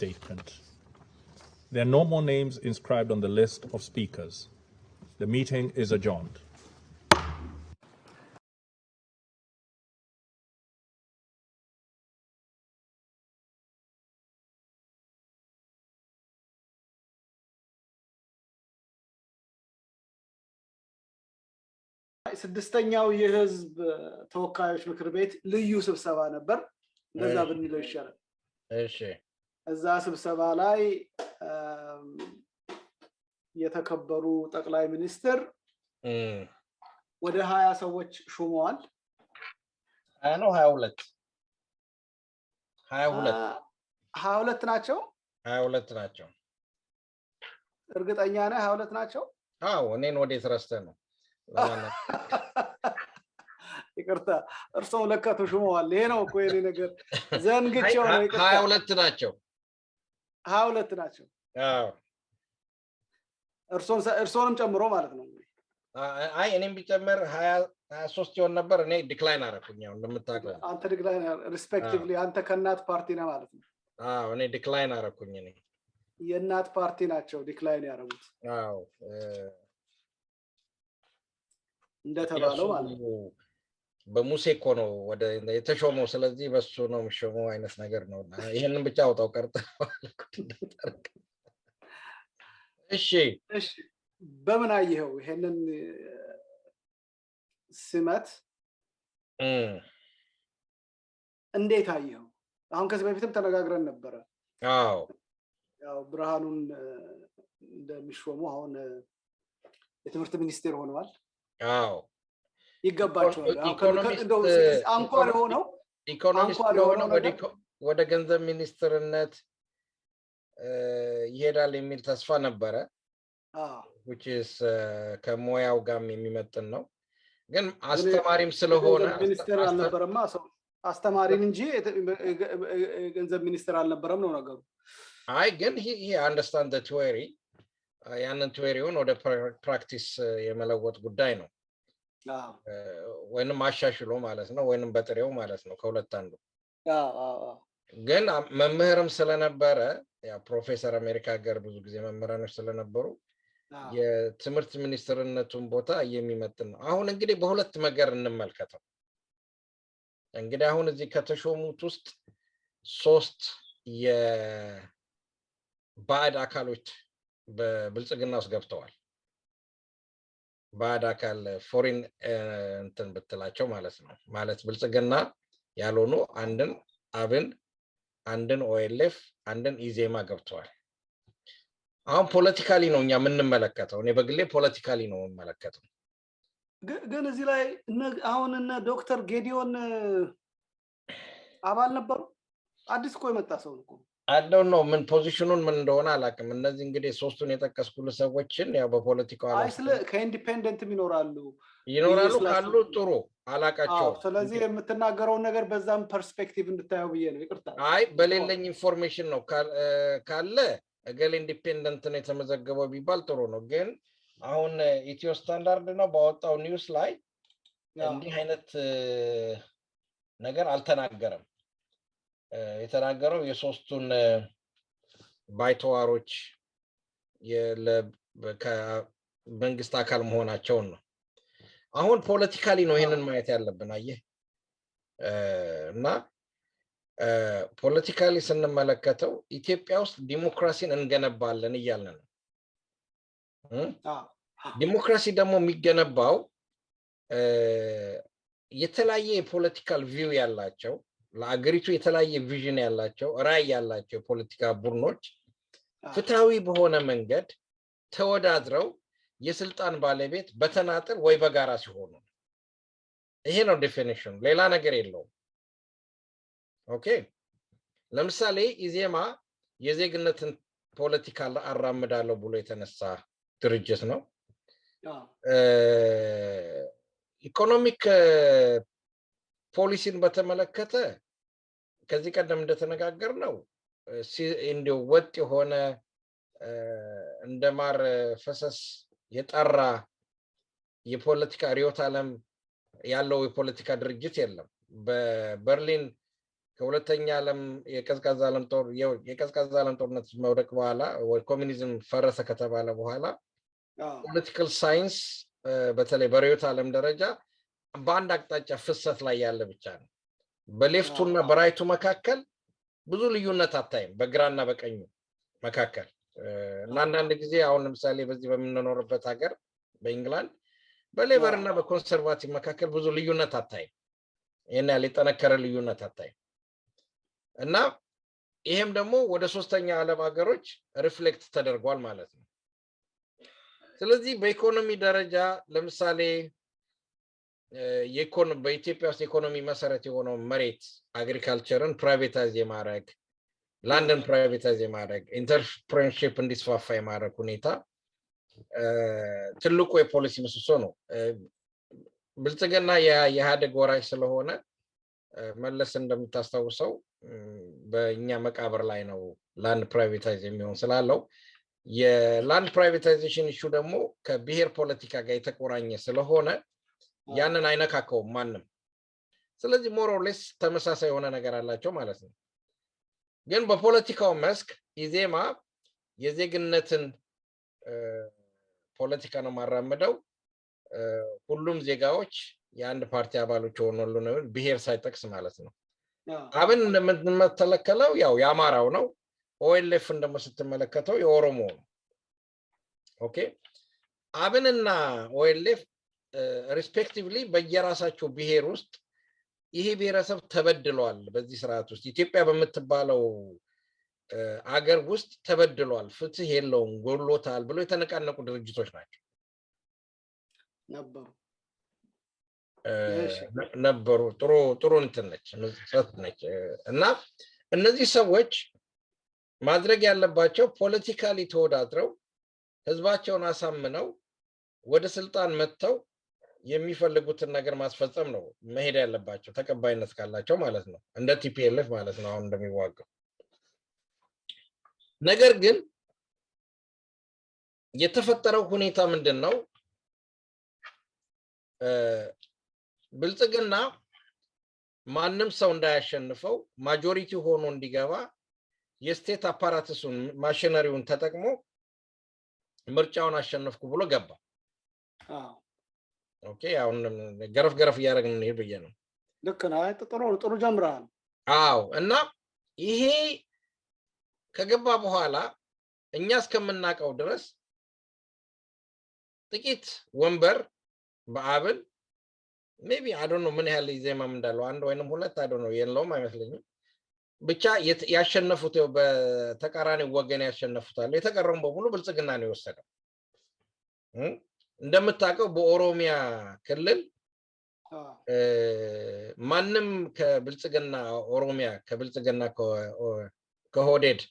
statement. There are no more names inscribed on the list of speakers. The meeting is adjourned. ስድስተኛው የህዝብ ተወካዮች ምክር ቤት ልዩ ስብሰባ ነበር እንደዛ ብንለው ይሻላል እሺ እዛ ስብሰባ ላይ የተከበሩ ጠቅላይ ሚኒስትር ወደ 20 ሰዎች ሹመዋል 20 ነው 22 ናቸው 22 ናቸው እርግጠኛ ነህ 22 ናቸው አዎ እኔን ወዴት ረስተህ ነው ይቅርታ እርሶም ለካቶ ሹመዋል ይሄ ነው እኮ የኔ ነገር ዘንግቼው ነው ይቅርታ 22 ናቸው 22 ናቸው አዎ እርሶንም ጨምሮ ማለት ነው አይ እኔም ቢጨምር 23 ይሆን ነበር እኔ ዲክላይን አደረኩኝ ያው እንደምታውቀው አንተ ዲክላይን ሪስፔክቲቭሊ አንተ ከናት ፓርቲ ነህ ማለት ነው አዎ እኔ ዲክላይን አደረኩኝ እኔ የናት ፓርቲ ናቸው ዲክላይን ያደረጉት አዎ እንደተባለው ማለት ነው በሙሴ እኮ ነው ወደ የተሾመው ስለዚህ በሱ ነው የሚሾመው አይነት ነገር ነው ይሄንን ብቻ አውጣው ቀርተዋል እሺ በምን አየኸው ይሄንን ስመት እንዴት አየኸው አሁን ከዚህ በፊትም ተነጋግረን ነበር አዎ ያው ብርሃኑን እንደሚሾሙ አሁን የትምህርት ሚኒስቴር ሆነዋል አዎ ይገባቸዋል አንኳር ሆነው ኢኮኖሚስት ሆነው ወደ ገንዘብ ሚኒስትርነት ይሄዳል የሚል ተስፋ ነበረ which is ከሞያው ጋር የሚመጥን ነው ግን አስተማሪም ስለሆነ ሚኒስትር አልነበረማ ሰው አስተማሪን እንጂ ገንዘብ ሚኒስትር አልነበረም ነው ነገሩ አይ ግን he understand the theory ያንን ቲዎሪውን ወደ ፕራክቲስ የመለወጥ ጉዳይ ነው ወይንም ማሻሽሎ ማለት ነው ወይንም በጥሬው ማለት ነው ከሁለት አንዱ ግን መምህርም ስለነበረ ያ ፕሮፌሰር አሜሪካ ሀገር ብዙ ጊዜ መምህራኖች ስለነበሩ የትምህርት ሚኒስትርነቱን ቦታ የሚመጥን ነው አሁን እንግዲህ በሁለት ነገር እንመልከተው እንግዲህ አሁን እዚህ ከተሾሙት ውስጥ 3 የባዕድ አካሎች በብልጽግና ውስጥ ገብተዋል ባዕድ አካል ፎሪን እንትን ብትላቸው ማለት ነው ማለት ብልጽግና ያልሆኑ አንድን አብን አንድን ኦኤልኤፍ አንድን ኢዜማ ገብተዋል አሁን ፖለቲካሊ ነው እኛ የምንመለከተው እኔ በግሌ ፖለቲካሊ ነው የምመለከተው ግን እዚህ ላይ አሁን እነ ዶክተር ጌዲዮን አባል ነበሩ አዲስ እኮ የመጣ ሰው እኮ I don't know ምን ፖዚሽኑን ምን እንደሆነ አላውቅም እነዚህ እንግዲህ ሶስቱን የተቀስኩሉ ሰዎችን ያው በፖለቲካው አይስለ ከኢንዲፔንደንት ይኖራሉ ካሉ ጥሩ አላቃቸው ስለዚህ የምትናገረው ነገር በዛም ፐርስፔክቲቭ እንድታየው ብዬ ነው ይቅርታ አይ በሌለኝ ኢንፎርሜሽን ነው ካለ እገሌ ኢንዲፔንደንት ነው የተመዘገበው ቢባል ጥሩ ነው ግን አሁን ኢትዮ ስታንዳርድ ነው ባወጣው ኒውስ ላይ እንዲህ አይነት ነገር አልተናገረም የተናገረው የሶስቱን ባይተዋሮች ከመንግስት አካል መሆናቸውን ነው አሁን ፖለቲካሊ ነው ይሄንን ማየት ያለብን አየህ እና ፖለቲካሊ ስንመለከተው ኢትዮጵያ ውስጥ ዲሞክራሲን እንገነባለን እያልን ነው ዲሞክራሲ ደግሞ የሚገነባው የተለያየ የፖለቲካል ቪው ያላቸው ለአገሪቱ የተለያየ ቪዥን ያላቸው ራዕይ ያላቸው ፖለቲካ ቡድኖች ፍትሃዊ በሆነ መንገድ ተወዳድረው የስልጣን ባለቤት በተናጠል ወይ በጋራ ሲሆኑ ይሄ ነው ዴፊኒሽን ሌላ ነገር የለውም ኦኬ ለምሳሌ ኢዜማ የዜግነትን ፖለቲካ አራምዳለሁ ብሎ የተነሳ ድርጅት ነው ኢኮኖሚክ ፖሊሲን በተመለከተ ከዚህ ቀደም እንደተነጋገር ነው እንደው ወጥ የሆነ እንደማር ፈሰስ የጠራ የፖለቲካ ሪዮት ዓለም ያለው የፖለቲካ ድርጅት የለም በበርሊን ከሁለተኛ ዓለም የቀዝቃዛ ዓለም ጦርነት መውደቅ በኋላ ወይ ኮሙኒዝም ፈረሰ ከተባለ በኋላ ፖለቲካል ሳይንስ በተለይ በርዕዮተ ዓለም ደረጃ በአንድ አቅጣጫ ፍሰት ላይ ያለ ብቻ ነው። በሌፍቱና በራይቱ መካከል ብዙ ልዩነት አታይም፣ በግራና በቀኙ መካከል። እና አንዳንድ ጊዜ አሁን ለምሳሌ በዚህ በምንኖርበት ሀገር በእንግላንድ በሌበር እና በኮንሰርቫቲቭ መካከል ብዙ ልዩነት አታይም፣ ይሄን ያለ የጠነከረ ልዩነት አታይም። እና ይሄም ደግሞ ወደ ሶስተኛ ዓለም ሀገሮች ሪፍሌክት ተደርጓል ማለት ነው። ስለዚህ በኢኮኖሚ ደረጃ ለምሳሌ በኢትዮጵያ ውስጥ ኢኮኖሚ መሰረት የሆነው መሬት አግሪካልቸርን ፕራይቬታይዝ የማድረግ ላንድን ፕራይቬታይዝ የማድረግ ኢንተርፕረነርሺፕ እንዲስፋፋ የማድረግ ሁኔታ ትልቁ የፖሊሲ ምሰሶ ነው። ብልጽግና የኢህአዴግ ወራሽ ስለሆነ መለስ እንደምታስታውሰው በእኛ መቃብር ላይ ነው ላንድ ፕራይቬታይዝ የሚሆን ስላለው የላንድ ፕራይቬታይዜሽን ኢሹ ደግሞ ከብሔር ፖለቲካ ጋር የተቆራኘ ስለሆነ ያንን አይነካከውም ማንም። ስለዚህ ሞር ኦር ሌስ ተመሳሳይ የሆነ ነገር አላቸው ማለት ነው። ግን በፖለቲካው መስክ ኢዜማ የዜግነትን ፖለቲካ ነው ማራመደው። ሁሉም ዜጋዎች የአንድ ፓርቲ አባሎች ሆነሉ ነው፣ ብሔር ሳይጠቅስ ማለት ነው። አብን እንደምትመለከተው ያው የአማራው ነው። ኦኤልኤፍ እንደምትመለከተው የኦሮሞ ነው። ኦኬ አብንና ኦኤልኤፍ ሪስፔክቲቭሊ በየራሳቸው ብሔር ውስጥ ይሄ ብሔረሰብ ተበድሏል፣ በዚህ ስርዓት ውስጥ ኢትዮጵያ በምትባለው አገር ውስጥ ተበድሏል፣ ፍትህ የለውም፣ ጎሎታል ብሎ የተነቃነቁ ድርጅቶች ናቸው ነበሩ። ጥሩ እንትን ነች። እና እነዚህ ሰዎች ማድረግ ያለባቸው ፖለቲካሊ ተወዳድረው ህዝባቸውን አሳምነው ወደ ስልጣን መጥተው የሚፈልጉትን ነገር ማስፈጸም ነው መሄድ ያለባቸው፣ ተቀባይነት ካላቸው ማለት ነው፣ እንደ ቲፒኤልኤፍ ማለት ነው አሁን እንደሚዋጋው። ነገር ግን የተፈጠረው ሁኔታ ምንድነው? ብልጽግና ማንም ሰው እንዳያሸንፈው ማጆሪቲ ሆኖ እንዲገባ የስቴት አፓራተሱን ማሽነሪውን ተጠቅሞ ምርጫውን አሸነፍኩ ብሎ ገባ። ኦኬ አሁን ገረፍ እያደረግን ነው ብዬ ነው። ልክ ነው። ጥሩ ጀምራል። አዎ። እና ይሄ ከገባ በኋላ እኛ እስከምናውቀው ድረስ ጥቂት ወንበር በአብን ሜቢ አይ ዶንት ኖ ምን ያህል ኢዜማም እንዳለው አንድ ወይንም ሁለት አይ ዶንት ኖ የለውም አይመስለኝም። ብቻ ያሸነፉት በተቃራኒ ወገን ያሸነፉታል። የተቀረውን በሙሉ ብልጽግና ነው የወሰደው። እንደምታውቀው በኦሮሚያ ክልል ማንም ከብልጽግና ኦሮሚያ ከብልጽግና ከሆዴድ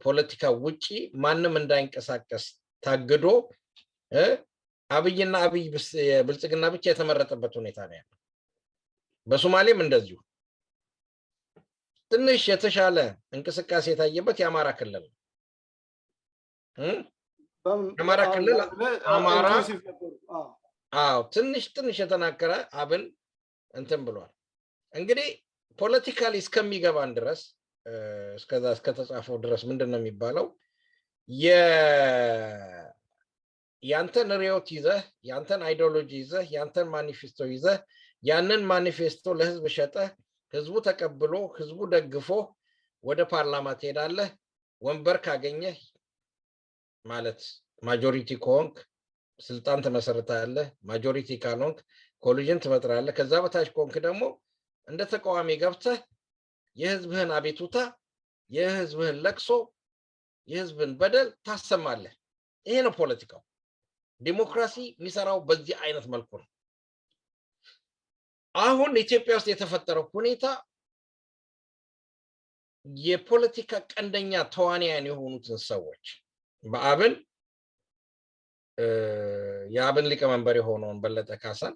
ፖለቲካ ውጪ ማንም እንዳይንቀሳቀስ ታግዶ አብይና አብይ ብልጽግና ብቻ የተመረጠበት ሁኔታ ነው ያለው። በሶማሌም እንደዚሁ ትንሽ የተሻለ እንቅስቃሴ የታየበት የአማራ ክልል ነው። የአማራ ክልል አማራ ትንሽ የተናከረ አብን እንትን ብሏል። እንግዲህ ፖለቲካሊ እስከሚገባን ድረስ እስከዛ እስከተጻፈው ድረስ ምንድነው የሚባለው? ያንተን ሪዮት ይዘህ ያንተን አይዲዮሎጂ ይዘህ ያንተን ማኒፌስቶ ይዘህ ያንን ማኒፌስቶ ለህዝብ ሸጠህ ህዝቡ ተቀብሎ ህዝቡ ደግፎ ወደ ፓርላማ ትሄዳለህ። ወንበር ካገኘህ ማለት ማጆሪቲ ከሆንክ ስልጣን ትመሰርታለህ። ማጆሪቲ ካልሆንክ ኮሊዥን ትመጥራለህ። ከዛ በታች ከሆንክ ደግሞ እንደ ተቃዋሚ ገብተህ የህዝብህን አቤቱታ የህዝብህን ለቅሶ የህዝብን በደል ታሰማለህ። ይሄ ነው ፖለቲካው። ዲሞክራሲ የሚሰራው በዚህ አይነት መልኩ ነው። አሁን ኢትዮጵያ ውስጥ የተፈጠረው ሁኔታ የፖለቲካ ቀንደኛ ተዋንያን የሆኑትን ሰዎች በአብን የአብን ሊቀመንበር የሆነውን በለጠ ካሳን፣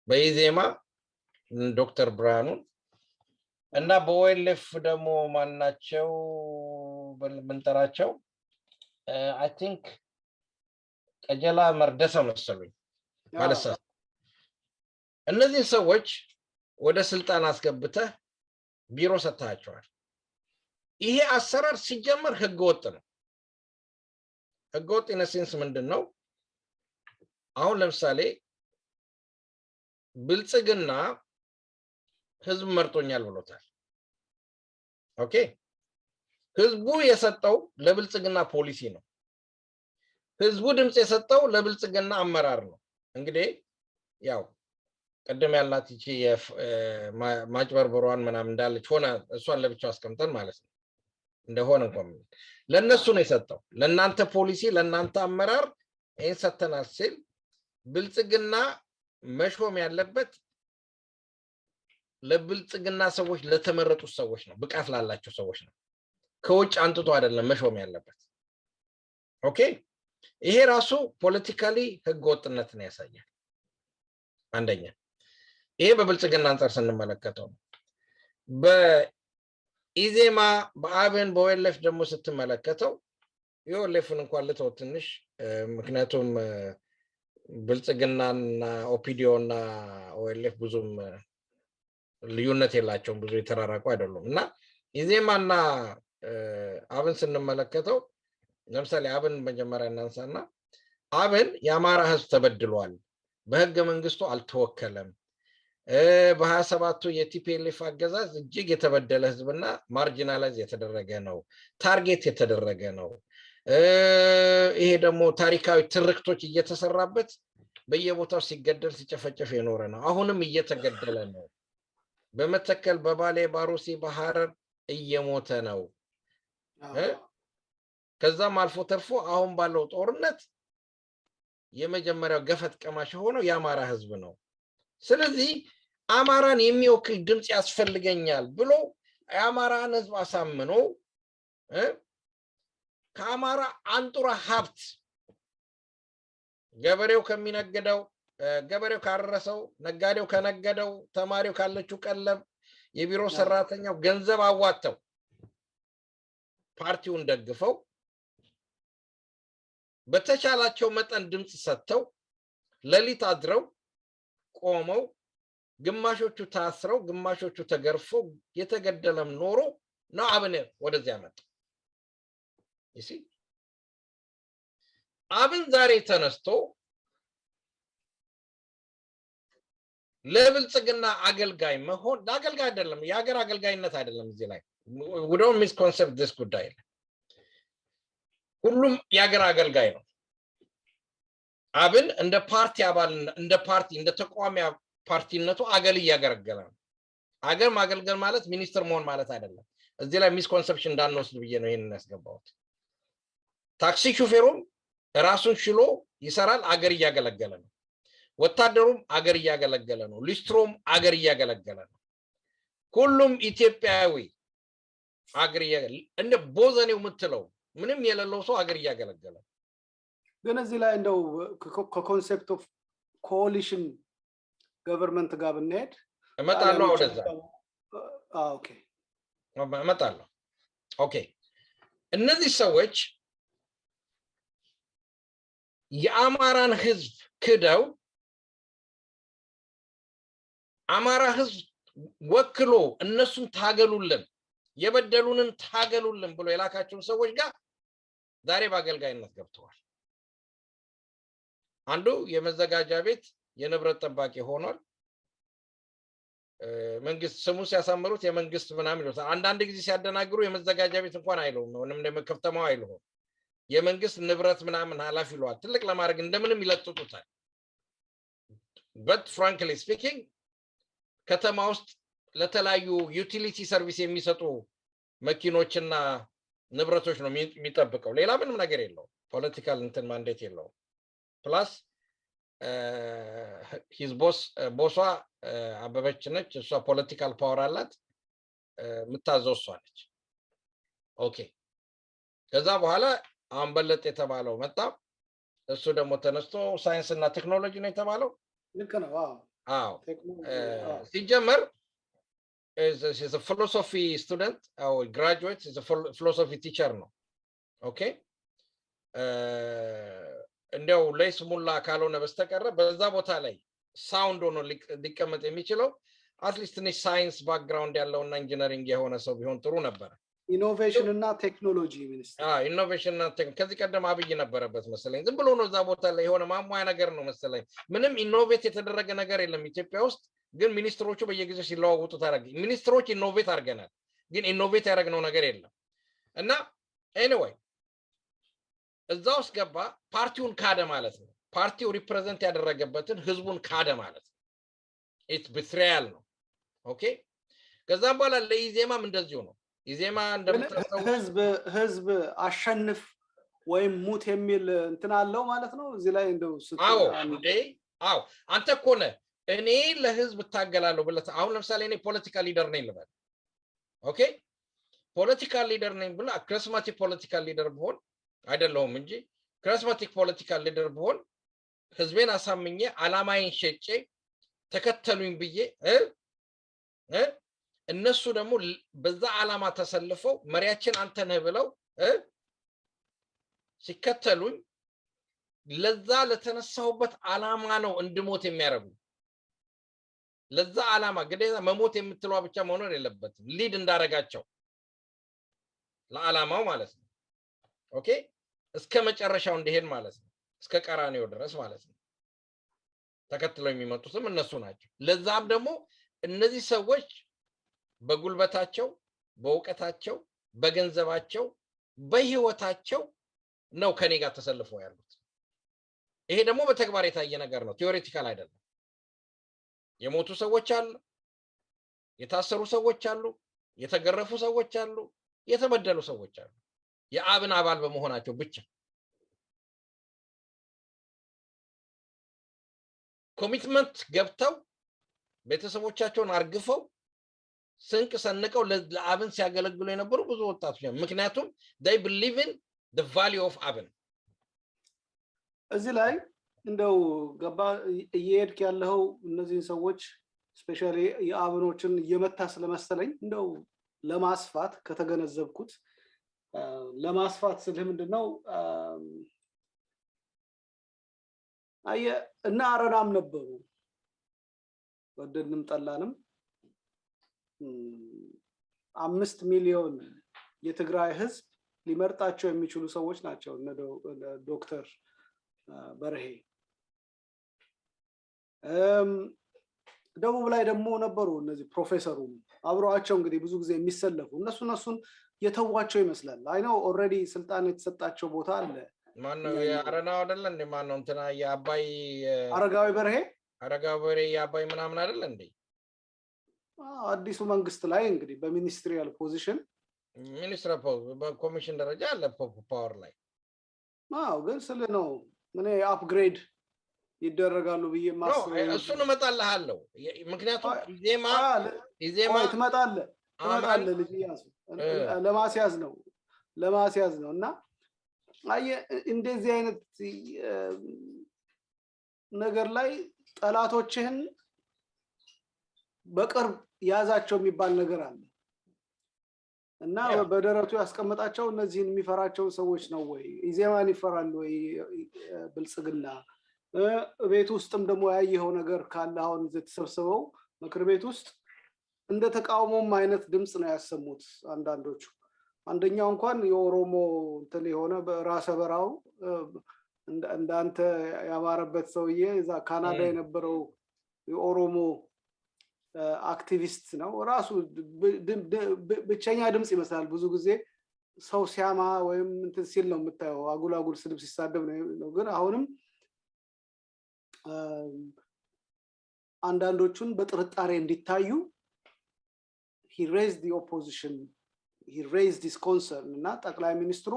በኢዜማ ዶክተር ብርሃኑን እና በኦኤልኤፍ ደግሞ ማናቸው ብንጠራቸው አይ ቲንክ ቀጀላ መርደሳ መሰሉኝ ማለት ነው። እነዚህ ሰዎች ወደ ስልጣን አስገብተህ ቢሮ ሰጣቸዋል ይሄ አሰራር ሲጀመር ህገወጥ ነው ህገወጥ ኢነሴንስ ምንድነው አሁን ለምሳሌ ብልጽግና ህዝብ መርጦኛል ብሎታል ኦኬ ህዝቡ የሰጠው ለብልጽግና ፖሊሲ ነው ህዝቡ ድምጽ የሰጠው ለብልጽግና አመራር ነው እንግዲህ ያው ቀደም ያላት እቺ ማጭበርበሯን ምናምን እንዳለች ሆነ እሷን ለብቻው አስቀምጠን ማለት ነው እንደሆነ እንኳን ለነሱ ነው የሰጠው ለናንተ ፖሊሲ ለናንተ አመራር ይሄን ሰተናል ሲል ብልጽግና መሾም ያለበት ለብልጽግና ሰዎች ለተመረጡ ሰዎች ነው ብቃት ላላቸው ሰዎች ነው ከውጭ አንጥቶ አይደለም መሾም ያለበት ኦኬ ይሄ ራሱ ፖለቲካሊ ህገወጥነትን ያሳያል አንደኛ ይሄ በብልጽግና አንፃር ስንመለከተው በኢዜማ በአብን በወለፍ ደግሞ ስትመለከተው የወለፍን እንኳን ልተው ትንሽ ምክንያቱም ብልጽግናና ኦፒዲዮና ወለፍ ብዙም ልዩነት የላቸውም ብዙ የተራራቁ አይደሉም እና ኢዜማና አብን ስንመለከተው ለምሳሌ አብን መጀመሪያ እናንሳና አብን የአማራ ህዝብ ተበድሏል በህገ መንግስቱ አልተወከለም በ27ቱ የቲፒኤልኤፍ አገዛዝ እጅግ የተበደለ ህዝብና ማርጂናላይዝ የተደረገ ነው ታርጌት የተደረገ ነው ይሄ ደግሞ ታሪካዊ ትርክቶች እየተሰራበት በየቦታው ሲገደል ሲጨፈጨፍ የኖረ ነው አሁንም እየተገደለ ነው በመተከል በባሌ ባሩሲ በሐረር እየሞተ ነው ከዛም አልፎ ተርፎ አሁን ባለው ጦርነት የመጀመሪያው ገፈት ቀማሽ ሆኖ የአማራ ህዝብ ነው ስለዚህ አማራን የሚወክል ድምጽ ያስፈልገኛል ብሎ የአማራን ህዝብ አሳምኖ ከአማራ አንጡራ ሀብት ገበሬው ከሚነገደው ገበሬው ካረሰው ነጋዴው ከነገደው ተማሪው ካለችው ቀለብ የቢሮ ሰራተኛው ገንዘብ አዋጣው ፓርቲውን ደግፈው በተቻላቸው መጠን ድምጽ ሰጥተው ለሊት አድረው ቆመው ግማሾቹ ታስረው ግማሾቹ ተገርፈው የተገደለም ኖሮ ነው አብን ወደዚያ መጣ እሺ አብን ዛሬ ተነስቶ ለብልጽግና አገልጋይ መሆን አገልጋይ አይደለም የሀገር አገልጋይነት አይደለም እዚህ ላይ we don't misconcept this ጉዳይ ሁሉም የሀገር አገልጋይ ነው አብን እንደ ፓርቲ አባል እንደ ፓርቲ እንደ ተቋሚ ፓርቲነቱ አገል ያገለገለ ነው አገር ማገልገል ማለት ሚኒስትር መሆን ማለት አይደለም እዚህ ላይ ሚስኮንሰፕሽን እንዳንወስድ ብዬ ነው ይሄንን ያስገባሁት ታክሲ ሹፌሩም ራሱን ሽሎ ይሰራል አገር ያገለገለ ነው ወታደሩም አገር ያገለገለ ነው ሊስትሮም አገር ያገለገለ ነው ሁሉም ኢትዮጵያዊ አገር እንደ ቦዘኔው ምትለው ምንም የሌለው ሰው አገር ያገለገለ ግን እዚህ ላይ እንደው ኮንሴፕት ኦፍ ኮሊሽን ገቨርንመንት ጋር ብንሄድ እመጣለሁ ወደዛ ኦኬ እመጣለሁ ኦኬ እነዚህ ሰዎች የአማራን ህዝብ ክደው አማራ ህዝብ ወክሎ እነሱን ታገሉልን የበደሉንን ታገሉልን ብሎ የላካቸውን ሰዎች ጋር ዛሬ በአገልጋይነት ገብተዋል አንዱ የመዘጋጃ ቤት የንብረት ጠባቂ ሆኗል መንግስት ስሙ ሲያሳምሩት የመንግስት ምናምን ይሉታል አንዳንድ ጊዜ ሲያደናግሩ የመዘጋጃ ቤት እንኳን አይሉም ምንም እንደመከፍተማው አይሉም የመንግስት ንብረት ምናምን ኃላፊ ይሏል ትልቅ ለማድረግ እንደምንም ይለጥጡታል but frankly speaking ከተማ ውስጥ ለተለያዩ ዩቲሊቲ ሰርቪስ የሚሰጡ መኪኖችና ንብረቶች ነው የሚጠብቀው ሌላ ምንም ነገር የለው ፖለቲካል እንትን ማንዴት የለው ፕላስ ሂዝ ቦሷ አበበች ነች እሷ ፖለቲካል ፓወር አላት ምታዘው እሷ ነች ኦኬ ከዛ በኋላ አሁን በለጥ የተባለው መጣ እሱ ደግሞ ተነስቶ ሳይንስ እና ቴክኖሎጂ ነው የተባለው ልክ ነው አዎ ሲጀመር is a philosophy student or graduate is a philosophy teacher ነው ኦኬ እንደው ለይስሙላ ካልሆነ በስተቀር በዛ ቦታ ላይ ሳውንድ ሆኖ ሊቀመጥ የሚችለው አትሊስት ትንሽ ሳይንስ ባክግራውንድ ያለውና ኢንጂነሪንግ የሆነ ሰው ቢሆን ጥሩ ነበር ኢኖቬሽን እና ቴክኖሎጂ ሚኒስትር ኢኖቬሽን እና ቴክኖሎጂ ከዚህ ቀደም አብይ ነበረበት መሰለኝ ዝም ብሎ ነው እዛ ቦታ ላይ የሆነ ማሟያ ነገር ነው መሰለኝ ምንም ኢኖቬት የተደረገ ነገር የለም ኢትዮጵያ ውስጥ ግን ሚኒስትሮቹ በየጊዜው ሲለዋወጡ ታረግ ሚኒስትሮች ኢኖቬት አድርገናል ግን ኢኖቬት ያደረግነው ነገር የለም እና ኤኒዌይ እዛው ውስጥ ገባ ፓርቲውን ካደ ማለት ነው ፓርቲው ሪፕሬዘንት ያደረገበትን ህዝቡን ካደ ማለት ነው ኢትስ ቢትሪያል ነው ኦኬ ከዛም በኋላ ለኢዜማም እንደዚሁ ነው ኢዜማ እንደምታውቀው ህዝብ አሸንፍ ወይም ሙት የሚል እንትን አለው ማለት ነው እዚህ ላይ እንደው አዎ አንተ እኮ ነህ እኔ ለህዝብ ታገላለሁ ብለህ አሁን ለምሳሌ እኔ ፖለቲካል ሊደር ነኝ ልበል ኦኬ ፖለቲካል ሊደር ነኝ ብለህ ክሪስማቲክ ፖለቲካል ሊደር ብሆን አይደለሁም እንጂ ክሪስማቲክ ፖለቲካል ሊደር ብሆን ህዝቤን አሳምኜ አላማዬን ሸጬ ተከተሉኝ ብዬ እነሱ ደግሞ በዛ አላማ ተሰልፈው መሪያችን አንተ ነህ ብለው ሲከተሉኝ ለዛ ለተነሳሁበት አላማ ነው እንድሞት የሚያረጉ ለዛ አላማ ግዴታ መሞት የምትሏ ብቻ መሆን የለበትም ሊድ እንዳረጋቸው ለዓላማው ማለት ነው ኦኬ እስከ መጨረሻው እንደሄድ ማለት ነው እስከ ቀራኔው ድረስ ማለት ነው ተከትለው የሚመጡትም እነሱ ናቸው ለዛም ደግሞ እነዚህ ሰዎች በጉልበታቸው በእውቀታቸው በገንዘባቸው በህይወታቸው ነው ከኔ ጋር ተሰልፈው ያሉት ይሄ ደግሞ በተግባር የታየ ነገር ነው ቲዮሬቲካል አይደለም የሞቱ ሰዎች አሉ የታሰሩ ሰዎች አሉ የተገረፉ ሰዎች አሉ የተበደሉ ሰዎች አሉ የአብን አባል በመሆናቸው ብቻ ኮሚትመንት ገብተው ቤተሰቦቻቸውን አርግፈው ስንቅ ሰንቀው ለአብን ሲያገለግሉ የነበሩ ብዙ ወጣቶች ምክንያቱም they believe in the value of አብን እዚህ ላይ እንደው ገባ እየሄድክ ያለው እነዚህ ሰዎች ስፔሻሊ የአብኖችን እየመታ ስለመሰለኝ እንደው ለማስፋት ከተገነዘብኩት ለማስፋት ስለ ምንድነው እና አረናም ነበሩ ወደንም ጠላንም 5 ሚሊዮን የትግራይ ህዝብ ሊመርጣቸው የሚችሉ ሰዎች ናቸው ዶክተር በርሄ ደቡብ ላይ ደግሞ ነበሩ እነዚህ ፕሮፌሰሩ አብረዋቸው እንግዲህ ብዙ ጊዜ የሚሰለፉ እነሱን የተዋቸው ይመስላል አይ ነው ኦሬዲ ስልጣን የተሰጣቸው ቦታ አለ ማን ነው ያረናው አይደል እንዴ ማን ነው እንትና የአባይ አረጋዊ በርሄ የአባይ ምናምን አይደል እንዴ አዲሱ መንግስት ላይ እንግዲህ በሚኒስትሪያል ፖዚሽን ሚኒስትር በኮሚሽን ደረጃ አለ ፓወር ላይ ግን ስለ ነው ምን አፕግሬድ ይደረጋሉ ብዬ ማስበው እሱን መጣልሃለሁ ምክንያቱም ኢዜማ ትመጣለህ ልጅ ያሱ ለማስያዝ ነው እና እንደዚህ አይነት ነገር ላይ ጠላቶችህን በቅርብ ያዛቸው የሚባል ነገር አለ እና በደረቱ ያስቀመጣቸው እነዚህን የሚፈራቸው ሰዎች ነው ወይ ኢዜማን ይፈራሉ ወይ ብልጽግና ቤት ውስጥም ደግሞ ያየው ነገር ካለ አሁን ተሰብስበው ምክር ቤት ውስጥ እንደ ተቃውሞም አይነት ድምጽ ነው ያሰሙት አንዳንዶቹ አንደኛው እንኳን የኦሮሞ እንትን የሆነ በራሰ በራው እንዳንተ ያማረበት ሰውዬ እዛ ካናዳ የነበረው የኦሮሞ አክቲቪስት ነው ራሱ ብቸኛ ድምጽ ይመስላል ብዙ ጊዜ ሰው ሲያማ ወይም እንትን ሲል ነው የምታየው አጉላጉል ስድብ ሲሳደብ ነው ግን አሁንም አንዳንዶቹን በጥርጣሬ እንዲታዩ he raised the opposition he raised this concern እና ጠቅላይ ሚኒስትሩ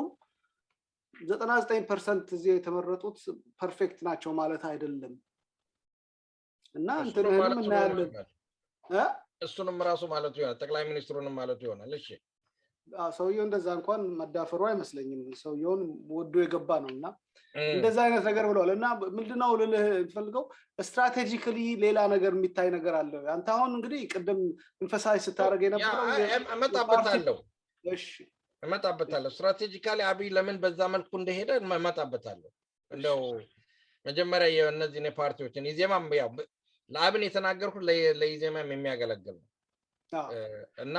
99% እዚህ የተመረጡት ፐርፌክት ናቸው ማለት አይደለም እና እንትንም እናያለን እሱንም ራሱ ማለት ይሆናል ጠቅላይ ሚኒስትሩንም ማለት ይሆናል እሺ ሰውየው እንደዛ እንኳን መዳፈሩ አይመስለኝም ሰውየውን ወዶ የገባ ነውና እንደዛ አይነት ነገር ብለዋልና ምንድነው ልፈልገው ስትራቴጂካሊ ሌላ ነገር የሚታይ ነገር አለ አንተ አሁን እንግዲህ ቅድም ኢንፈሳይዝ ስታረግ የነበረው እሺ እመጣበታለሁ ስትራቴጂካሊ አብይ ለምን በዛ መልኩ እንደሄደ እመጣበታለሁ እንደው መጀመሪያ የነዚህ ፓርቲዎችን ኢዜማም ያው ለአብን የተናገርኩት ለኢዜማ የሚያገለግል ነው እና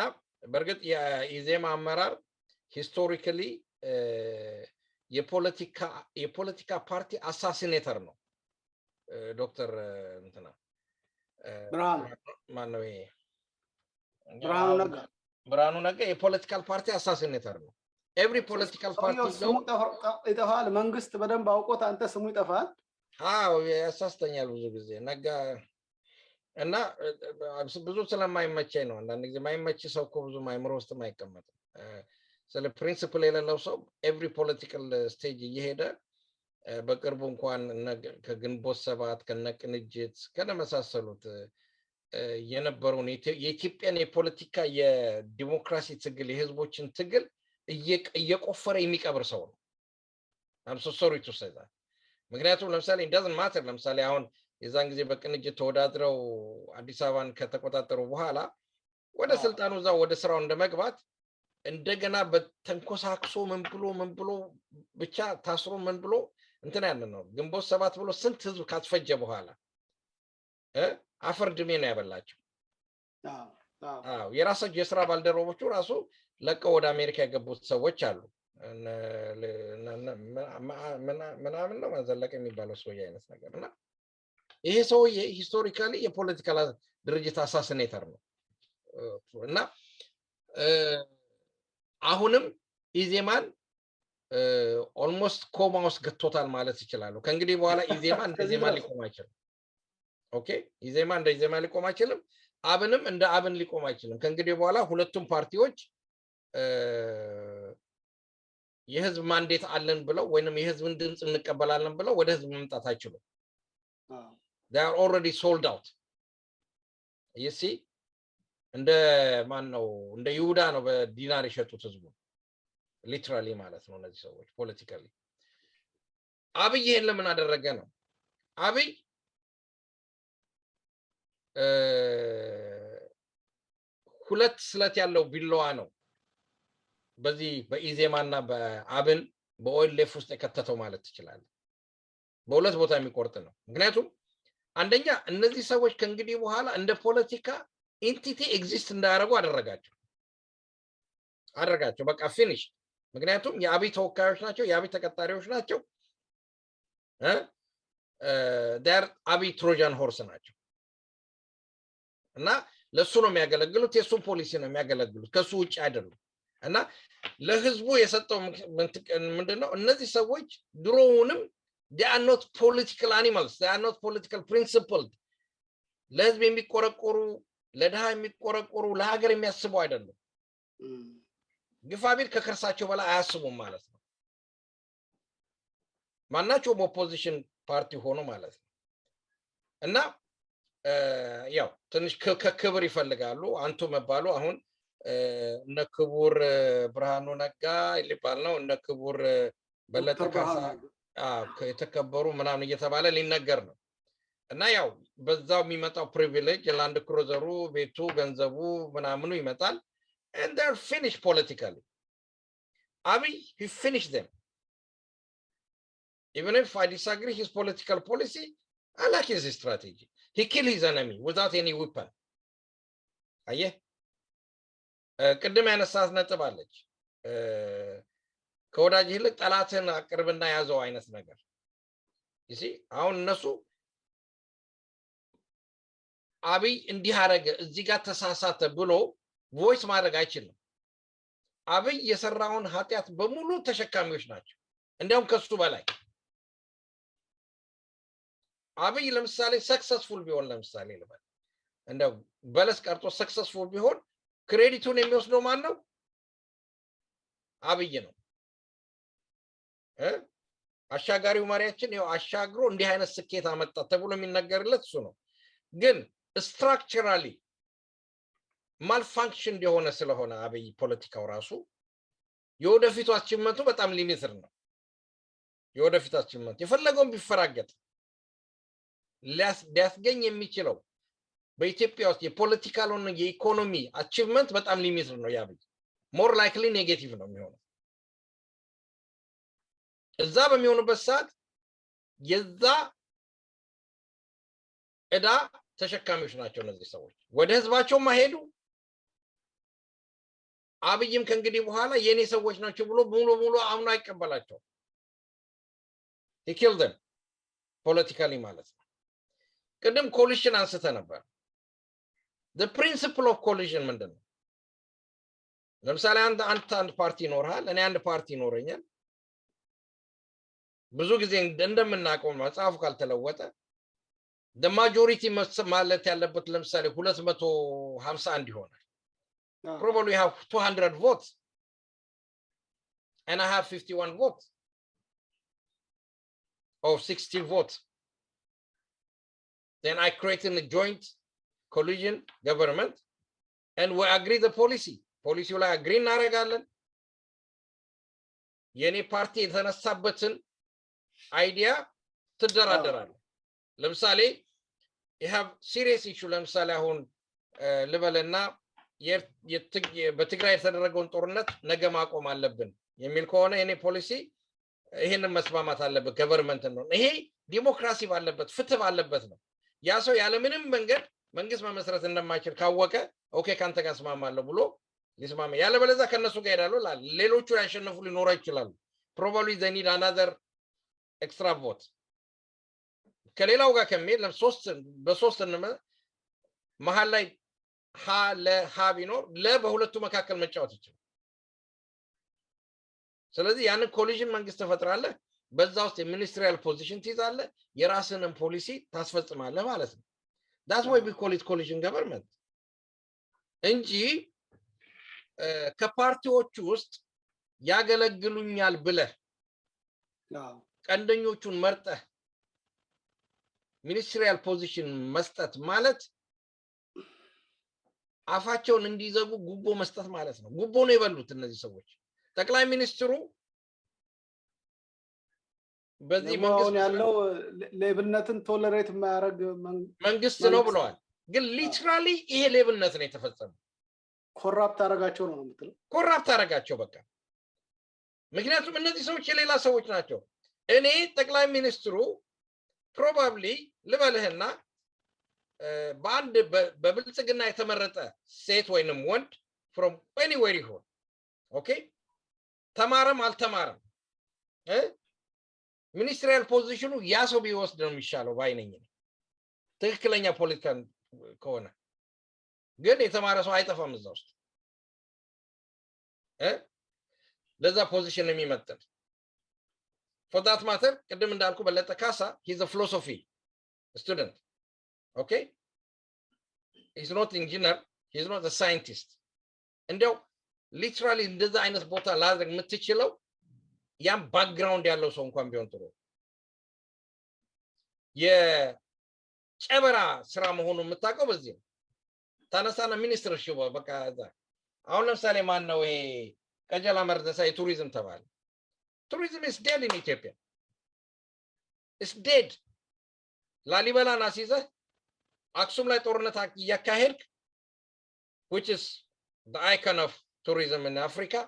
በርግጥ የኢዜማ አመራር ሂስቶሪካሊ የፖለቲካ ፓርቲ አሳሲኔተር ነው ዶክተር እንትና ማነው ይሄ ብርሃኑ ነጋ የፖለቲካል ፓርቲ አሳሲኔተር ነው ኤቭሪ ፖለቲካል ፓርቲ ነው ይጠፋል መንግስት በደንብ አውቆት አንተ ስሙ ይጠፋል አዎ ያሳስተኛል ብዙ ጊዜ ነጋ እና ብዙ ስለማይመቸኝ ነው አንዳንድ ጊዜ ማይመች ሰው እኮ ብዙ ማይምሮ ውስጥ ማይቀመጥም ስለ ፕሪንሲፕል የሌለው ሰው ኤቭሪ ፖለቲካል ስቴጅ እየሄደ በቅርቡ እንኳን ከግንቦት ሰባት ከነቅንጅት ከነመሳሰሉት የነበረውን የኢትዮጵያን የፖለቲካ የዲሞክራሲ ትግል የህዝቦችን ትግል እየቆፈረ የሚቀብር ሰው ነው I'm so sorry to say that ምክንያቱም ለምሳሌ it doesn't matter ለምሳሌ አሁን የዛን ጊዜ በቅንጅት ተወዳድረው አዲስ አበባን ከተቆጣጠሩ በኋላ ወደ ስልጣኑ እዛው ወደ ስራው እንደመግባት እንደገና በተንኮሳክሶ ምን ብሎ ብቻ ታስሮ ምን ብሎ እንትን ያለ ነው ግንቦት ሰባት ብሎ ስንት ህዝብ ካስፈጀ በኋላ አፈር ድሜ ነው ያበላቸው አዎ የራሳቸው የሥራ ባልደረቦቹ ራሱ ለቀው ወደ አሜሪካ የገቡት ሰዎች አሉ ምናምን ነው ማዘለቀ የሚባለው ሰው አይነት ነገርና ይሄ ሰውዬ ሂስቶሪካሊ የፖለቲካል ድርጅት አሳሲኔተር ነው እና አሁንም ኢዜማን ኦልሞስት ኮማ ውስጥ ገቶታል ማለት ይችላል ከእንግዲህ በኋላ ኢዜማ እንደዚህማ ሊቆም አይችልም ኦኬ ኢዜማ እንደዚህማ ሊቆም አይችልም አብንም እንደ አብን ሊቆም አይችልም ከእንግዲህ በኋላ ሁለቱም ፓርቲዎች የህዝብ ማንዴት አለን ብለው ወይንም የህዝብን ድምጽ እንቀበላለን ብለው ወደ ህዝብ መምጣት አይችሉም they are already sold out you see እንደ ማን ነው እንደ ይሁዳ ነው በዲናር የሸጡት ህዝቡ ሊትራሊ ማለት ነው እነዚህ ሰዎች ፖለቲካሊ አብይ ይሄን ለምን አደረገ ነው አብይ ሁለት ስለት ያለው ቢላዋ ነው በዚህ በኢዜማና በአብን በኦኤልኤፍ ውስጥ የከተተው ማለት ይችላል በሁለት ቦታ የሚቆርጥ ነው ምክንያቱም አንደኛ እነዚህ ሰዎች ከእንግዲህ በኋላ እንደ ፖለቲካ ኢንቲቲ ኤግዚስት እንዳያደርጉ አደረጋቸው በቃ ፊኒሽ ምክንያቱም የአብይ ተወካዮች ናቸው የአብይ ተቀጣሪዎች ናቸው ዳር አብይ ትሮጃን ሆርስ ናቸው እና ለሱ ነው የሚያገለግሉት የሱን ፖሊሲ ነው የሚያገለግሉት ከሱ ውጪ አይደሉም እና ለህዝቡ የሰጠው ምንድነው እነዚህ ሰዎች ድሮውንም they are not political animals they are not political principled ለህዝብ የሚቆረቆሩ ለድሃ የሚቆረቆሩ ለሀገር የሚያስቡ አይደሉም ግፋቢል ከከርሳቸው በላይ አያስቡም ማለት ነው ማናቸው በኦፖዚሽን ፓርቲ ሆኖ ማለት ነው እና ያው ትንሽ ከክብር ይፈልጋሉ አንቱ መባሉ አሁን እነ ክቡር ብርሃኑ ነጋ ይልባል ነው እነ ክቡር በለጠ ካሳ የተከበሩ ምናምን እየተባለ ሊነገር ነው እና ያው በዛው የሚመጣው ፕሪቪሌጅ ላንድ ክሩዘሩ ቤቱ ገንዘቡ ምናምኑ ይመጣል and they're finished politically Abiy he finished them even if I disagree his political policy I like his strategy he killed his enemy without any weapon አየ ቅድም ያነሳት ነጥብ አለች ከወዳጅ ይልቅ ጠላትን አቅርብና ያዘው አይነት ነገር you see አሁን እነሱ አብይ እንዲህ አረገ እዚህ ጋር ተሳሳተ ብሎ ቮይስ ማድረግ አይችልም አብይ የሰራውን ኃጢያት በሙሉ ተሸካሚዎች ናቸው እንዲያውም ከሱ በላይ አብይ ለምሳሌ ሰክሰስፉል ቢሆን ለምሳሌ ልበል እንደው በለስ ቀርጦ ሰክሰስፉል ቢሆን ክሬዲቱን የሚወስደው ማን ነው አብይ ነው አሻጋሪው ማሪያችን ይው አሻግሮ እንዲህ አይነት ስኬት አመጣ ተብሎ የሚነገርለት እሱ ነው ግን ስትራክቸራሊ ማልፋንክሽን የሆነ ስለሆነ አብይ ፖለቲካው ራሱ የወደፊቱ አቺቭመንቱ በጣም ሊሚትድ ነው የወደፊቱ አቺቭመንት የፈለገውን ቢፈራገጥ ሊያስገኝ የሚችለው በኢትዮጵያ ውስጥ የፖለቲካል እና የኢኮኖሚ አቺቭመንት በጣም ሊሚትድ ነው ያብይ ሞር ላይክሊ ኔጌቲቭ ነው የሚሆነው እዛ በሚሆንበት ሰዓት የዛ እዳ ተሸካሚዎች ናቸው እነዚህ ሰዎች ወደ ህዝባቸው ማሄዱ አብይም ከእንግዲህ በኋላ የኔ ሰዎች ናቸው ብሎ ሙሉ አምኖ አይቀበላቸው he killed them politically ማለት ነው ቅድም ኮሊሽን አንስተ ነበር the principle of collision ምንድነው ለምሳሌ አንድ ፓርቲ ይኖርሃል እኔ አንድ ፓርቲ ይኖረኛል ብዙ ጊዜ እንደምናቀው መጽሐፉ ካልተለወጠ the majority ማለት ያለበት ለምሳሌ 251 ይሆናል probably have 200 votes and I have 51 votes or 60 votes then I created a joint coalition government and we agree the policy ላይ agree እናደርጋለን የኔ ፓርቲ የተነሳበትን አይዲያ ትደራደራለህ ለምሳሌ you have serious issue ለምሳሌ አሁን ልበልና በትግራይ የተደረገውን ጦርነት ነገ ማቆም አለብን የሚል ከሆነ የኔ ፖሊሲ ይሄንን መስማማት አለበት ገቨርንመንት ነው ይሄ ዲሞክራሲ ባለበት ፍትህ ባለበት ነው ያ ሰው ያለ ምንም መንግስት መመስረት እንደማይችል ካወቀ ኦኬ ካንተ ጋር ስማማለሁ ብሎ ይስማማ ያለ በለዛ ከነሱ ጋር ሄዳሉ ሌሎቹ ያሸነፉ ሊኖር ይችላል probably they need another extra vote ከሌላው ጋር ከመሄድ በሶስት መሃል ላይ ሀ ቢኖር በሁለቱ መካከል መጫወት ይችላል ስለዚህ ያንን ኮሊዥን መንግስት ተፈጥራለህ በዛ ውስጥ የሚኒስትሪያል ፖዚሽን ትይዛለህ የራስህን ፖሊሲ ታስፈጽማለህ ማለት ነው that's why we call it collision government እንጂ ከፓርቲዎቹ ውስጥ ያገለግሉኛል ብለህ ቀንደኞቹን መርጠህ ሚኒስትሪያል ፖዚሽን መስጠት ማለት አፋቸውን እንዲዘጉ ጉቦ መስጠት ማለት ነው ጉቦ ነው የበሉት እነዚህ ሰዎች ጠቅላይ ሚኒስትሩ በዚህ መንግስት ያለው ሌብነትን ቶለሬት የማያደርግ መንግስት ነው ብለዋል ግን ሊትራሊ ይሄ ሌብነት ነው የተፈጸመው ኮራፕት አረጋቸው ነው የምትለው ኮራፕት አረጋቸው በቃ ምክንያቱም እነዚህ ሰዎች የሌላ ሰዎች ናቸው እኔ ጠቅላይ ሚኒስትሩ probably ልበልህና በአንድ በብልጽግና የተመረጠ ሴት ወይንም ወንድ from anywhere ይሆን ኦኬ ተማረም አልተማረም ሚኒስትሪያል ፖዚሽኑ ያ ሰው ቢወስድ ነው የሚሻለው ባይነኝ ትክክለኛ ፖለቲካን ከሆነ ግን የተማረ ሰው አይጠፋም እዛ ውስጥ ለዛ ፖዚሽን የሚመጥን for that matter ቅድም እንዳልኩ በለጠ ካሳ he's a philosophy student okay he's not engineer he's not a scientist እንደው literally እንደዛ አይነት ቦታ ላድርግ የምትችለው ያም ባክግራውንድ ያለው ሰው እንኳን ቢሆን ጥሩ የጨበራ ስራ መሆኑን የምታውቀው በዚህ ነው ታነሳና ሚኒስትር ሽቦ በቃ አሁን ለምሳሌ ማን ነው ይሄ ቀጀላ መርደሳ የቱሪዝም ተባለ tourism is dead in Ethiopia it's dead ላሊበላ ናሲዘ አክሱም ላይ ጦርነት ያካሄድክ which is the icon of tourism in Africa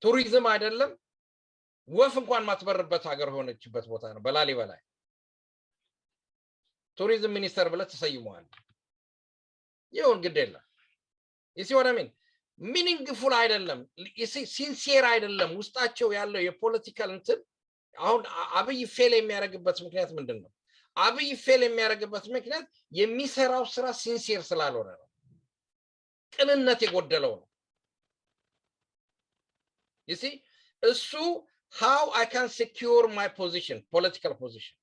tourism አይደለም ወፍ እንኳን ማትበርበት ሀገር ሆነችበት ቦታ ነው በላሊበላ tourism minister ብለ ተሰይሟል ይሁን ግዴላ you see what I mean meaningful አይደለም sincere አይደለም ውስጣቸው ያለው የፖለቲካል እንትን አሁን አብይ ፌል የሚያደርግበት ምክንያት ምንድነው አብይ ፌል የሚያደርግበት ምክንያት የሚሰራው ስራ sincere ስላልሆነ ነው ቅንነት የጎደለው ነው you see እሱ how I can secure my position political position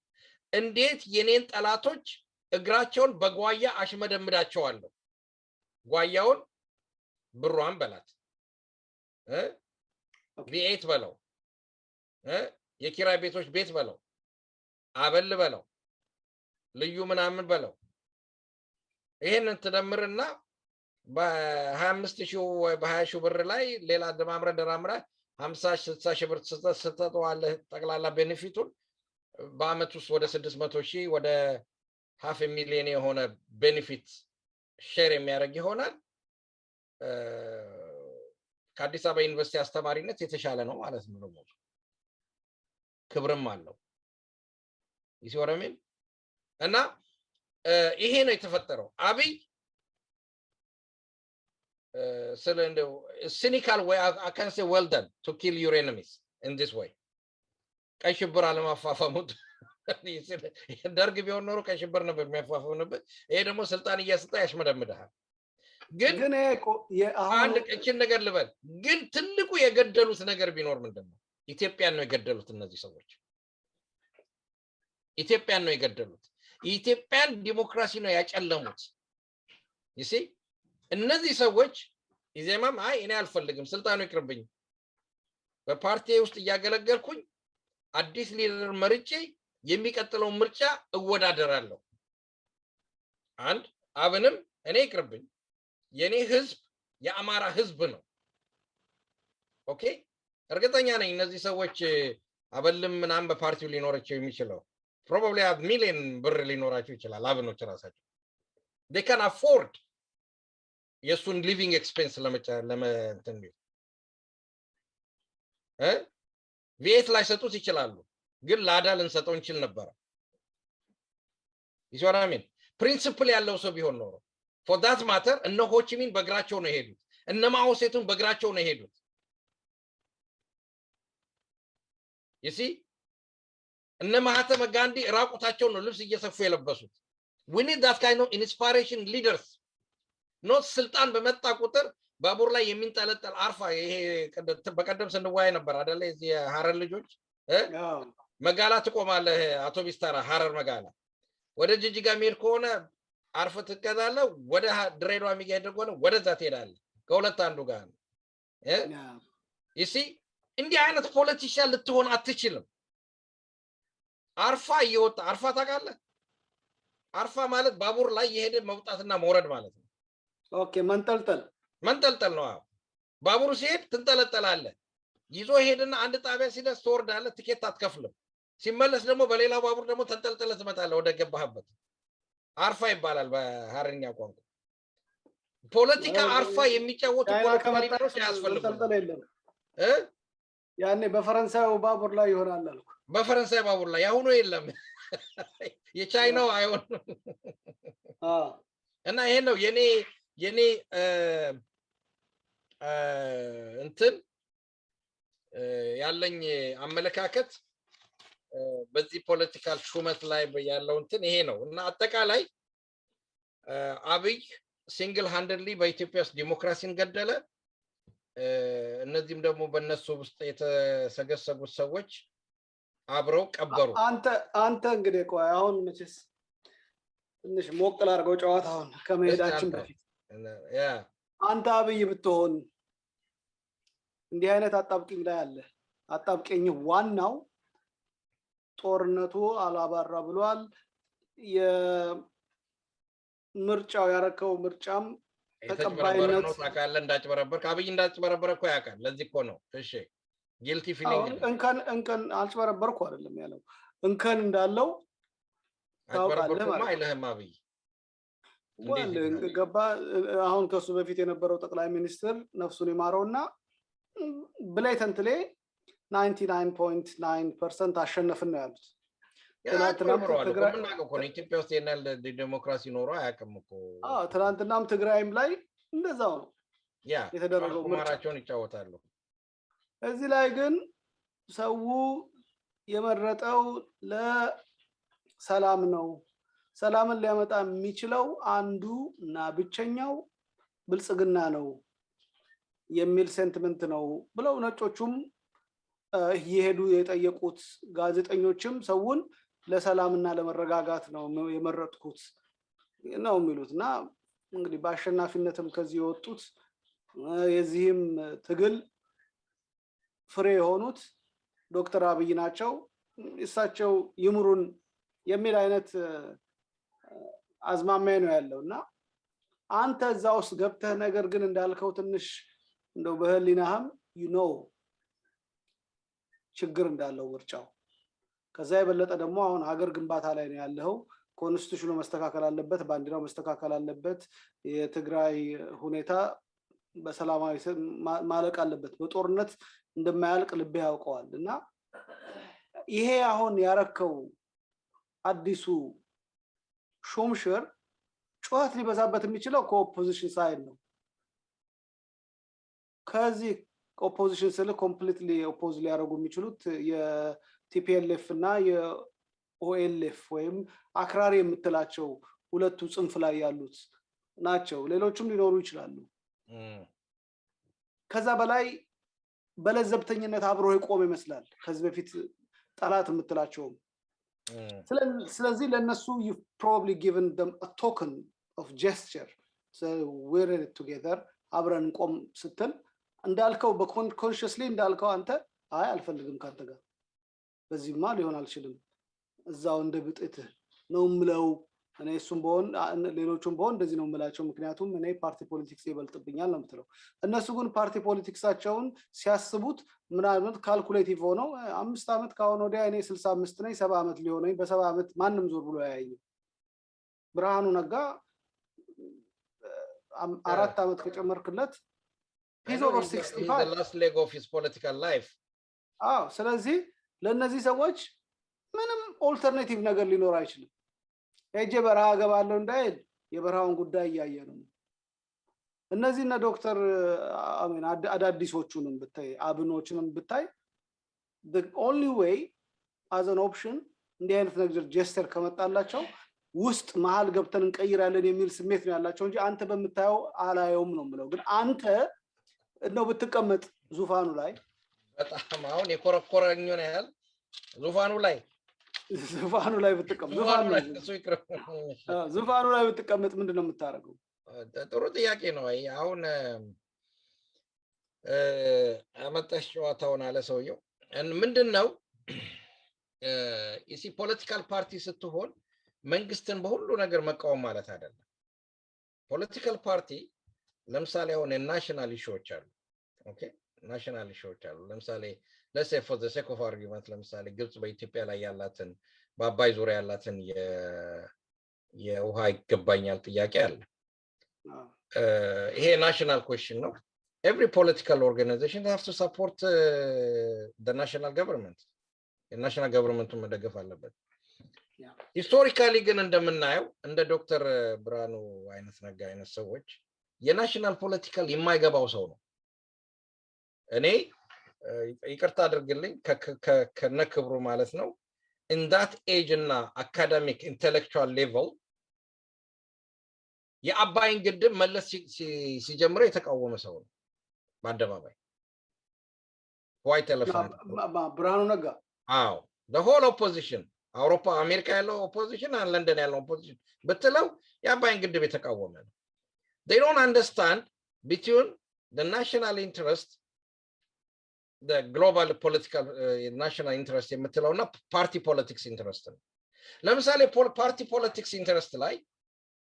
እንዴት የኔን ጠላቶች እግራቸውን በጓያ አሽመደምዳቸዋለሁ ጓያውን ብሯን በላት V8 በለው የኪራይ ቤቶች ቤት በለው አበል በለው ልዩ ምናምን በለው ይሄንን ተደምርና በ25000 ወይ በ20000 ብር ላይ ሌላ ደማምረ 50-60 ሺህ ብር ስትተዋለ ጠቅላላ ቤኔፊቱን በአመት ውስጥ ወደ 600,000 ወደ half a million የሆነ ቤኔፊት ሼር የሚያደርግ ይሆናል ከአዲስ አበባ ዩኒቨርሲቲ አስተማሪነት የተሻለ ነው ማለት ነው ክብርም አለው ይሲወራምን እና ይሄ ነው የተፈጠረው አብይ cynical way I can say well done to kill your enemies in this way ከሽብር አለማፋፋሙት ደርግ ቢሆን ኖሮ ከሽብር ነበር የሚያፋፋሙበት ይሄ ደግሞ ስልጣን እያሰጣ ያሽመደምዳል ግን አንድ እቺን ነገር ልበል ግን ትልቁ የገደሉት ነገር ቢኖር ምንድነው ኢትዮጵያን ነው የገደሉት እነዚህ ሰዎች ኢትዮጵያን ነው የገደሉት ኢትዮጵያን ዲሞክራሲ ነው ያጨለሙት you see እነዚህ ሰዎች ኢዜማም አይ እኔ አልፈልግም ስልጣኑ ይቅርብኝ በፓርቲ ውስጥ ያገለገልኩኝ አዲስ ሊደር መርጬ የሚቀጥለው ምርጫ እወዳደራለሁ አንድ አብንም እኔ ይቅርብኝ የኔ ህዝብ የአማራ ህዝብ ነው ኦኬ እርግጠኛ ነኝ እነዚህ ሰዎች አበልም ምናም በፓርቲው ሊኖራቸው የሚችለው probably a million ብር ሊኖራቸው ይችላል አብኖች ራሳቸው they can afford የሱን living expense ለመንተን ቤት ላይ ሰጡት ይችላሉ ግን ላዳ ልንሰጠው እንችል ነበር ይሶራሚን ፕሪንሲፕል ያለው ሰው ቢሆን ኖሮ for that matter እነ ሆቺሚን በእግራቸው ነው ሄዱት እነ ማኦሴቱን በእግራቸው ነው ሄዱት you see እነ ማህተመ ጋንዲ ራቁታቸው ነው ልብስ እየሰፉ የለበሱት we need that kind of inspiration leaders not ስልጣን በመጣ ቁጥር ባቡር ላይ የሚንጠለጠል አርፋ ይሄ በቀደም ስንዋይ ነበር አይደለ እዚህ ሐረር ልጆች መጋላ ትቆማለህ አውቶቡስ ተራ ሐረር መጋላ ወደ ጅጅጋ ሜል ከሆነ አርፈ ትከዛለህ ወደ ድሬዳዋ የሚሄድ ከሆነ ወደዛ ትሄዳለህ ከሁለት አንዱ ጋር you see እንዲህ አይነት ፖለቲሻን ልትሆን አትችልም አርፋ ይወጣ አርፋ ታውቃለህ አርፋ ማለት ባቡር ላይ የሄደ መውጣትና መውረድ ማለት ነው ኦኬ መንጠልጠል ነው ባቡሩ ሲሄድ ትንጠለጠላለህ ይዞ ሄድና አንድ ጣቢያ ሲደርስ ትወርዳለህ ትኬት አትከፍልም ሲመለስ ደግሞ በሌላ ባቡር ደግሞ ተንጠልጥለህ ትመጣለህ ወደ ገባህበት አርፋ ይባላል በሐረኛ ቋንቋ ፖለቲካ አርፋ የሚጫወቱ ፖለቲካዎች ያስፈልጋሉ ያኔ በፈረንሳዩ ባቡር ላይ ይሆናል አልኩ በፈረንሳይ ባቡር ላይ ያሁኑ የለም የቻይናው አይሆንም እና ይሄ ነው የኔ እንትን ያለኝ አመለካከት በዚህ ፖለቲካል ሹመት ላይ ያለው እንትን ይሄ ነው እና አጠቃላይ አብይ ሲንግል ሃንድሊ በኢትዮጵያ ውስጥ ዲሞክራሲን ገደለ እነዚህም ደግሞ በእነሱ ውስጥ የተሰገሰጉት ሰዎች አብረው ቀበሩ አንተ እንግዲህ ቆይ አሁን መቼስ ትንሽ ሞቅል አድርገው ጨዋታውን ከመሄዳችን በፊት አንተ አብይ ብትሆን እንዲህ አይነት አጣብቂኝ ላይ አለ አጣብቂኝ ዋናው ጦርነቱ አላባራ ብሏል የምርጫው ያረከው ምርጫም ተቀባይነት ነው ታካለ እንዳጭበረበርክ አብይ እንዳጭበረበረ እኮ ያውቃል ለዚህ እኮ ነው እሺ guilty feeling እንከን አልጭበረበርኩ አይደለም ያለው እንከን እንዳለው ታውቃለህ ማለት አይለህም አብይ ገባ አሁን ከሱ በፊት የነበረው ጠቅላይ ሚኒስትር ነፍሱን ይማረውና ብሌተንትሊ 99.9% አሸነፍን ነው ያሉት ትናንትናም ኢትዮጵያ ውስጥ የናል ዲሞክራሲ ኖሮ አያውቅም እኮ ትናንትናም ትግራይም ላይ እንደዛው ነው የተደረገው ምርጫቸውን ይጫወታሉ እዚህ ላይ ግን ሰው የመረጠው ለሰላም ነው ሰላምን ሊያመጣ የሚችለው አንዱ እና ብቸኛው ብልጽግና ነው የሚል ሴንቲመንት ነው ብለው ነጮቹም ይሄዱ የጠየቁት ጋዜጠኞችም ሰውን ለሰላምና ለመረጋጋት ነው የመረጥኩት ነው የሚሉትና እንግዲህ በአሸናፊነትም ከዚህ የወጡት የዚህም ትግል ፍሬ የሆኑት ዶክተር አብይ ናቸው እሳቸው ይምሩን የሚል አይነት አዝማሚያ ነው ያለውና አንተ እዛው ውስጥ ገብተህ ነገር ግን እንዳልከው ትንሽ እንደው በህሊናህም ችግር እንዳለው ምርጫው ከዛ የበለጠ ደግሞ አሁን ሀገር ግንባታ ላይ ነው ያለው ኮንስቲቱሽኑ መስተካከል አለበት ባንዲራው መስተካከል አለበት የትግራይ ሁኔታ በሰላማዊ ማለቅ አለበት በጦርነት እንደማያልቅ ልብ ያውቀዋልና ይሄ አሁን ያረከው አዲሱ ሹምሽር ጩኸት ሊበዛበት የሚችለው ከኦፖዚሽን ሳይድ ነው ከዚህ ኦፖዚሽን ስለ ኮምፕሊትሊ ኦፖዝ ሊያደርጉ የሚችሉት የቲፒኤልኤፍ እና የኦኤልኤፍ ወይም አክራሪ የምትላቸው ሁለቱ ጽንፍ ላይ ያሉት ናቸው ሌሎችም ሊኖሩ ይችላሉ ከዛ በላይ በለዘብተኝነት አብሮ ይቆም ይመስላል ከዚህ በፊት ጠላት የምትላቸው ስለዚህ ለነሱ you probably given them a token of gesture so we're in it together አብረን ቆም ስትል እንዳልከው በኮንሺየስሊ እንዳልከው አንተ አይ አልፈልግም ካንተ ጋር በዚህማ ሊሆን አልችልም እዛው እንደብጥት ነው ምለው እኔ እሱም በሆን ሌሎቹም በሆን እንደዚህ ነው የምላቸው ምክንያቱም እኔ ፓርቲ ፖለቲክስ ይበልጥብኛል ነው የምትለው እነሱ ግን ፓርቲ ፖለቲክሳቸውን ሲያስቡት ምናምን ካልኩሌቲቭ ሆነው 5 አመት ካሁን ወዲያ እኔ 65 ነኝ 70 አመት ሊሆነኝ በ70 አመት ማንንም ዞር ብሎ ያያየኝ ብርሃኑ ነጋ 4 አመት ከጨመርክለት he's over 65 he's the last leg of his political life ስለዚህ ለነዚህ ሰዎች ምንም ኦልተርኔቲቭ ነገር ሊኖር አይችልም እጄ በረሃ ገባለው እንዳይል የበረሃውን ጉዳይ ያያየ ነው እነዚህና ዶክተር አሜን አዳዲሶቹንም ብታይ አብኖችንም ብታይ the only way as an option እንዲህ አይነት ነገር ጀስተር ከመጣላቸው ውስጥ መሃል ገብተን እንቀይራለን የሚል ስሜት ነው ያላቸው እንጂ አንተ በመታየው አላየውም ነው ምለው ግን አንተ ነው ብትቀመጥ ዙፋኑ ላይ በጣም አሁን የኮረኮረኝ ነው ያህል ዙፋኑ ላይ ብትቀመጥ ዙፋኑ ላይ ብትቀመጥ ምንድነው የምታረገው ጥሩ ጥያቄ ነው አሁን አመጣሽ ጨዋታውን አለ ሰውየው ምንድነው እሺ ፖለቲካል ፓርቲ ስትሆን መንግስትን በሁሉ ነገር መቃወም ማለት አይደለም ፖለቲካል ፓርቲ ለምሳሌ አሁን ናሽናል ኢሹዎች አሉ ኦኬ ናሽናል ኢሹዎች አሉ ለምሳሌ let's say for the sake of argument ለምሳሌ ግብጽ በኢትዮጵያ ላይ ያላትን በአባይ ዙሪያ ያላትን የውሃ ይገባኛል ጥያቄ አለ ይሄ ናሽናል question ነው every political organization has to support the national government the national government መደገፍ አለበት ሂስቶሪካሊ ግን እንደምናየው እንደ ዶክተር ብርሃኑ አይነት ነጋ አይነት ሰዎች የናሽናል ፖለቲካል የማይገባው ሰው ነው እኔ ይቅርታ አድርግልኝ ከነክብሩ ማለት ነው in that age እና academic intellectual level የአባይን ግድብ መለስ ሲጀምረው የተቃወመ ሰው ነው በአደባባይ white elephant ብርሃኑ ነጋ the whole opposition አውሮፓ አሜሪካ ያለው opposition and ለንደን ያለው opposition በተለው የአባይን ግድብ የተቃወመ ነው they don't understand between the national interest the global political national interest የምትለውና party politics interest ነው ለምሳሌ party politics interest ላይ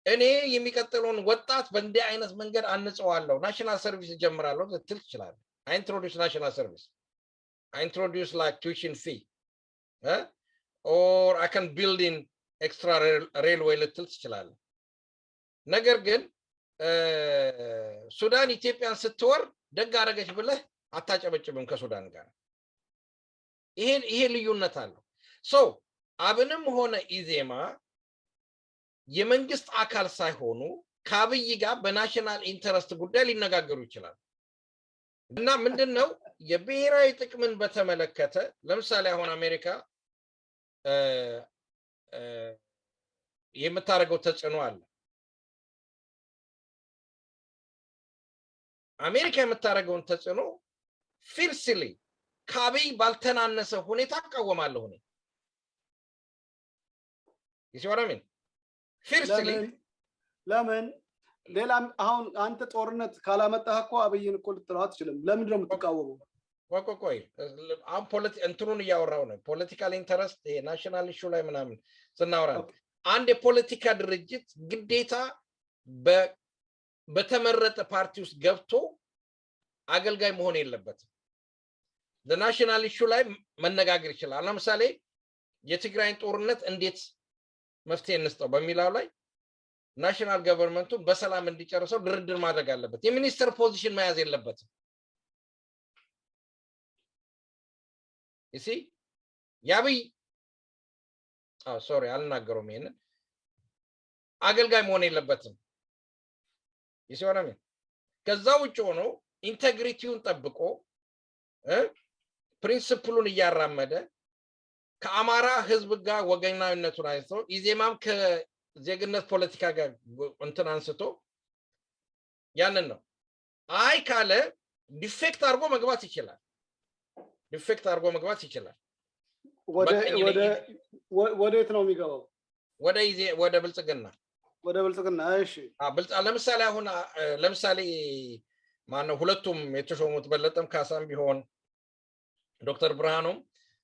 እኔ የሚቀጥለውን ወጣት በእንዲህ አይነት መንገድ አንጸዋለሁ ናሽናል ሰርቪስ ጀምራለሁ ልትል ይችላል I introduce national service I introduce like tuition fee or I can build in extra railway ልትል ይችላል ነገር ግን ሱዳን ኢትዮጵያን ስትወር ደግ አረገች ብለህ አታጨበጭብም ከሱዳን ጋር ይሄ ልዩነት አለው ሶ አብንም ሆነ ኢዜማ የመንግስት አካል ሳይሆኑ ካብይ ጋር በናሽናል ኢንተረስት ጉዳይ ሊነጋገሩ ይችላል እና ምንድነው የብሔራዊ ጥቅምን በተመለከተ ለምሳሌ አሁን አሜሪካ የምታረገው ተጽዕኖ አለ አሜሪካ የምታረገውን ተጽዕኖ ፊርሲሊ ካብይ ባልተናነሰ ሁኔታ አቃወማለሁ ነው ይስወራምን ፊርሲሊ ለምን ሌላ አሁን አንተ ጦርነት ካላመጣህ እኮ አብይን እኮ ልትለው አትችልም ለምን ነው የምትቃወመው ቆይ አሁን እንትኑን ያወራው ነው ፖለቲካል ኢንተረስት ናሽናል ኢሹ ላይ ምናምን ስናወራ አንድ የፖለቲካ ድርጅት ግዴታ በተመረጠ ፓርቲ ውስጥ ገብቶ አገልጋይ መሆን የለበትም ለናሽናል ኢሹ ላይ መነጋገር ይችላል ለምሳሌ የትግራይን ጦርነት እንዴት መፍትሄ እንስጠው በሚላው ላይ ናሽናል ገቨርንመንቱ በሰላም እንዲጨርሰው ድርድር ማድረግ አለበት የሚኒስተር ፖዚሽን መያዝ የለበትም see ያብይ sorry አልናገረውም ይሄን አገልጋይ መሆን የለበትም ይሰራም ከዛ ውጭ ሆኖ ኢንቴግሪቲውን ጠብቆ ፕሪንሲፕሉን ያራመደ ከአማራ ህዝብ ጋር ወገናዊነቱን አይቶ ኢዜማም ከዜግነት ፖለቲካ ጋር እንትን አንስቶ ያንን ነው አይ ካለ ዲፌክት አርጎ መግባት ይችላል ወዴት ነው የሚገባው ወደ ብልጽግና እሺ ለምሳሌ አሁን ለምሳሌ ማነው ሁለቱም የተሾሙት በለጠም ካሳም ቢሆን ዶክተር ብርሃኑም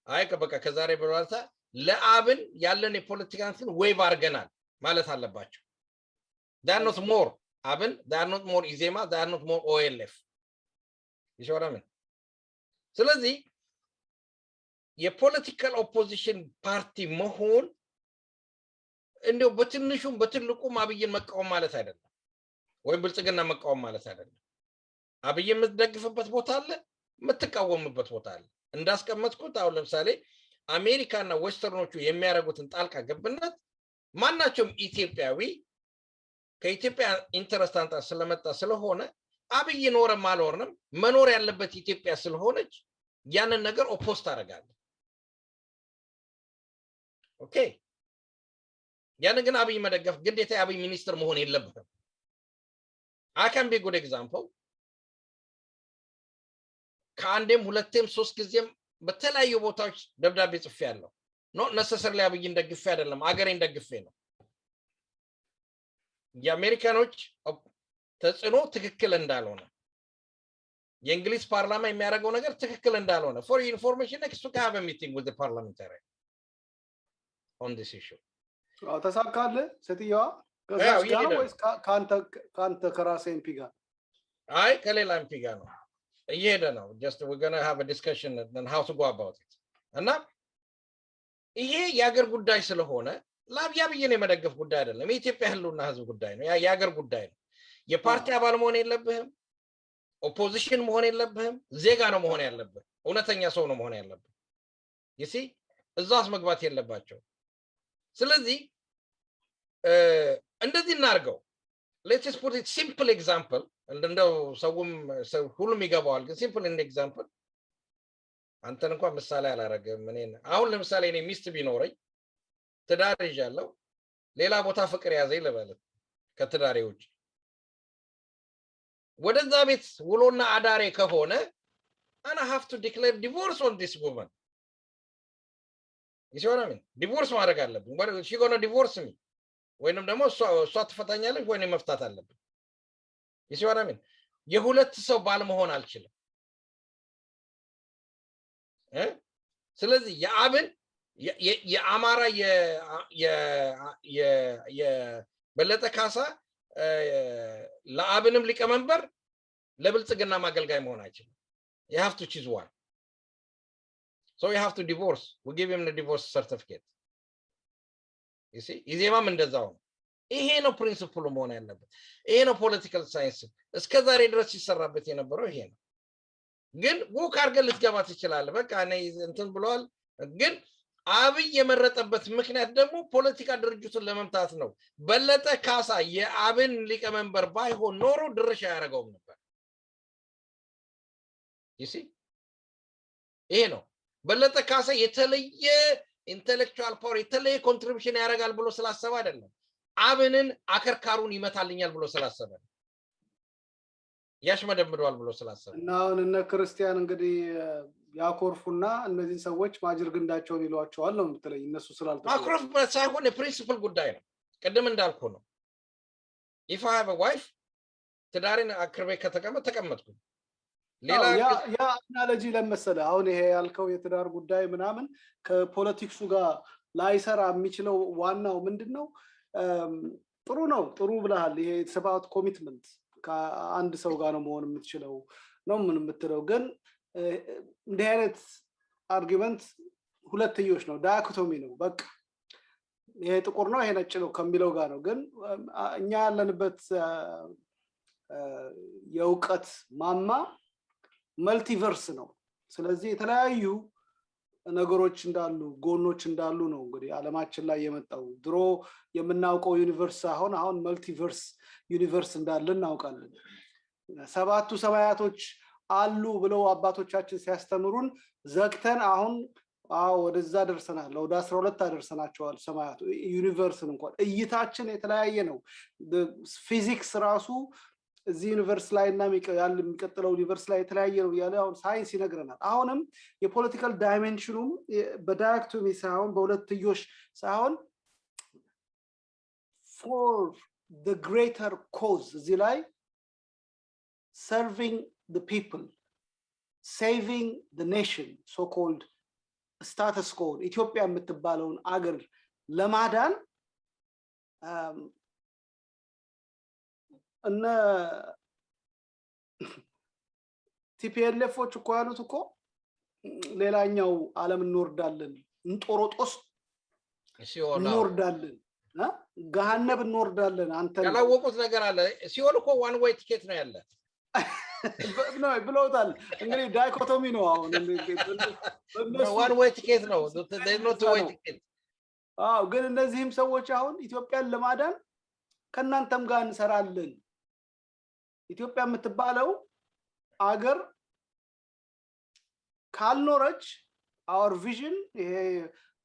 አይ በቃ ከዛሬ በኋላ ለአብን ያለን የፖለቲካ እንትን ዌቭ አርገናል ማለት አለባቸው that not more አብን that not more ኢዜማ that not more OLF ይሾራምን ስለዚህ የፖለቲካል ኦፖዚሽን ፓርቲ መሆን እንደው በትንሹም በትልቁም አብይን መቃወም ማለት አይደለም ወይ ብልጽግና መቃወም ማለት አይደለም አብይን የምትደግፍበት ቦታ አለ የምትቃወምበት ቦታ አለ እንዳስቀመጥኩት አሁን ለምሳሌ አሜሪካና ዌስተርኖቹ የሚያረጉትን ጣልቃ ገብነት ማናቸውም ኢትዮጵያዊ ከኢትዮጵያ ኢንተረስት አንፃር ስለመጣ ስለሆነ አብይ ኖረም አልኖረም መኖር ያለበት ኢትዮጵያ ስለሆነች ያንን ነገር ኦፖስት አደርጋለሁ ኦኬ ያንን ግን አብይ መደገፍ ግዴታ አብይ ሚኒስትር መሆን የለበትም I can be a good example ከአንዴም ሁለቴም ሶስት ጊዜም በተለያዩ ቦታዎች ደብዳቤ ጽፌያለሁ not necessarily አብይን ደግፌ አይደለም አገሬን ደግፌ ነው የአሜሪካኖች ተጽዕኖ ትክክል እንዳልሆነ የእንግሊዝ ፓርላማ የሚያደርገው ነገር ትክክል እንዳልሆነ for information next to have a meeting with the parliamentarian on this issue ተሳካለ ሴትየዋ ከዛስ ጋር ወይስ ካንተ ከራሴ ኤምፒ ጋር አይ ከሌላ ኤምፒ ጋር ነው እየሄደ ነው just we're going to have a discussion on how to go about it እና ይሄ የአገር ጉዳይ ስለሆነ ለአብይን የመደገፍ ጉዳይ አይደለም የኢትዮጵያ ህልውና ህዝብ ጉዳይ ነው የአገር ጉዳይ ነው የፓርቲ አባል መሆን የለብህም ኦፖዚሽን መሆን የለብህም ዜጋ ነው መሆን ያለብህ እውነተኛ ሰው ነው መሆን ያለብህ you see እዛስ መግባት የለባቸው ስለዚህ እንደዚህ እናርገው let's just put it simple example እንደው ሰውም ሁሉም ይገባዋል ግን simple an example አንተን እንኳን ምሳሌ አላረገም እኔን አሁን ለምሳሌ እኔ ሚስት ቢኖረኝ ትዳር ይዣለሁ ሌላ ቦታ ፍቅር ያዘኝ ልበል ከትዳሬ ውጭ ወደዛ ቤት ውሎና አዳሬ ከሆነ I have to declare divorce on this woman you see what I mean divorce ማድረግ አለብኝ what she going to divorce me ወይንም ደግሞ እሷ ትፈታኛለች ወይንም መፍታት አለብኝ you see what I mean የሁለት ሰው ባል መሆን አልችልም ስለዚህ የአብን የአማራ የበለጠ ካሳ ለአብንም ሊቀመንበር ለብልጽግና ማገልጋይ መሆን አይችልም you have to choose one so you have to divorce we give him the divorce certificate you see ኢዜማም እንደዛው ይሄ ነው ፕሪንሲፕሉ መሆን ያለበት ይሄ ነው ፖለቲካል ሳይንስ እስከዛሬ ድረስ ሲሰራበት የነበረው ይሄ ነው ግን ወክ አርገ ልትገባ ትችላለህ በቃ እኔ እንትን ብለዋል ግን አብይ የመረጠበት ምክንያት ደግሞ ፖለቲካ ድርጅቱን ለመምታት ነው በለጠ ካሳ የአብን ሊቀመንበር ባይሆን ኖሮ ድርሻ ያደርገውም ነበር you see ይሄ ነው በለጠ ካሳ የተለየ ኢንተሌክቹዋል ፓወር የተለየ ኮንትሪቢዩሽን ያደርጋል ብሎ ስላሰበ አይደለም አብንን አከርካሩን ይመታልኛል ብሎ ስላሰበ ያሽመደምደዋል ብሎ ስላሰበ እና አሁን እነ ክርስቲያን እንግዲህ ያኮርፉና እነዚህ ሰዎች ማጅር ግንዳቸውን ይሏቸዋል ነው የምትለኝ እነሱ ስላልተቆ ማክሮፍ ሳይሆን የፕሪንሲፕል ጉዳይ ነው ቀደም እንዳልኩ ነው if I have a wife ትዳሬን አክርቤ ከተቀመጥኩ ሌላ ያ አናሎጂ ለመሰለ አሁን ይሄ ያልከው የትዳር ጉዳይ ምናምን ከፖለቲክሱ ጋር ላይሰራ የሚችለው ዋናው ምንድነው ጥሩ ነው ጥሩ ብለሃል ይሄ ሰባውት ኮሚትመንት ከአንድ ሰው ጋር ነው መሆን የምትችለው ነው ምን የምትለው ግን እንደ አይነት አርጊመንት ሁለትዮሽ ነው ዳያኮቶሚ ነው በቃ ይሄ ጥቁር ነው ይሄ ነጭ ነው ከሚለው ጋር ነው ግን እኛ ያለንበት የውቀት ማማ መልቲቨርስ ነው ስለዚህ የተለያዩ ነገሮች እንዳሉ ጎኖች እንዳሉ ነው እንግዲህ ዓለማችን ላይ የመጣው ድሮ የምናውቀው ዩኒቨርስ አሁን መልቲቨርስ ዩኒቨርስ እንዳለ እናውቃለን ሰባቱ ሰማያቶች አሉ ብለው አባቶቻችን ሲያስተምሩን ዘግተን አሁን ወደዛ ደርሰናል ወደ 12 አደርሰናቸዋል ሰማያቱ ዩኒቨርስን እንኳን እይታችን የተለያየ ነው ፊዚክስ ራሱ እዚህ ዩኒቨርስ ላይ እና የሚቀጥለው ዩኒቨርስ ላይ የተለያየ ነው ያለ አሁን ሳይንስ ይነግረናል አሁንም የፖለቲካል ዳይሜንሽኑም በዳይሬክቶሚ ሳይሆን በሁለትዮሽ ሳይሆን for the greater cause እዚህ ላይ serving the people saving the nation so called status quo ኢትዮጵያ የምትባለውን አገር ለማዳን እና ቲፒኤልኤፎች እኮ ያሉት እኮ ሌላኛው ዓለም እንወርዳለን እንጦሮጦስ እንወርዳለን ገሃነብ እንወርዳለን አንተ ያላወቁት ነገር አለ ሲኦል እኮ ዋን ዌይ ቲኬት ነው ያለ ነው ብለውታል እንግዲህ ዳይኮቶሚ ነው አሁን ዋን ዌይ ቲኬት ነው there's no two way ticket ግን እነዚህም ሰዎች አሁን ኢትዮጵያን ለማዳን ከናንተም ጋር እንሰራለን ኢትዮጵያ የምትባለው አገር ካልኖረች our vision ይሄ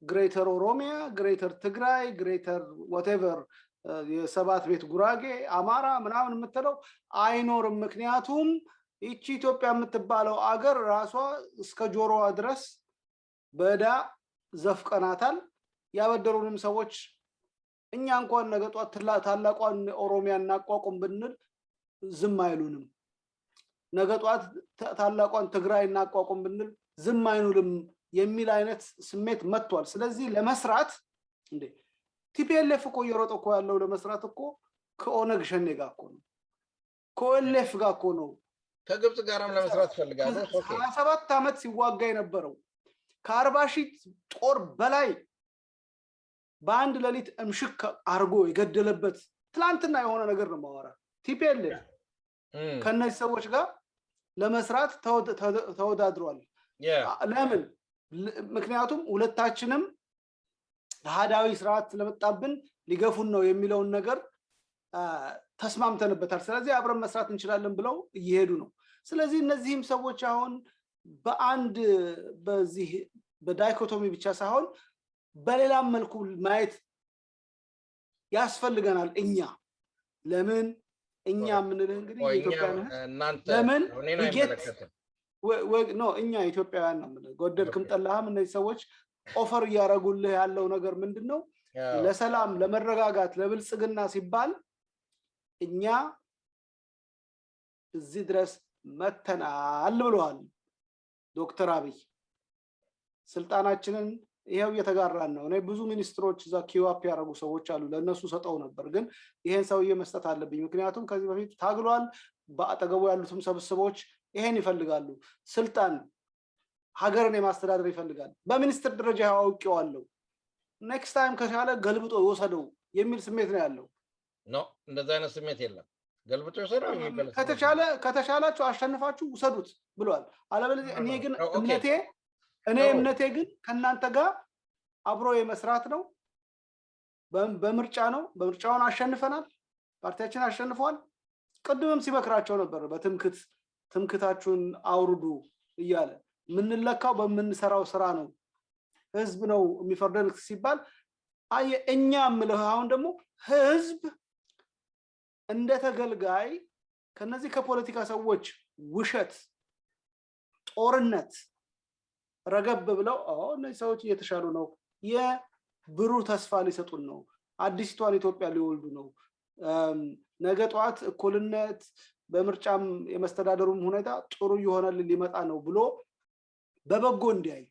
greater ኦሮሚያ greater ትግራይ greater whatever የሰባት ቤት ጉራጌ አማራ ምናምን የምትለው አይኖርም ምክንያቱም እቺ ኢትዮጵያ የምትባለው አገር ራሷ እስከ ጆሮዋ ድረስ በዳ ዘፍቀናታል ያበደሩንም ሰዎች እኛ እንኳን ነገጧት ታላቋን ኦሮሚያ እናቋቁም ብንል ዝም አይሉንም ነገጧት ታላቋን ትግራይ እናቋቁም ብንል ዝም አይኑልም የሚል አይነት ስሜት መጥቷል ስለዚህ ለመስራት እንዴ ቲፒኤልኤፍ እኮ እየሮጠ እኮ ያለው ለመስራት እኮ ከኦነግ ሸኔ ጋር እኮ ነው ከኦኤልኤፍ ጋር እኮ ነው ከግብጽ ጋርም ለመስራት ፈልጋለሁ 27 አመት ሲዋጋ የነበረው ከ40,000 ጦር በላይ በአንድ ሌሊት እምሽክ አርጎ የገደለበት ትላንትና የሆነ ነገር ነው ማወራ ቲፒኤልኤፍ ከነዚህ ሰዎች ጋር ለመስራት ተወዳድሯል ለምን ምክንያቱም ሁለታችንም ለሃዳዊ ስርዓት ለመጣብን ሊገፉን ነው የሚለውን ነገር ተስማምተንበታል ስለዚህ አብረን መስራት እንችላለን ብለው እየሄዱ ነው ስለዚህ እነዚህም ሰዎች አሁን በአንድ በዚህ በዳይኮቶሚ ብቻ ሳይሆን በሌላም መልኩ ማየት ያስፈልገናል እኛ ለምን እኛ ምንልህ እንግዲህ ኢትዮጵያን ለምን ነው እኛ ኢትዮጵያውያን ነው ማለት ጎደልክም ጠላህም እነዚህ ሰዎች ኦፈር ያረጉልህ ያለው ነገር ምንድነው ለሰላም ለመረጋጋት ለብልጽግና ሲባል እኛ እዚህ ድረስ መተናል ብለዋል ዶክተር አብይ ስልጣናችንን ይሄው እየተጋራን ነው እኔ ብዙ ሚኒስትሮች እዛ ኪዋፕ ያረጉ ሰዎች አሉ ለነሱ ሰጠው ነበር ግን ይሄን ሰውዬ መስጠት አለብኝ ምክንያቱም ከዚህ በፊት ታግሏል በአጠገቡ ያሉትም ሰብስቦች ይሄን ይፈልጋሉ ስልጣን ሀገርን የማስተዳደር ይፈልጋል በሚኒስትር ደረጃ ያውቀዋለሁ ኔክስት ታይም ከሻለ ገልብጦ ይወሰደው የሚል ስሜት ነው ያለው እንደዛ አይነት ስሜት የለም ገልብጦ ይወሰደው የሚል ከተሻላችሁ አሸንፋችሁ ውሰዱት ብሏል አለበለዚያ እኔ ግን እምነቴ ግን ከናንተ ጋር አብሮ የመስራት ነው በምርጫ ነው በምርጫውን አሸንፈናል ፓርቲያችን አሸንፏል ቅድምም ሲመክራቸው ነበር በትምክታችሁን አውርዱ እያለ ምንለካው በመንሰራው ስራ ነው ህዝብ ነው የሚፈርደን ሲባል እኛ ምለው አሁን ደግሞ ህዝብ እንደተገልጋይ ከነዚህ ከፖለቲካ ሰዎች ውሸት ጦርነት ረገብ ብለው እነዚህ ሰዎች እየተሻሉ ነው የብሩህ ተስፋ ሊሰጡን ነው አዲስቷን ኢትዮጵያ ሊወልዱ ነው ነገ ጧት እኩልነት በምርጫም የመስተዳደሩም ሁኔታ ጥሩ ይሆናል ሊመጣ ነው ብሎ በበጎ እንዲያይ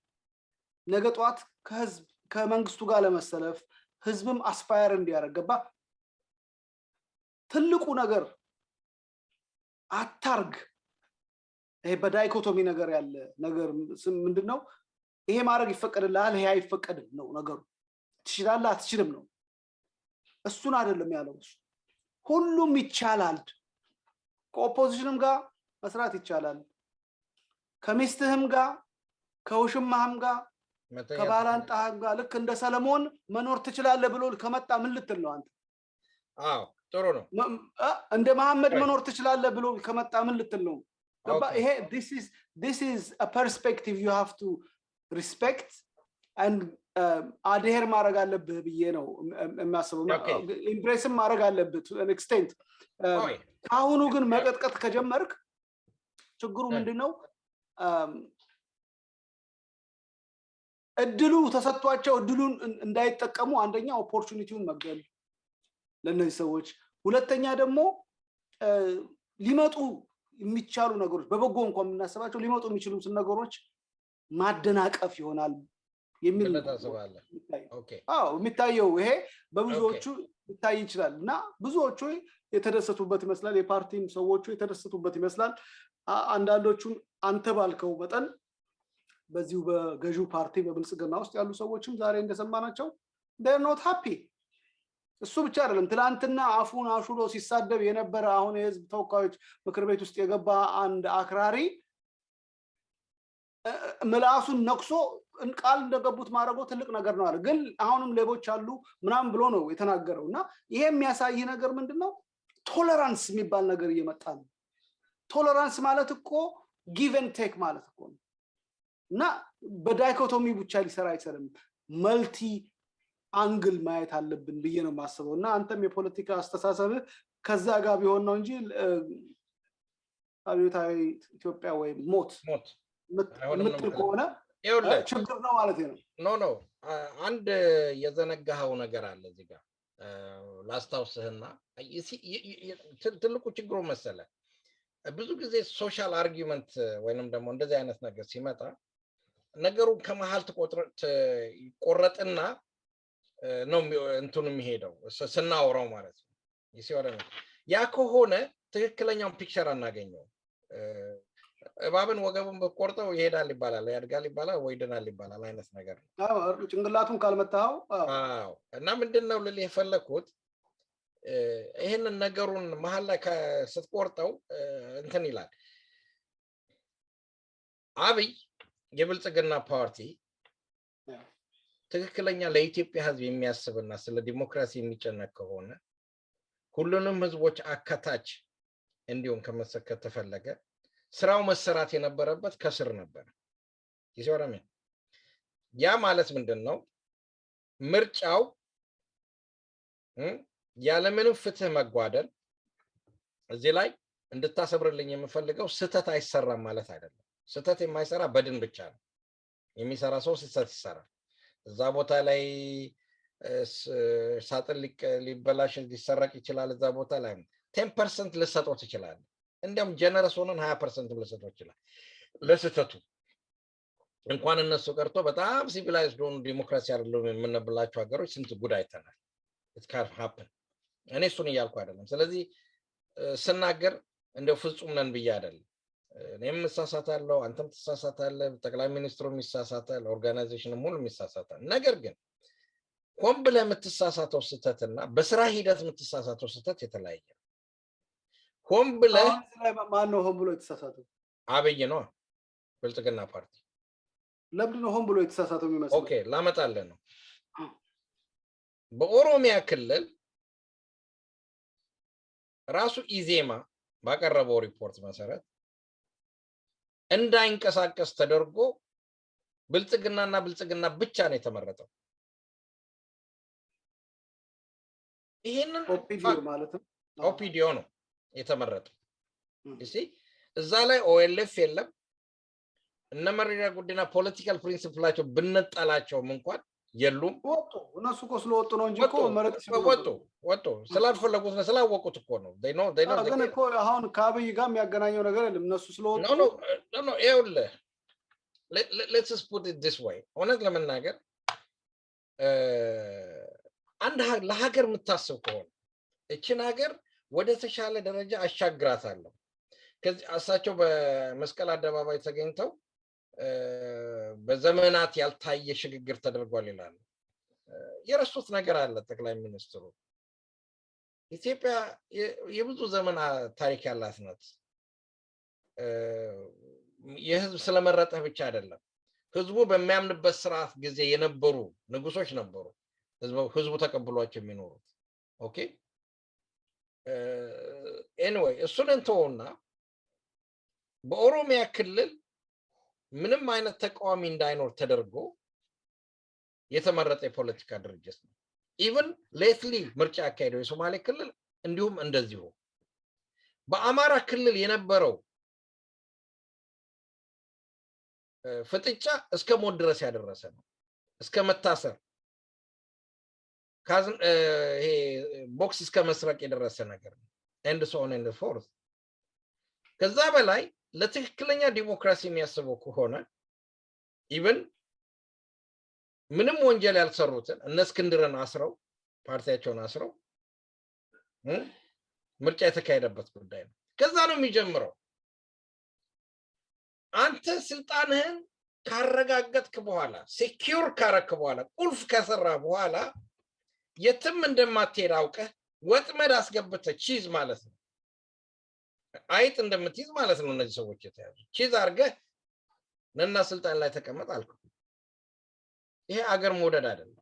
ነገ ጧት ከህዝብ ከመንግስቱ ጋር ለመሰለፍ ህዝብም አስፓየር እንዲያረጋባ ትልቁ ነገር አታርግ ይሄ በዳይኮቶሚ ነገር ያለ ነገር ምንድነው ይሄ ማድረግ ይፈቀድልሃል ይሄ አይፈቀድም ነው ነገሩ ትችላለህ አትችልም ነው እሱን አይደለም ያለው ሁሉም ይቻላል ከኦፖዚሽንም ጋር መስራት ይቻላል ከሚስትህም ጋር ከውሽማህም ጋር ከባላንጣ ጋር ልክ እንደ ሰለሞን መኖር ትችላለህ ብሎ ከመጣ ምን ልትል ነው አንተ? አዎ ጥሩ ነው። እንደ መሐመድ መኖር ትችላለህ ብሎ ከመጣ ምን ልትል ነው? ይሄ this is a perspective you have to respect and adhere ማድረግ አለብህ ብዬ ነው የሚያስበው። ኢምፕሬስም ማድረግ አለብህ to an extent። አሁኑ ግን መቀጥቀጥ ከጀመርክ ችግሩ ምንድነው? እድሉ ተሰጥቷቸው እድሉን እንዳይጠቀሙ አንደኛ ኦፖርቹኒቲውን መግደል ለነዚህ ሰዎች፣ ሁለተኛ ደግሞ ሊመጡ የሚቻሉ ነገሮች በበጎ እንኳን የምናስባቸው ሊመጡ የሚችሉ ነገሮች ማደናቀፍ ይሆናል የሚል የሚታየው ይሄ በብዙዎቹ ይታይ ይችላል እና ብዙዎቹ የተደሰቱበት ይመስላል። የፓርቲም ሰዎቹ የተደሰቱበት ይመስላል። አንዳንዶቹም አንተ ባልከው መጠን በዚሁ በገዢው ፓርቲ በብልጽግና ውስጥ ያሉ ሰዎችም ዛሬ እንደሰማናቸው they are not happy። እሱ ብቻ አይደለም፣ ትላንትና አፉን አሹሎ ሲሳደብ የነበረ አሁን የህዝብ ተወካዮች ምክር ቤት ውስጥ የገባ አንድ አክራሪ ምላሱን ነክሶ ቃል እንደገቡት ማድረጉ ትልቅ ነገር ነው አለ። ግን አሁንም ሌቦች አሉ ምናምን ብሎ ነው የተናገረውና ይሄ የሚያሳይ ነገር ምንድነው? ቶለራንስ የሚባል ነገር እየመጣ ነው። ቶለራንስ ማለት እኮ ጊቭ ኤንድ ቴክ ማለት እኮ ነው እና በዳይኮቶሚ ብቻ ሊሰራ አይችልም። መልቲ አንግል ማየት አለብን ብዬ ነው የማስበው እና አንተም የፖለቲካ አስተሳሰብህ ከዛ ጋር ቢሆን ነው እንጂ አብዮታዊ ኢትዮጵያ ወይ ሞት ምትል ከሆነ ችግር ነው ማለት ነው። ኖ አንድ የዘነጋኸው ነገር አለ እዚህ ጋር ላስታውስህና ትልቁ ችግሩ መሰለ ብዙ ጊዜ ሶሻል አርጊውመንት ወይንም ደግሞ እንደዚህ አይነት ነገር ሲመጣ ነገሩን ከመሃል ቆረጥና ነው እንትኑ የሚሄደው ስናወራው ማለት ነው። ይሲወራው ያ ከሆነ ትክክለኛውን ፒክቸር አናገኘው። እባብን ወገቡን በቆርጠው ይሄዳል ይባላል፣ ያድጋል ይባላል፣ ወይ ይደናል ይባላል አይነት ነገር ነው። ጭንቅላቱን ካልመታው እና ምንድነው ልል የፈለኩት ይሄንን ነገሩን መሃል ላይ ስትቆርጠው እንትን ይላል። አብይ የብልጽግና ፓርቲ ትክክለኛ ለኢትዮጵያ ህዝብ የሚያስብና ስለ ዲሞክራሲ የሚጨነቅ ከሆነ ሁሉንም ህዝቦች አካታች እንዲሁም ከመሰከት ተፈለገ ስራው መሰራት የነበረበት ከስር ነበር። ይሰራም ያ ማለት ምንድነው? ምርጫው ያለምንም ፍትህ መጓደል እዚህ ላይ እንድታሰብርልኝ የምፈልገው ስተት አይሰራም ማለት አይደለም። ስተት የማይሰራ በድን ብቻ ነው። የሚሰራ ሰው ስተት ይሰራል። እዛ ቦታ ላይ ሳጥን ሊበላሽ ሊሰረቅ ይችላል። እዛ ቦታ ላይ 10% ልሰጠው ይችላል። እንዲያውም ጀነረስ ሆነን 20% ልሰጠው ይችላል ለስተቱ። እንኳን እነሱ ቀርቶ በጣም ሲቪላይዝድ ሆኑ ዲሞክራሲ አይደለም የምንብላቸው ሀገሮች ስንት ጉድ አይተናል። it can happen። እኔ እሱን እያልኩ አይደለም። ስለዚህ ስናገር እንደው ፍጹም ነን ብዬ አይደለም። እኔም ተሳሳታለሁ፣ አንተም ተሳሳታለህ፣ ጠቅላይ ሚኒስትሩም ይሳሳታል፣ ኦርጋናይዜሽንም ሁሉ ይሳሳታል። ነገር ግን ሆን ብለህ የምትሳሳተው ስተትና በስራ ሂደት የምትሳሳተው ስተት የተለያየ ነው። ሆን ብለህ ማን ነው ሆን ብሎ የተሳሳተው? አብይ ነው፣ ብልጽግና ፓርቲ። ለምንድን ነው ሆን ብሎ የተሳሳተው የሚመስለው? ኦኬ ላመጣልህ ነው። በኦሮሚያ ክልል ራሱ ኢዜማ ባቀረበው ሪፖርት መሰረት እንዳይንቀሳቀስ ተደርጎ ብልጽግናና ብልጽግና ብቻ ነው የተመረጠው። ይሄንን ኦፒዲዮ ነው የተመረጠው። እሺ እዛ ላይ ኦኤልኤፍ የለም። እነ መረጃ ጉዲና ፖለቲካል ፕሪንሲፕላቸው ብንጠላቸውም እንኳን የሉም። እነሱ እኮ ስለወጡ ነው እንጂ እኮ መረጥ ወጡ ስላልፈለጉት ነው፣ ስላወቁት እኮ ነው። they know ግን እኮ አሁን ከአብይ ጋር የሚያገናኘው ነገር የለም። እነሱ ስለወጡ ነው። ይኸውልህ let's just put it this way። እውነት ለመናገር አንድ ለሀገር የምታስብ ከሆነ እችን ሀገር ወደ ተሻለ ደረጃ አሻግራታለሁ። ከዚህ እሳቸው በመስቀል አደባባይ ተገኝተው በዘመናት ያልታየ ሽግግር ተደርጓል ይላሉ። የረሱት ነገር አለ ጠቅላይ ሚኒስትሩ። ኢትዮጵያ የብዙ ዘመን ታሪክ ያላት ናት። የህዝብ ስለመረጠህ ብቻ አይደለም። ህዝቡ በሚያምንበት ስርዓት ጊዜ የነበሩ ንጉሶች ነበሩ ህዝቡ ተቀብሏቸው የሚኖሩት ኦኬ anyway እሱን እንተውና በኦሮሚያ ክልል ምንም አይነት ተቃዋሚ እንዳይኖር ተደርጎ የተመረጠ የፖለቲካ ድርጅት ነው even lately ምርጫ አካሄደው የሶማሌ ክልል እንዲሁም እንደዚሁ በአማራ ክልል የነበረው ፍጥጫ እስከ ሞት ድረስ ያደረሰ ነው እስከ መታሰር ካዝን ይሄ ቦክስ እስከ መስረቅ የደረሰ ነገር ነው and so on and so forth ከዛ በላይ ለትክክለኛ ዲሞክራሲ የሚያስበው ከሆነ even ምንም ወንጀል ያልሰሩትን እነ እስክንድርን አስረው ፓርቲያቸውን አስረው ምርጫ የተካሄደበት ጉዳይ ነው ከዛ ነው የሚጀምረው አንተ ስልጣንህን ካረጋገጥክ በኋላ ሴኩር ካረክ በኋላ ቁልፍ ከሰራ በኋላ የትም እንደማትሄድ አውቀህ ወጥመድ አስገብተህ ቺዝ ማለት ነው አይጥ እንደምትይዝ ማለት ነው እነዚህ ሰዎች የተያዙ ቺዝ አርገህ ነና ስልጣን ላይ ተቀመጥ አልኩ ይሄ አገር መውደድ አይደለም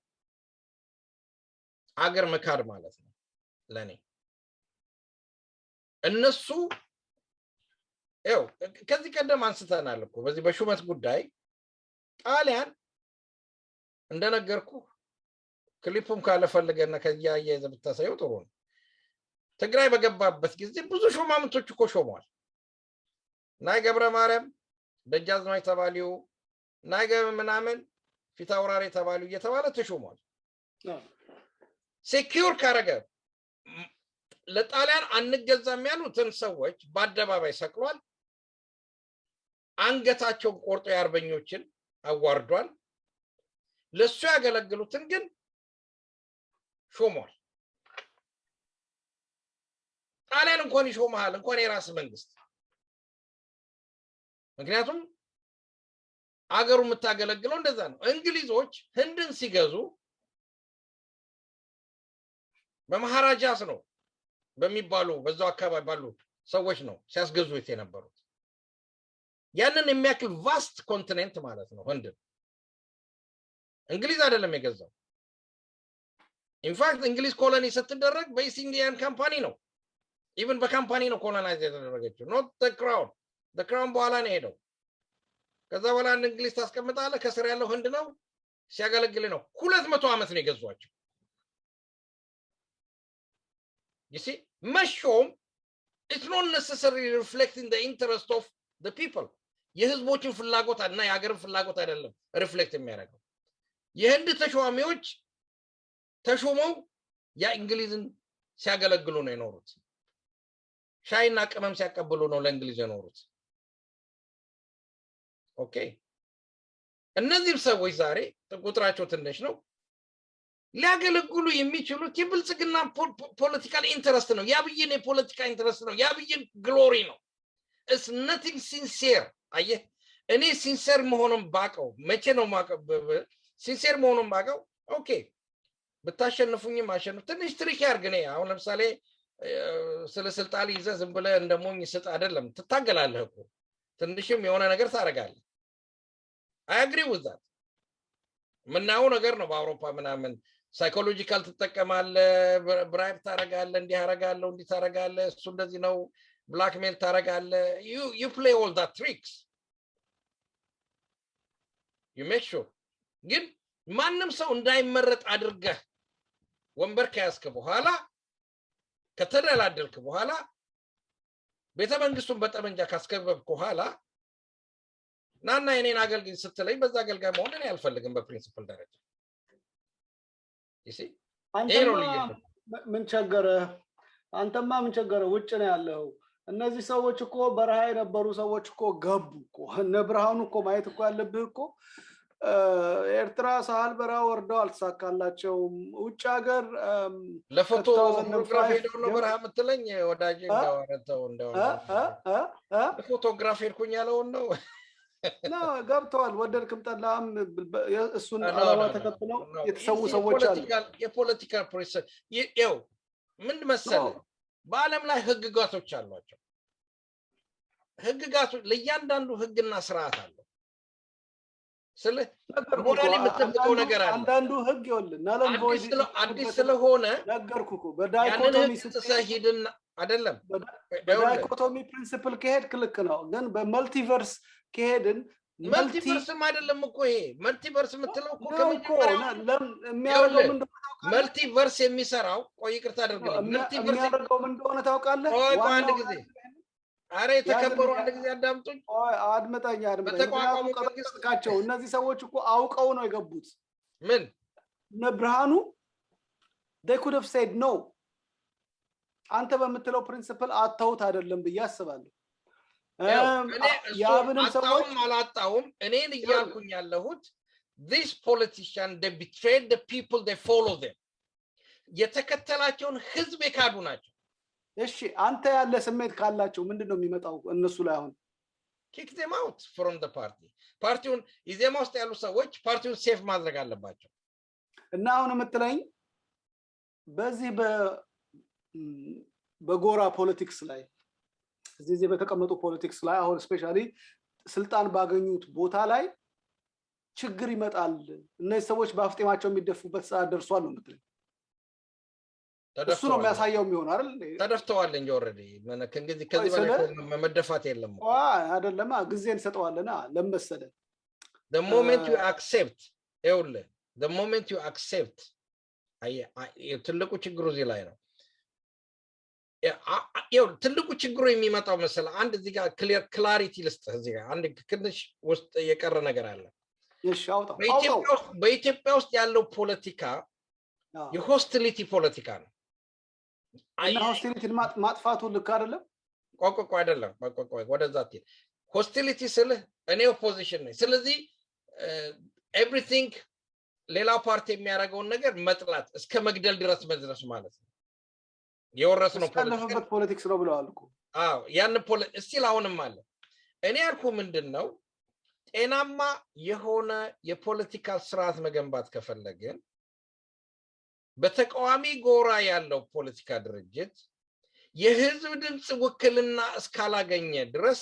አገር መካድ ማለት ነው ለኔ እነሱ ከዚህ ቀደም አንስተናል እኮ በዚህ በሹመት ጉዳይ ጣሊያን እንደነገርኩ ክሊፑም ካለ ፈልገና ከያየ ዘብታሳየው ጥሩ ነው ትግራይ በገባበት ጊዜ ብዙ ሹማምንቶች እኮ ሾመዋል ናይ ገብረ ማርያም ደጃዝማች ተባሊው ናይ ገብረ ምናምን ፊታውራሪ ተባሊው እየተባለ ተሾመዋል ሴኩር ካረገ ለጣሊያን አንገዛም ያሉትን ሰዎች በአደባባይ ሰቅሏል አንገታቸው ቆርጦ ያርበኞችን አዋርዷል ለሱ ያገለግሉትን ግን ሾሟል ጣሊያን እንኳን ይሾማል እንኳን የራስ መንግስት ምክንያቱም አገሩ የምታገለግለው እንደዛ ነው እንግሊዞች ህንድን ሲገዙ በመሃራጃስ ነው በሚባሉ በዛው አካባቢ ባሉ ሰዎች ነው ሲያስገዙ የነበሩት ያንን የሚያክል ቫስት ኮንቲኔንት ማለት ነው ህንድ እንግሊዝ አይደለም የገዛው ኢንፋክት እንግሊዝ ኮሎኒ ስትደረግ በኢስት ኢንዲያን ካምፓኒ ነው even በካምፓኒ ነው ኮሎናይዝ የተደረገችው not the crown በኋላ ነው ሄደው ከዛ በኋላ እንግሊዝ ታስቀምጣለ ከስር ያለው ህንድ ነው ሲያገለግል ነው 200 አመት ነው የገዟቸው you see መሾም it's not necessarily reflecting the interest of the people የህዝቦችን ፍላጎት እና የሀገርን ፍላጎት አይደለም ሪፍሌክት የሚያደርገው የህንድ ተሿሚዎች ተሾመው ያ እንግሊዝን ሲያገለግሉ ነው የኖሩት ሻይና ቅመም ሲያቀብሉ ነው ለእንግሊዝ የኖሩት ኦኬ እነዚህ ሰዎች ዛሬ ቁጥራቸው ትንሽ ነው ሊያገለግሉ የሚችሉት የብልጽግና ፖለቲካል ኢንተረስት ነው ያብይን የፖለቲካ ኢንተረስት ነው ያብይን ግሎሪ ነው it's nothing sincere አየ እኔ ሲንሰር መሆኑን ባቀው መቼ ነው ሲንሰር መሆኑን ባቀው ኦኬ በታሸንፉኝ ማሸነፍ ትንሽ ትሪክ ያርግኔ አሁን ለምሳሌ ስለ ስልጣን ይዘህ ዝም ብለህ እንደሞኝ ስጥ አይደለም ትታገላለህ እኮ ትንሽም የሆነ ነገር ታረጋለህ I agree with that ምናው ነገር ነው በአውሮፓ ምናምን ሳይኮሎጂካል ተጠቀማለህ ብራይብ ታረጋለህ እንዲህ አረጋለሁ እንዲህ ታረጋለህ እሱ እንደዚህ ነው blackmail ታረጋለህ you play all that tricks you make sure ግን ማንንም ሰው እንዳይመረጥ አድርገህ ወንበር ከያዝክ በኋላ ከተደላደልክ በኋላ ቤተ መንግስቱን በጠመንጃ ካስከበብክ በኋላ ናና የኔን አገልግል ስትለኝ በዛ አገልጋይ መሆን እኔ አልፈልግም በፕሪንሲፕል ደረጃ you see ምን ቸገረ አንተማ ምን ቸገረ ውጭ ነው ያለው እነዚህ ሰዎች እኮ በረሃ የነበሩ ሰዎች እኮ ገቡ እኮ እነ ብርሃኑ እኮ ማየት እኮ ያለብህ እኮ ኤርትራ ሳህል በረሃ ወርደው አልተሳካላቸውም ውጭ ሀገር ለፎቶግራፊ ነው በረሃ ምትለኝ ወዳጅ እንዳወረተው ፎቶግራፊ ሄድኩኝ ያለው ነው ና ገብተዋል ወደድክም ጠላም እሱን አላማ ተከትለው የተሰው ሰዎች አሉ የፖለቲካ ፕሮሰስ ይው ምን መሰለ በአለም ላይ ህግጋቶች አሏቸው ህግጋቶች ለእያንዳንዱ ህግና ስርዓት አለው ስለ ሞራሊ የምትጠብቀው ነገር አለ አንዳንዱ ህግ ይወል ናለን ቮይድ አዲስ ስለሆነ ነገርኩኩ በዳይኮቶሚ ስትሰሂድና አይደለም በዳይኮቶሚ ፕሪንሲፕል ከሄድ ክልክ ነው ግን በመልቲቨርስ ከሄድን መልቲቨርስም አይደለም እኮ ይሄ መልቲቨርስ የምትለው እኮ ከመጀመሪያው የሚያደርገው ምን እንደሆነ መልቲቨርስ የሚሰራው ቆይ ይቅርታ አድርግልኝ መልቲቨርስ የሚያደርገው ምን እንደሆነ ታውቃለህ አንድ ጊዜ አሬ ተከበሩ አንድ ጊዜ አዳምጡኝ አድመጣኝ በተቋቋሙ መንግስታቸው እነዚህ ሰዎች እኮ አውቀው ነው የገቡት ምን ነብርሃኑ they could have said no አንተ በመትለው ፕሪንሲፕል አታውት አይደለም በያስባለሁ ያብንም ሰዎች አላጣውም እኔን ይያልኩኝ ያለሁት this politician they betrayed the people they follow them የተከተላቸውን ህዝብ የካዱ ናቸው እሺ አንተ ያለ ስሜት ካላቸው ምንድነው የሚመጣው እነሱ ላይ አሁን kick them out from the party ፓርቲውን ኢዜማ ውስጥ ያሉ ሰዎች ፓርቲውን ሴፍ ማድረግ አለባቸው እና አሁን የምትለኝ በዚህ በጎራ ፖለቲክስ ላይ እዚህ በተቀመጡ ፖለቲክስ ላይ አሁን ስፔሻሊ ስልጣን ባገኙት ቦታ ላይ ችግር ይመጣል እነዚህ ሰዎች በአፍጤማቸው የሚደፉበት ሰዓት ደርሷል ነው የምትለኝ እሱ ነው የሚያሳየው የሚሆን አይደል ተደፍተዋል እንጂ ኦሬዲ ከዚህ በላይ መደፋት የለም አይደለም ጊዜን ሰጠዋለና ለምሰለ the moment you accept the moment you accept ትልቁ ችግሩ እዚህ ላይ ነው ትልቁ ችግሩ የሚመጣው መሰለ አንድ እዚህ ጋር ክላሪቲ ልስጥ እዚህ ጋር አንድ ትንሽ ውስጥ የቀረ ነገር አለ እሺ አውጣው በኢትዮጵያ ውስጥ ያለው ፖለቲካ የሆስቲሊቲ ፖለቲካ ነው እና ሆስቲሊቲ ማጥፋቱ ልክ አይደለም ቆቆቆ አይደለም ቆቆቆ ወደዛ ትይ ሆስቲሊቲ ስለ እኔ ኦፖዚሽን ነኝ ስለዚህ ኤቭሪቲንግ ሌላ ፓርቲ የሚያደርገው ነገር መጥላት እስከ መግደል ድረስ መድረስ ማለት ነው የወረስነው ፖለቲክስ ነው ብለዋል እኮ ያን እስቲል አሁንም አለ እኔ ያልኩ ምንድነው ጤናማ የሆነ የፖለቲካል ስርዓት መገንባት ከፈለግን በተቃዋሚ ጎራ ያለው ፖለቲካ ድርጅት የህዝብ ድምጽ ውክልና እስካላገኘ ድረስ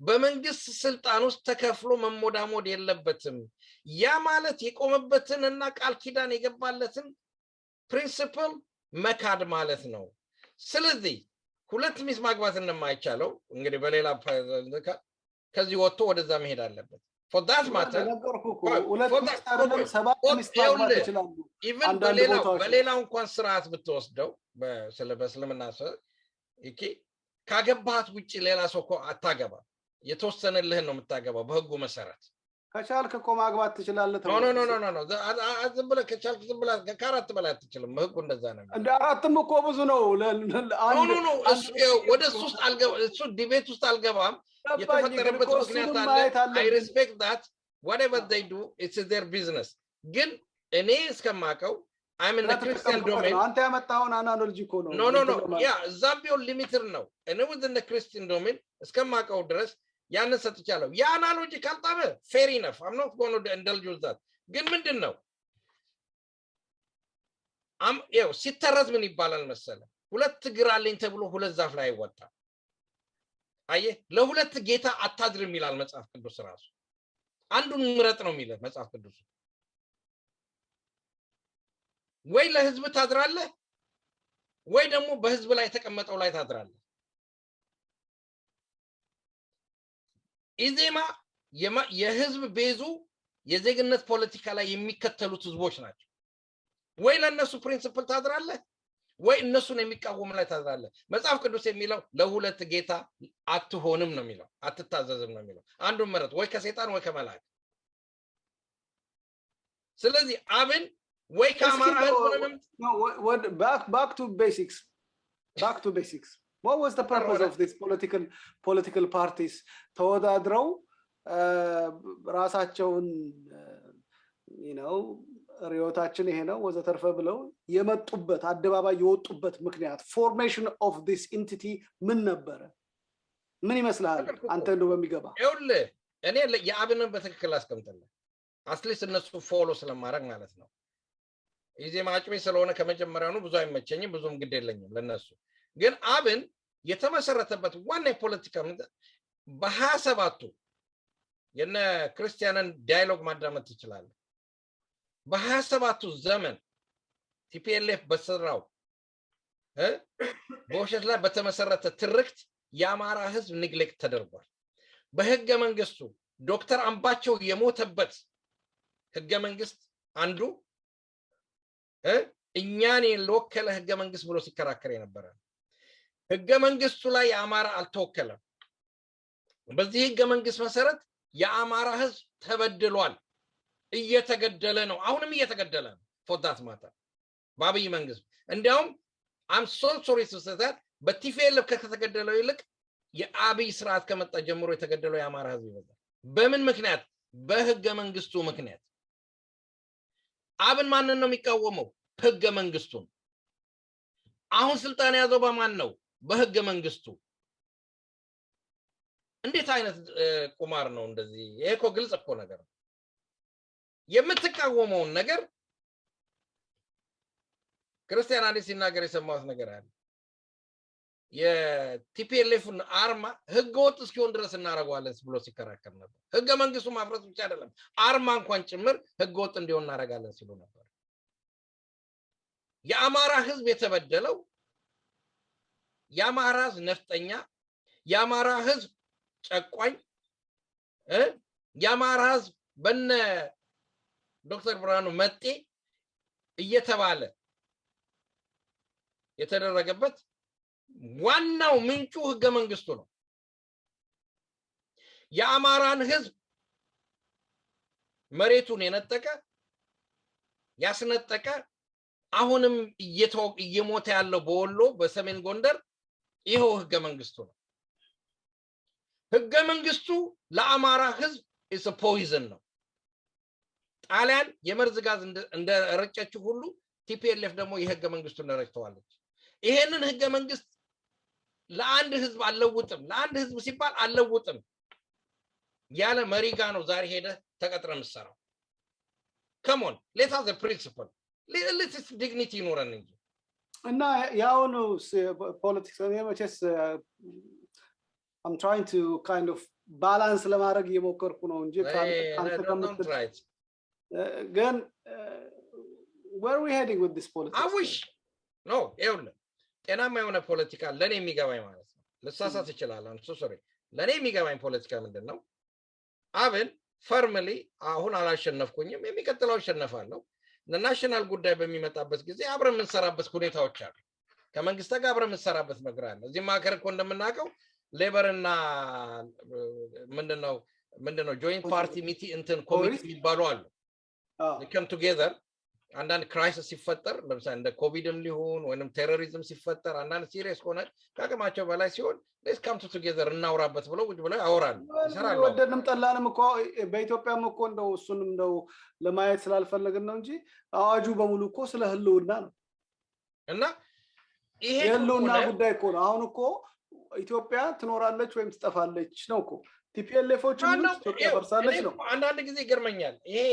በመንግስት ስልጣን ውስጥ ተከፍሎ መሞዳሞድ የለበትም ያ ማለት የቆመበትንና ቃል ኪዳን የገባለትን ፕሪንሲፕል መካድ ማለት ነው ስለዚህ ሁለት ሚስ ማግባት እንደማይቻለው እንግዲህ በሌላ ከዚህ ወጥቶ ወደዛ መሄድ አለበት for that matter even በሌላው እንኳን ስርዓት ብትወስደው በእስልምና ካገባት ውጪ ሌላ ሰው እኮ አታገባ የተወሰነልህ ነው የምታገባው በህጉ መሰረት ከቻልክ እኮ ማግባት ትችላለህ ኖ ዝም ብለህ ከቻልክ ዝም ብለህ ከአራት በላይ አትችልም ህጉ እንደዛ ነው እንደ አራትም እኮ ብዙ ነው ኖ ወደ ሶስት አልገባም እሱ ዲቤት ውስጥ አልገባም የተፈጠረበት ምክንያት አለ I respect that whatever they do it's their business ግን እኔ እስከማቀው I'm in the Christian domain አንተ ያመጣውን አናሎጂ እኮ ነው ኖ እዛም ቢሆን ሊሚትድ ነው እኔ within the Christian domain እስከማቀው ድረስ ያንን ሰጥቻለሁ ያ አናሎጂ ካልጣበ fair enough I'm not going to indulge with that ግን ምንድነው ሲተረዝ ምን ይባላል መሰለ ሁለት እግር አለኝ ተብሎ ሁለት ዛፍ ላይ አይወጣም አየ ለሁለት ጌታ አታድርም ይላል መጽሐፍ ቅዱስ ራሱ አንዱን ምረጥ ነው የሚለው መጽሐፍ ቅዱስ ወይ ለህዝብ ታድራለህ ወይ ደግሞ በህዝብ ላይ ተቀመጠው ላይ ታድራለህ ኢዜማ የህዝብ ቤዙ የዜግነት ፖለቲካ ላይ የሚከተሉት ህዝቦች ናቸው ወይ ለነሱ ፕሪንሲፕል ታድራለህ ወይ እነሱን የሚቃወም ላይ ታድራለህ መጽሐፍ ቅዱስ የሚለው ለሁለት ጌታ አትሆንም ነው የሚለው አትታዘዝም ነው የሚለው አንዱን ምረጥ ወይ ከሰይጣን ወይ ከመላእክት ስለዚህ አብን ወይ ከአማራ back to basics what was the purpose of this political parties ተወዳድረው ራሳቸውን ሪዮታችን ይሄ ነው ወዘተርፈ ብለው የመጡበት አደባባይ የወጡበት ምክንያት formation of this entity ምን ነበር ምን ይመስላል አንተ እንደው በሚገባ ይኸውልህ እኔ የአብንን በትክክል አስቀምጠልኝ አትሊስት እነሱ ፎሎ ስለማድረግ ማለት ነው ኢዜማ አጭቤ ስለሆነ ከመጀመሪያው ነው ብዙ አይመቸኝም ብዙም ግድ የለኝም ለነሱ ግን አብን የተመሰረተበት ዋና የፖለቲካ በ27 የነ ክርስቲያንን ዳያሎግ ማዳመጥ ትችላለህ በ27ቱ ዘመን ቲፒኤልኤፍ በሰራው በውሸት ላይ በተመሰረተ ትርክት የአማራ ህዝብ ንግሌክት ተደርጓል በህገ መንግስቱ ዶክተር አምባቸው የሞተበት ህገ መንግስት አንዱ እኛን የለወከለ ህገ መንግስት ብሎ ሲከራከር የነበረ ህገ መንግስቱ ላይ የአማራ አልተወከለም በዚህ ህገ መንግስት መሰረት የአማራ ህዝብ ተበድሏል እየተገደለ ነው አሁንም እየተገደለ ነው for that matter ባብይ መንግስት እንዲያውም I'm so sorry to say that በቲፒኤልኤፍ ከተገደለው ይልቅ የአብይ ስርዓት ከመጣ ጀምሮ የተገደለው የአማራ ህዝብ ይበዛል በምን ምክንያት በህገ መንግስቱ ምክንያት አብን ማንን ነው የሚቃወመው ህገ መንግስቱን አሁን ስልጣን ያዘው በማን ነው በህገ መንግስቱ እንዴት አይነት ቁማር ነው እንደዚህ ይሄ እኮ ግልጽ እኮ ነገር ነው የምትቃወመው ነገር ክርስቲያን አንዴ ሲናገር የሰማሁት ነገር አለ የቲፒኤልኤፍን አርማ ህገወጥ እስኪሆን ድረስ እናረጋዋለን ብሎ ሲከራከር ነበር ህገ መንግስቱ ማፍረስ ብቻ አይደለም አርማ እንኳን ጭምር ህገወጥ እንዲሆን እናረጋለን ሲሉ ነበር የአማራ ህዝብ የተበደለው የአማራ ህዝብ ነፍጠኛ የአማራ ህዝብ ጨቋኝ የአማራ ህዝብ በነ ዶክተር ብርሃኑ መጤ እየተባለ የተደረገበት ዋናው ምንጩ ህገ መንግስቱ ነው የአማራን ህዝብ መሬቱን የነጠቀ ያስነጠቀ አሁንም እየሞተ ያለው በወሎ በሰሜን ጎንደር ይሄው ህገ መንግስቱ ነው ህገ መንግስቱ ለአማራ ህዝብ is a poison ነው ጣሊያን የመርዝ ጋዝ እንደ ረጨችው ሁሉ ቲፒኤልኤፍ ደግሞ የህገ መንግስቱን ረጭተዋለች ይሄንን ህገ መንግስት ለአንድ ህዝብ አለውጥም ለአንድ ህዝብ ሲባል አለውጥም ያለ መሪጋ ነው ዛሬ ሄደ ተቀጥረ መስራው come on let us the principle let's dignity ይኖረን እንጂ እና ያው ነው ፖለቲክስ እኔ መቼስ I'm trying to kind of balance ለማድረግ እየሞከርኩ ነው እንጂ ግን where are we heading with this politics I wish no ይኸውልህ ጤናማ የሆነ ፖለቲካ ለኔ የሚገባኝ ማለት ነው ልሳሳት ይችላል I'm so sorry ለኔ የሚገባኝ ፖለቲካ ምንድነው አብን ፈርምሊ አሁን አላሸነፍኩኝም የሚቀጥለው አሸነፋለሁ ለናሽናል ጉዳይ በሚመጣበት ጊዜ አብረን እንሰራበት ሁኔታዎች አሉ ከመንግስት ጋር አብረን እንሰራበት ነገር አለ እዚህ ማከር እኮ እንደምናውቀው ሌበር እና ምንድነው ጆይንት ፓርቲ ሚቲ እንትን ኮሚቴ ይባሉ አሉ they come together አንዳንድ ክራይሲስ ሲፈጠር ለምሳሌ እንደ ኮቪድም ሊሆን ወይንም ቴሮሪዝም ሲፈጠር አንዳንድ ሲሪየስ ሆነ ከአቅማቸው በላይ ሲሆን let's come together እናውራበት ብለው ውጭ ብለው ያወራሉ ይሰራሉ ወደንም ጠላንም እኮ በኢትዮጵያም እኮ እንደው እሱንም እንደው ለማየት ስላልፈለግን ነው እንጂ አዋጁ በሙሉ እኮ ስለ ህልውና ነው እና ይሄ ህልውና ጉዳይ እኮ ነው አሁን እኮ ኢትዮጵያ ትኖራለች ወይም ትጠፋለች ነው እኮ ቲፒኤልኤፎች ምን ኢትዮጵያ ፈርሳለች ነው አንዳንድ ጊዜ ይገርመኛል ይሄ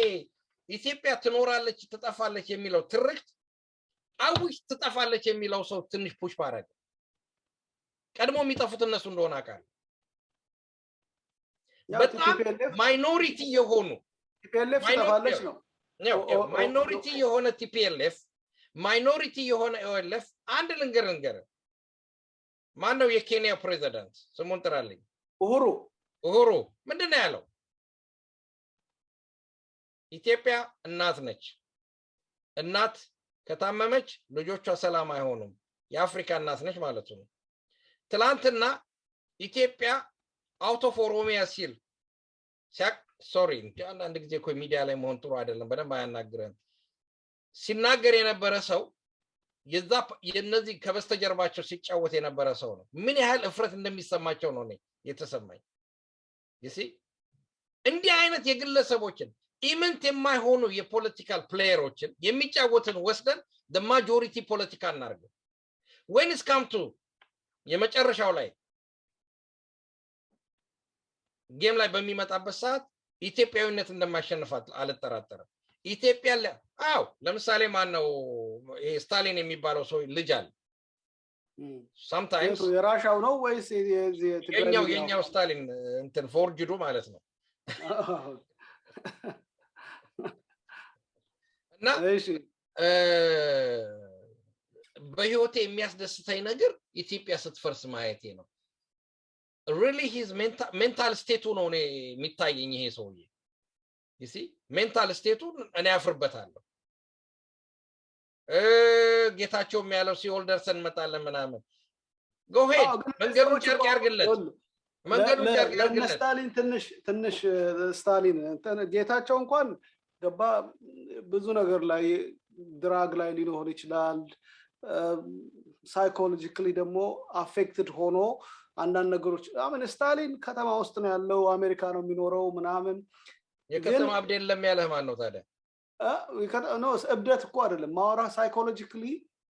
ኢትዮጵያ ትኖራለች ትጠፋለች የሚለው ትርክት አውሽ ትጠፋለች የሚለው ሰው ትንሽ ፑሽ ባረገ ቀድሞ የሚጠፉት እነሱ እንደሆነ አቃል በጣም ማይኖሪቲ የሆኑ ቲፒኤልኤፍ ትጠፋለች ነው ማይኖሪቲ የሆነ ቲፒኤልኤፍ ማይኖሪቲ የሆነ ኦኤልኤፍ አንድ ልንገር ማን ነው የኬንያ ፕሬዝዳንት ስሙን ጥራልኝ ኡሁሩ ምንድነው ያለው ኢትዮጵያ እናት ነች እናት ከታመመች ልጆቿ ሰላም አይሆኑም የአፍሪካ እናት ነች ማለት ነው ትላንትና ኢትዮጵያ አውት ኦፍ ኦሮሚያ ሲል ሶሪ አንድ ጊዜ እኮ ሚዲያ ላይ መሆን ጥሩ አይደለም በደንብ አያናግረን ሲናገር የነበረ ሰው የነዚህ ከበስተጀርባቸው ሲጫወት የነበረ ሰው ነው ምን ያህል እፍረት እንደሚሰማቸው ነው የተሰማኝ you እንዲህ አይነት የግለሰቦችን ኢምንት የማይሆኑ የፖለቲካል ፕሌየሮችን የሚጫወቱን ወስደን the majority ፖለቲካ እናርገው when it comes to የመጨረሻው ላይ ጌም ላይ በሚመጣበት ሰዓት ኢትዮጵያዊነት እንደማይሸነፋት አልጠራጠርም ኢትዮጵያ ለምሳሌ ማን ነው ስታሊን የሚባለው ሰው ልጅ አለ sometimes የራሻው ነው ወይስ የኛው ስታሊን እንትን ፎርጅዱ ማለት ነው እና በህይወቴ የሚያስደስተኝ ነገር ኢትዮጵያ ስትፈርስ ማየቴ ነው። really his mental state ነው የሚታየኝ ይሄ ሰውዬ you see mental state እኔ አፍርበታለሁ። ጌታቸው የሚያለው ሲኦልደርሰን መጣለን ምናምን go ahead መንገዱን ጨርቅ ያርግለት መንገዱን ጨርቅ ያርግለት። ስታሊን ትንሽ ስታሊን ጌታቸው እንኳን ገባ ብዙ ነገር ላይ ድራግ ላይ ሊኖር ይችላል ሳይኮሎጂካሊ ደግሞ አፌክትድ ሆኖ አንዳንድ ነገሮች አሁን ስታሊን ከተማ ውስጥ ነው ያለው አሜሪካ ነው የሚኖረው ምናምን የከተማ አብደለም ያለህ ማን ነው ታዲያ? ነው እብደት እኮ አይደለም ማወራ ሳይኮሎጂካሊ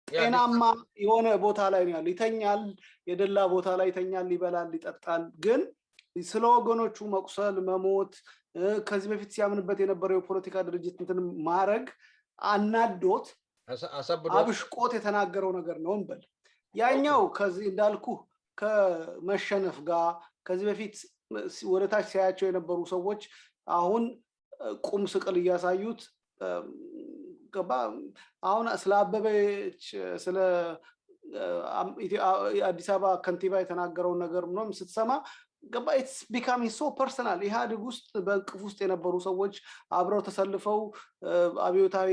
ጤናማ የሆነ ቦታ ላይ ነው ያለው ይተኛል የደላ ቦታ ላይ ይተኛል ይበላል ይጠጣል ግን ስለ ወገኖቹ መቁሰል መሞት ከዚህ በፊት ሲያምንበት የነበረው የፖለቲካ ድርጅት እንትን ማረግ አናዶት አብሽቆት የተናገረው ነገር ነው እንበል ያኛው ከዚህ እንዳልኩ ከመሸነፍ ጋር ከዚህ በፊት ወደታች ሲያያቸው የነበሩ ሰዎች አሁን ቁም ስቅል ያሳዩት ገባ አሁን ስላበበች ስለ አዲስ አበባ ከንቲባ የተናገረው ነገር ምንም ስትሰማ ገባ it's becoming so personal ኢህአዴግ ውስጥ በእንቅፍ ውስጥ የነበሩ ሰዎች አብረው ተሰልፈው አብዮታዊ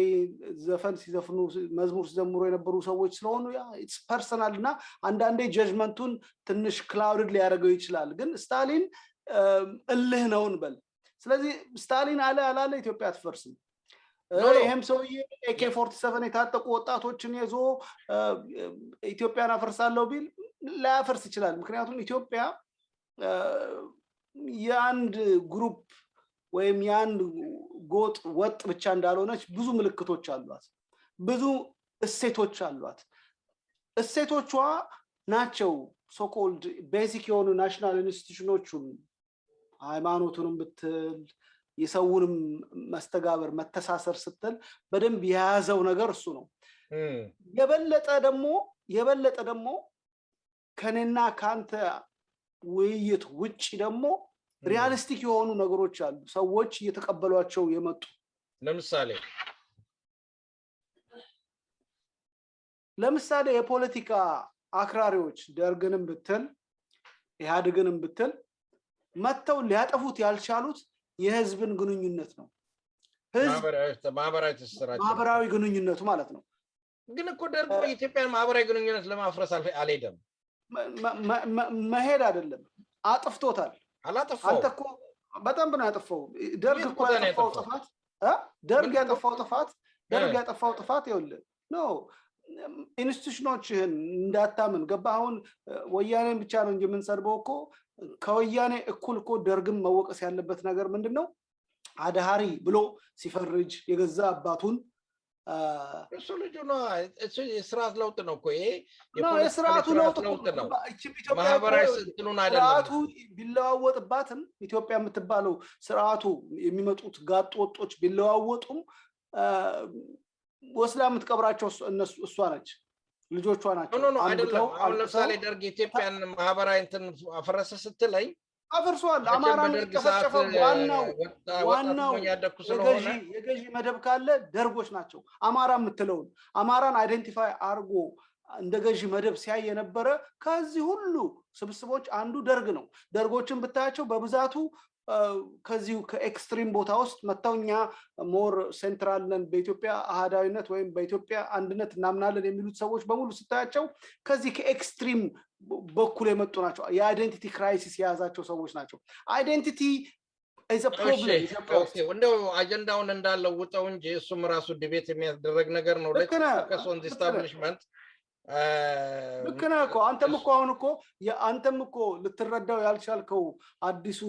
ዘፈን ሲዘፍኑ መዝሙር ሲዘምሩ የነበሩ ሰዎች ስለሆኑ ያ it's personal እና አንዳንዴ ጀጅመንቱን ትንሽ ክላውድድ ሊያደርገው ይችላል ግን ስታሊን እልህ ነው እንበል ስለዚህ ስታሊን አላለ ኢትዮጵያ አትፈርስም ይሄም ሰውዬ AK47 የታጠቁ ወጣቶችን ይዞ ኢትዮጵያን አፈርሳለሁ ቢል ላያፈርስ ይችላል ምክንያቱም ኢትዮጵያ ያንድ ግሩፕ ወይም ያንድ ጎጥ ወጥ ብቻ እንዳልሆነች ብዙ ምልክቶች አሏት ብዙ እሴቶች አሏት እሴቶቿ ናቸው ሶ ኮልድ ቤዚክ የሆኑ ናሽናል ኢንስቲትዩሽኖቹን ሃይማኖቱንም ብትል የሰውንም መስተጋበር መተሳሰር ስትል በደንብ የያዘው ነገር እሱ ነው የበለጠ ደግሞ ከነና ካንተ ውይይት ውጪ ደግሞ ሪያሊስቲክ የሆኑ ነገሮች አሉ ሰዎች እየተቀበሏቸው የመጡ ለምሳሌ የፖለቲካ አክራሪዎች ደርግንም ብትል ኢህአዴግንም ብትል መተው ሊያጠፉት ያልቻሉት የህዝብን ግንኙነት ነው ማህበራዊ ግንኙነቱ ማለት ነው ግን እኮ ደርግ የኢትዮጵያን ማህበራዊ ግንኙነት ለማፍረስ አልሄደም መሄድ አይደለም አጥፍቶታል አላጠፋው አንተ እኮ በጣም ብና ያጠፋው ደርግ እኮ ያጠፋው ጥፋት ደርግ ያጠፋው ጥፋት ይኸውልህ ነው ኢንስቲትዩሽኖችን እንዳታምን ገባሁን ወያኔን ብቻ ነው እንጂ የምንሰድበው እኮ ከወያኔ እኩል እኮ ደርግም መወቀስ ያለበት ነገር ምንድነው አዳሃሪ ብሎ ሲፈርጅ የገዛ አባቱን እሱ ልጅ ነው እሱ የስርዓት ለውጥ ነው እኮ ይሄ የስርዓቱ ለውጥ ነው ማህበራዊ ስልጡን አይደለም ስርዓቱ ቢለዋወጥባትም ኢትዮጵያ የምትባለው ስርዓቱ የሚመጡት ጋጥ ወጦች ቢለዋወጡም ወስላ የምትቀብራቸው እሷ ነች ልጆቿ ናቸው ኖ አይደለም አሁን ለምሳሌ ደርግ ኢትዮጵያን ማህበራዊ እንትን አፈረሰ ስትለኝ አፈርሷል አማራን ተፈጨፈ ዋናው የገዢ መደብ ካለ ደርጎች ናቸው አማራ የምትለው አማራን አይደንቲፋይ አርጎ እንደ ገዢ መደብ ሲያይ የነበረ ከዚህ ሁሉ ስብስቦች አንዱ ደርግ ነው ደርጎችን ብታያቸው በብዛቱ ከዚሁ ከኤክስትሪም ቦታ ውስጥ መታውኛ ሞር ሴንትራል ነን በኢትዮጵያ አሃዳዊነት ወይም በኢትዮጵያ አንድነት እናምናለን የሚሉት ሰዎች በሙሉ ስታያቸው ከዚህ ከኤክስትሪም በኩል የመጡ ናቸው የአይደንቲቲ ክራይሲስ የያዛቸው ሰዎች ናቸው አይደንቲቲ is a problem እንደው አጀንዳውን እንዳለው ውጣው እንጂ እሱም ራሱ ዲቤት የሚያደርግ ነገር ነው ለከስ ኦን ኤስታብሊሽመንት ልክና እኮ አንተም እኮ ልትረዳው ያልቻልከው አዲሱ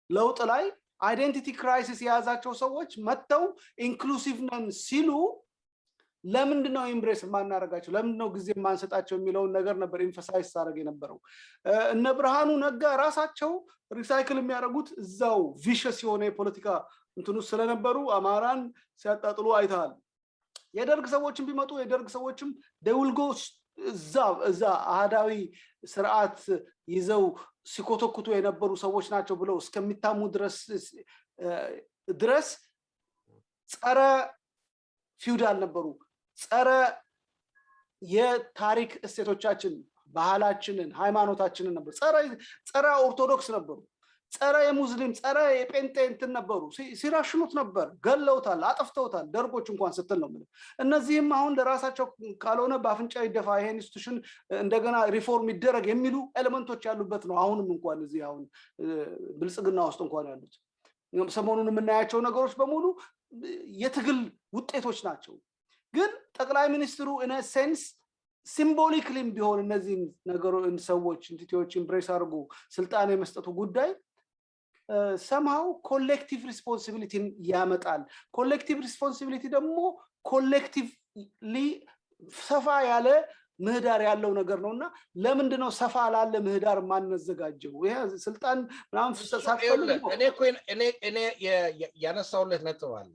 ለውጥ ላይ አይደንቲቲ ክራይሲስ የያዛቸው ሰዎች መተው ኢንክሉሲቭ ነን ሲሉ ለምንድነው ኢምብሬስ ማናረጋቸው ለምንድነው ጊዜ ማንሰጣቸው የሚለው ነገር ነበር ኤምፋሳይዝ አድርገ የነበረው እነ ብርሃኑ ነጋ ራሳቸው ሪሳይክል የሚያደርጉት እዛው ቪሸስ የሆነ የፖለቲካ እንትኑ ስለነበሩ አማራን ሲያጣጥሉ አይታል የደርግ ሰዎችን ቢመጡ የደርግ ሰዎችም they will go እዛ አሃዳዊ ስርዓት ይዘው ሲኮተኩቱ የነበሩ ሰዎች ናቸው ብለው እስከሚታሙ ድረስ ጸረ ፊውዳል ነበሩ ጸረ የታሪክ እሴቶቻችን ባህላችንን ሃይማኖታችንን ነበር ጸረ ኦርቶዶክስ ነበሩ ጸረ የሙስሊም ጸረ የጴንጤ እንትን ነበሩ ሲራሽኑት ነበር ገለውታል አጥፍተውታል ደርጎች እንኳን ስትል ነው ማለት እነዚህም አሁን ለራሳቸው ካልሆነ በአፍንጫ ይደፋ ይሄ ኢንስቲትዩሽን እንደገና ሪፎርም ይደረግ የሚሉ ኤሌመንቶች ያሉበት ነው አሁንም እንኳን እዚህ አሁን ብልጽግና ውስጥ እንኳን ያሉት ሰሞኑን የምናያቸው ነገሮች በሙሉ የትግል ውጤቶች ናቸው ግን ጠቅላይ ሚኒስትሩ in a sense symbolically ቢሆን እነዚህ ነገሮች ሰዎች ኢንቲቲዎች ኢምብሬስ አድርጎ ስልጣን የመስጠቱ ጉዳይ somehow collective responsibility ያመጣል collective responsibility ደግሞ collectively ሰፋ ያለ ምህዳር ያለው ነገር ነውና ለምንድን ነው ሰፋ ላለ ምህዳር ማንነዘጋጀው ይሄ ስልጣን ምናምን ተሳትፈልግ እኔ ያነሳውለት ነጥብ አለ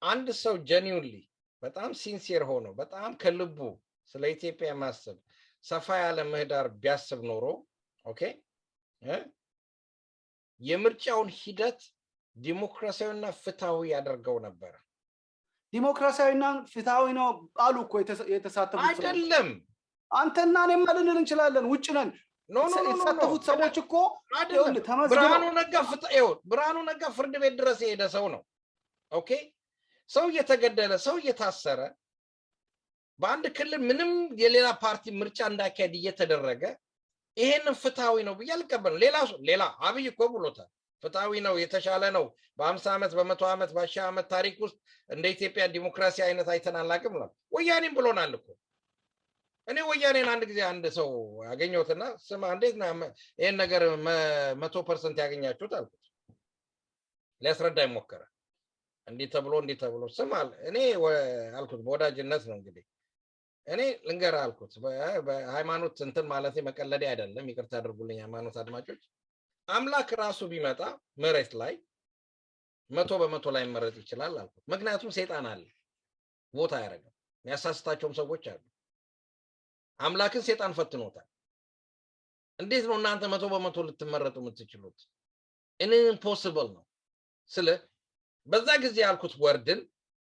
አንድ ሰው genuinely በጣም ሲንሲየር ሆኖ በጣም ከልቡ ስለ ኢትዮጵያ ማሰብ ሰፋ ያለ ምህዳር ቢያስብ ኖሮ ኦኬ የምርጫውን ሂደት ዲሞክራሲያዊና ፍትሃዊ ያደርገው ነበር ዲሞክራሲያዊና ፍትሃዊ ነው ቃሉ እኮ የተሳተፉት አይደለም አንተና እኔም ልንል እንችላለን ውጭ ነን የተሳተፉት ሰዎች እኮ ብርሃኑ ነጋ ፍርድ ቤት ድረስ የሄደ ሰው ነው ኦኬ ሰው እየተገደለ ሰው እየታሰረ በአንድ ክልል ምንም የሌላ ፓርቲ ምርጫ እንዳካሄድ እየተደረገ ይሄንን ፍትሃዊ ነው በያልቀበል ሌላ አብይ እኮ ብሎታል ፍትሃዊ ነው የተሻለ ነው በ50 አመት በ100 አመት በ10 አመት ታሪክ ውስጥ እንደ ኢትዮጵያ ዲሞክራሲ አይነት አይተናላቅም ነው ወያኔም ብሎናል እኮ እኔ ወያኔን አንድ ጊዜ አንድ ሰው ያገኘውትና ስማ እንዴት ነው ይሄን ነገር 100% ያገኛችሁት አልኩት ሊያስረዳ ይሞከረ እንዴት ተብሎ ስማል እኔ አልኩት በወዳጅነት ነው እንግዲህ እኔ ልንገር አልኩት በሃይማኖት እንትን ማለት መቀለድ አይደለም ይቅርታ አድርጉልኝ ሃይማኖት አድማጮች አምላክ ራሱ ቢመጣ መሬት ላይ 100% ላይ መረጥ ይችላል አልኩት ምክንያቱም ሰይጣን አለ ቦታ ያረጋል የሚያሳስታቸውም ሰዎች አሉ አምላክን ሰይጣን ፈትኖታል እንዴት ነው እናንተ 100% ልትመረጡ የምትችሉት impossible ነው ስለ በዛ ጊዜ ያልኩት ወርድን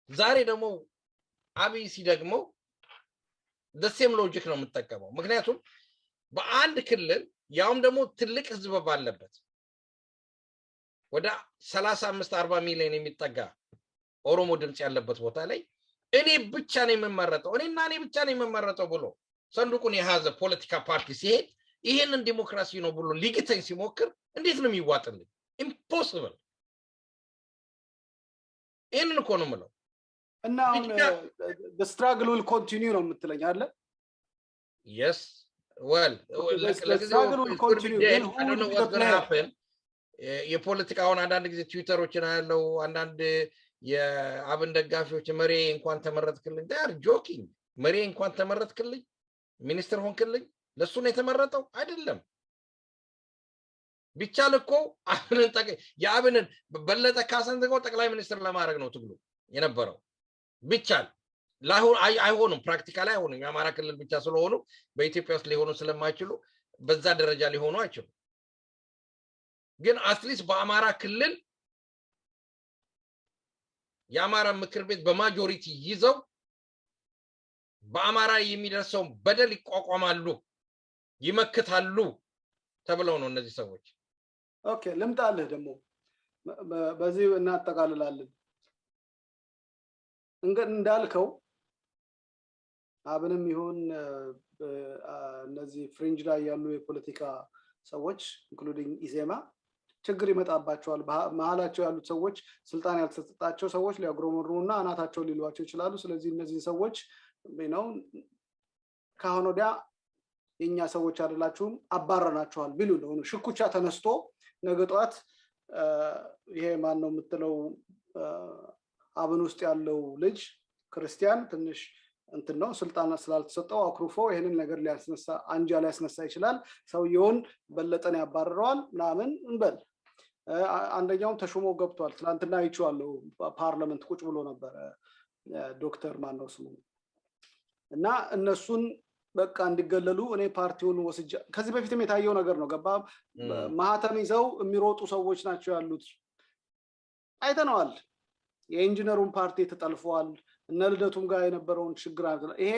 ዛሬ ደግሞ አብይ ደግሞ the same logic ነው የምትጠቀመው ምክንያቱም በአንድ ክልል ያውም ደግሞ ትልቅ ህዝብ ባለበት ወደ 35-40 ሚሊዮን የሚጠጋ ኦሮሞ ድምጽ ያለበት ቦታ ላይ እኔ ብቻ ነኝ የምመረጠው እኔና እኔ ብቻ ነኝ የምመረጠው ብሎ ሰንዱቁን የያዘ ፖለቲካ ፓርቲ ሲሄድ ይሄንን ዲሞክራሲ ነው ብሎ ሊግተኝ ሲሞክር እንዴት ነው የሚዋጥልኝ impossible ይሄንን እኮ ነው የምለው እና the struggle will continue ነው የምትለኝ አይደል yes well the struggle will continue I don't know what's going to happen የፖለቲካውን አንዳንድ ጊዜ ትዊተሮችን አያለው አንዳንድ የአብን ደጋፊዎች መሪ እንኳን ተመረጥክልኝ they are joking መሪ እንኳን ተመረጥክልኝ ሚኒስትር ሆንክልኝ ለሱ ነው የተመረጠው አይደለም ቢቻል እኮ የአብንን በለጠ ካሰን ደግሞ ጠቅላይ ሚኒስትር ለማድረግ ነው ትግሉ የነበረው ቢቻል አይሆንም ፕራክቲካሊ አይሆንም የአማራ ክልል ብቻ ስለሆኑ በኢትዮጵያ ውስጥ ሊሆኑ ስለማይችሉ በዛ ደረጃ ሊሆኑ አይችሉ ግን አትሊስት በአማራ ክልል የአማራ ምክር ቤት በማጆሪቲ ይዘው በአማራ የሚደርሰው በደል ይቋቋማሉ ይመክታሉ ተብለው ነው እነዚህ ሰዎች ኦኬ ልምጣልህ ደግሞ በዚህ እናጠቃልላለን እንዳልከው አብንም ይሁን እነዚህ ፍሪንጅ ላይ ያሉ የፖለቲካ ሰዎች ኢንክሉዲንግ ኢዜማ ችግር ይመጣባቸዋል መሃላቸው ያሉት ሰዎች ስልጣን ያልተሰጣቸው ሰዎች ሊያግሮመሩና አናታቸው ሊሏቸው ይችላሉ ስለዚህ እነዚህ ሰዎች ነው ካሁን ወዲያ የኛ ሰዎች አይደላችሁም አባረናቸዋል ቢሉ ነው ሽኩቻ ተነስቶ ነገጧት ይሄ ማን ነው የምትለው አብን ውስጥ ያለው ልጅ ክርስቲያን ትንሽ እንትን ነው ስልጣን ስላልተሰጠው አክሩፎ ይሄንን ነገር ሊያስነሳ አንጃ ሊያስነሳ ይችላል ሰውየውን በለጠን ያባረረዋል ምናምን እንበል አንደኛው ተሾሞ ገብቷል ትላንትና አይቼዋለሁ ፓርላመንት ቁጭ ብሎ ነበር ዶክተር ማን ነው ስሙ እና እነሱን በቃ እንዲገለሉ እኔ ፓርቲውን ወስጃ ከዚህ በፊትም የታየው ነገር ነው ገባ ማህተም ይዘው የሚሮጡ ሰዎች ናቸው ያሉት አይተነዋል የኢንጂነሩን ፓርቲ ተጠልፈዋል እነ ልደቱም ጋር የነበረውን ችግር አለ ይሄ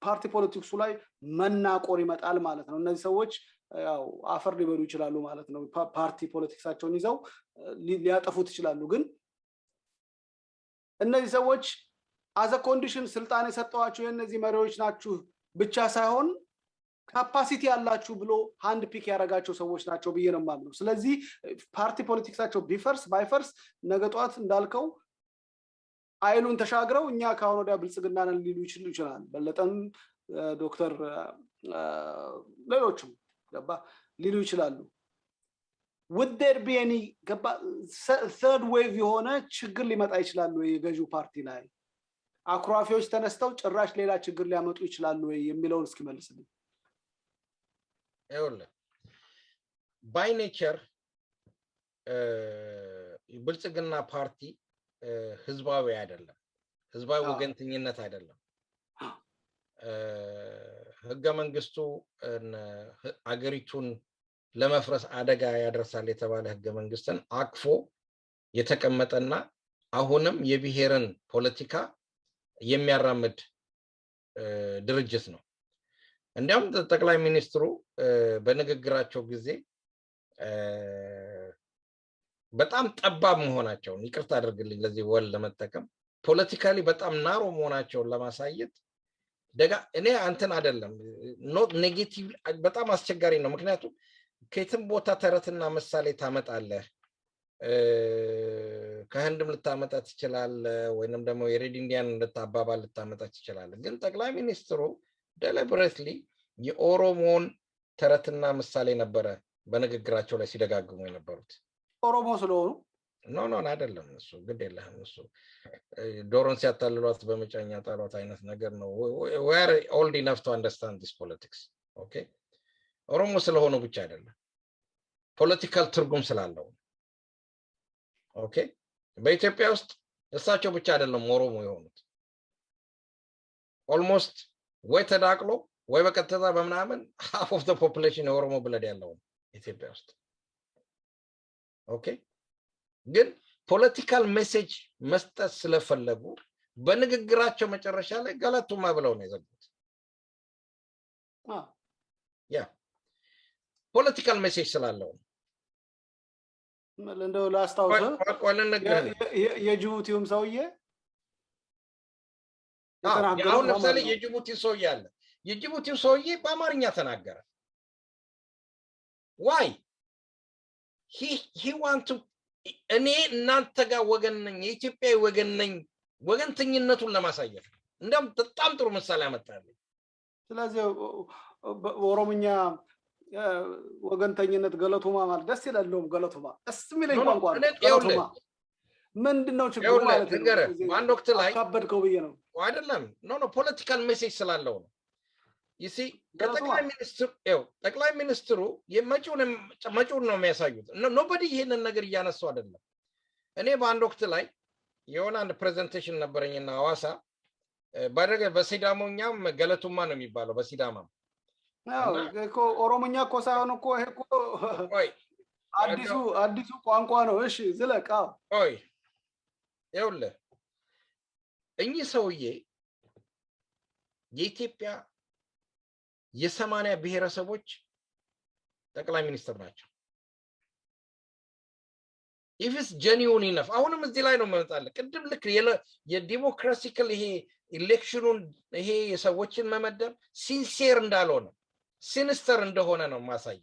ፓርቲ ፖለቲክሱ ላይ መናቆር ይመጣል ማለት ነው እነዚህ ሰዎች ያው አፈር ሊበሉ ይችላሉ ማለት ነው ፓርቲ ፖለቲክሳቸውን ይዘው ሊያጠፉት ይችላሉ ግን እነዚህ ሰዎች as a condition ስልጣን የሰጠዋቸው የነዚህ መሪዎች ናችሁ ብቻ ሳይሆን ካፓሲቲ ያላችሁ ብሎ ሃንድ ፒክ ያረጋቸው ሰዎች ናቸው ብዬ ነው ማለት ነው ስለዚህ ፓርቲ ፖለቲክሳቸው ቢፈርስ ባይፈርስ ነገጧት እንዳልከው አይሉን ተሻግረው እኛ ካሁን ወዲያ ብልጽግናን ሊሉ ይችላል በለጠም ዶክተር ሌሎችም ገባ ሊሉ ይችላሉ would there be any third wave የሆነ ችግር ሊመጣ ይችላል ወይ የገዢው ፓርቲ ላይ አክራፊዎች ተነስተው ጭራሽ ሌላ ችግር ሊያመጡ ይችላል ወይ የሚለውን እስኪ መልስልኝ ይኸውልህ by nature ብልጽግና ፓርቲ ህዝባዊ አይደለም ህዝባዊ ወገንተኝነት አይደለም ህገ መንግስቱ አገሪቱን ለመፍረስ አደጋ ያደርሳል የተባለ ህገ መንግስትን አቅፎ የተቀመጠና አሁንም የብሔርን ፖለቲካ የሚያራምድ ድርጅት ነው እንዲያውም ጠቅላይ ሚኒስትሩ በንግግራቸው ጊዜ በጣም ጠባብ መሆናቸው ይቅርታ አድርግልኝ ለዚህ ወል ለመጠቀም ፖለቲካሊ በጣም ናሮ መሆናቸውን ለማሳየት እኔ አንተን አይደለም ኖት ኔጌቲቭ በጣም አስቸጋሪ ነው ምክንያቱም ከየትም ቦታ ተረትና ምሳሌ ታመጣለህ ከህንድም ልታመጣ ትችላለህ ወይንም ደግሞ የሬድ ኢንዲያን ልታባባል ልታመጣ ትችላለህ ግን ጠቅላይ ሚኒስትሩ deliberately የኦሮሞን ተረትና ምሳሌ ነበረ በንግግራቸው ላይ ሲደጋግሙ የነበሩት ኦሮሞ ስለሆኑ ኖ አይደለም እሱ ግድ የለህም እሱ ዶሮን ሲያታልሏት በመጫኛ ጣሏት አይነት ነገር ነው we are old enough to understand this politics okay ኦሮሞ ስለሆኑ ብቻ አይደለም ፖለቲካል ትርጉም ስላለው okay በኢትዮጵያ ውስጥ እሳቸው ብቻ አይደለም ኦሮሞ የሆኑት almost ወይ ተዳቅሎ ወይ በቀጥታ በመናመን half of the population ኦሮሞ ብለድ ያለው ኢትዮጵያ ውስጥ okay ግን ፖለቲካል ሜሴጅ መስጠት ስለፈለጉ በንግግራቸው መጨረሻ ላይ ገለቱማ ብለው ነው የዘጉት ያ ፖለቲካል ሜሴጅ ስላለው እንደው ላስታውስ የጅቡቲውም ሰውዬ አሁን ለምሳሌ የጅቡቲ ሰውዬ አለ የጅቡቲው ሰውዬ በአማርኛ ተናገረ why he want to እኔ እናንተ ጋር ወገን ነኝ የኢትዮጵያ ወገን ነኝ ወገንተኝነቱን ለማሳየት እንደም በጣም ጥሩ ምሳሌ አመጣልኝ ስለዚህ ኦሮሞኛ ወገንተኝነት ገለቱማ ማለት ደስ ይላልም ገለቱማ እስሚለኝ ቋንቋ ገለቱማ ምንድነው ችግሩ ማለት ነው አንድ ወቅት ላይ ካበድከው ብዬ ነው አይደለም ኖ ፖለቲካል ሜሴጅ ስላለው ነው you see ጠቅላይ ሚኒስትሩ የመጪውን ነው የሚያሳዩት nobody ይሄንን ነገር እያነሳው አይደለም እኔ በአንድ ወቅት ላይ የሆነ አንድ ፕሬዘንቴሽን ነበረኝና ሐዋሳ ባደረገ በሲዳሞኛም ገለቱማ ነው የሚባለው በሲዳማም እኮ ኦሮሞኛ እኮ ሳይሆን እኮ ይሄ እኮ አዲሱ ቋንቋ ነው እሺ ዝለቃ ይኸውልህ እኚህ ሰውዬ የኢትዮጵያ የ80 ብሔረሰቦች ጠቅላይ ሚኒስትር ናቸው if it's genuine enough አሁንም እዚህ ላይ ነው መጣለ ቅድም ልክ የዲሞክራሲካል ይሄ ኢሌክሽኑን ይሄ የሰዎችን መመደብ ሲንሲየር እንዳልሆነ ሲኒስተር እንደሆነ ነው ማሳየ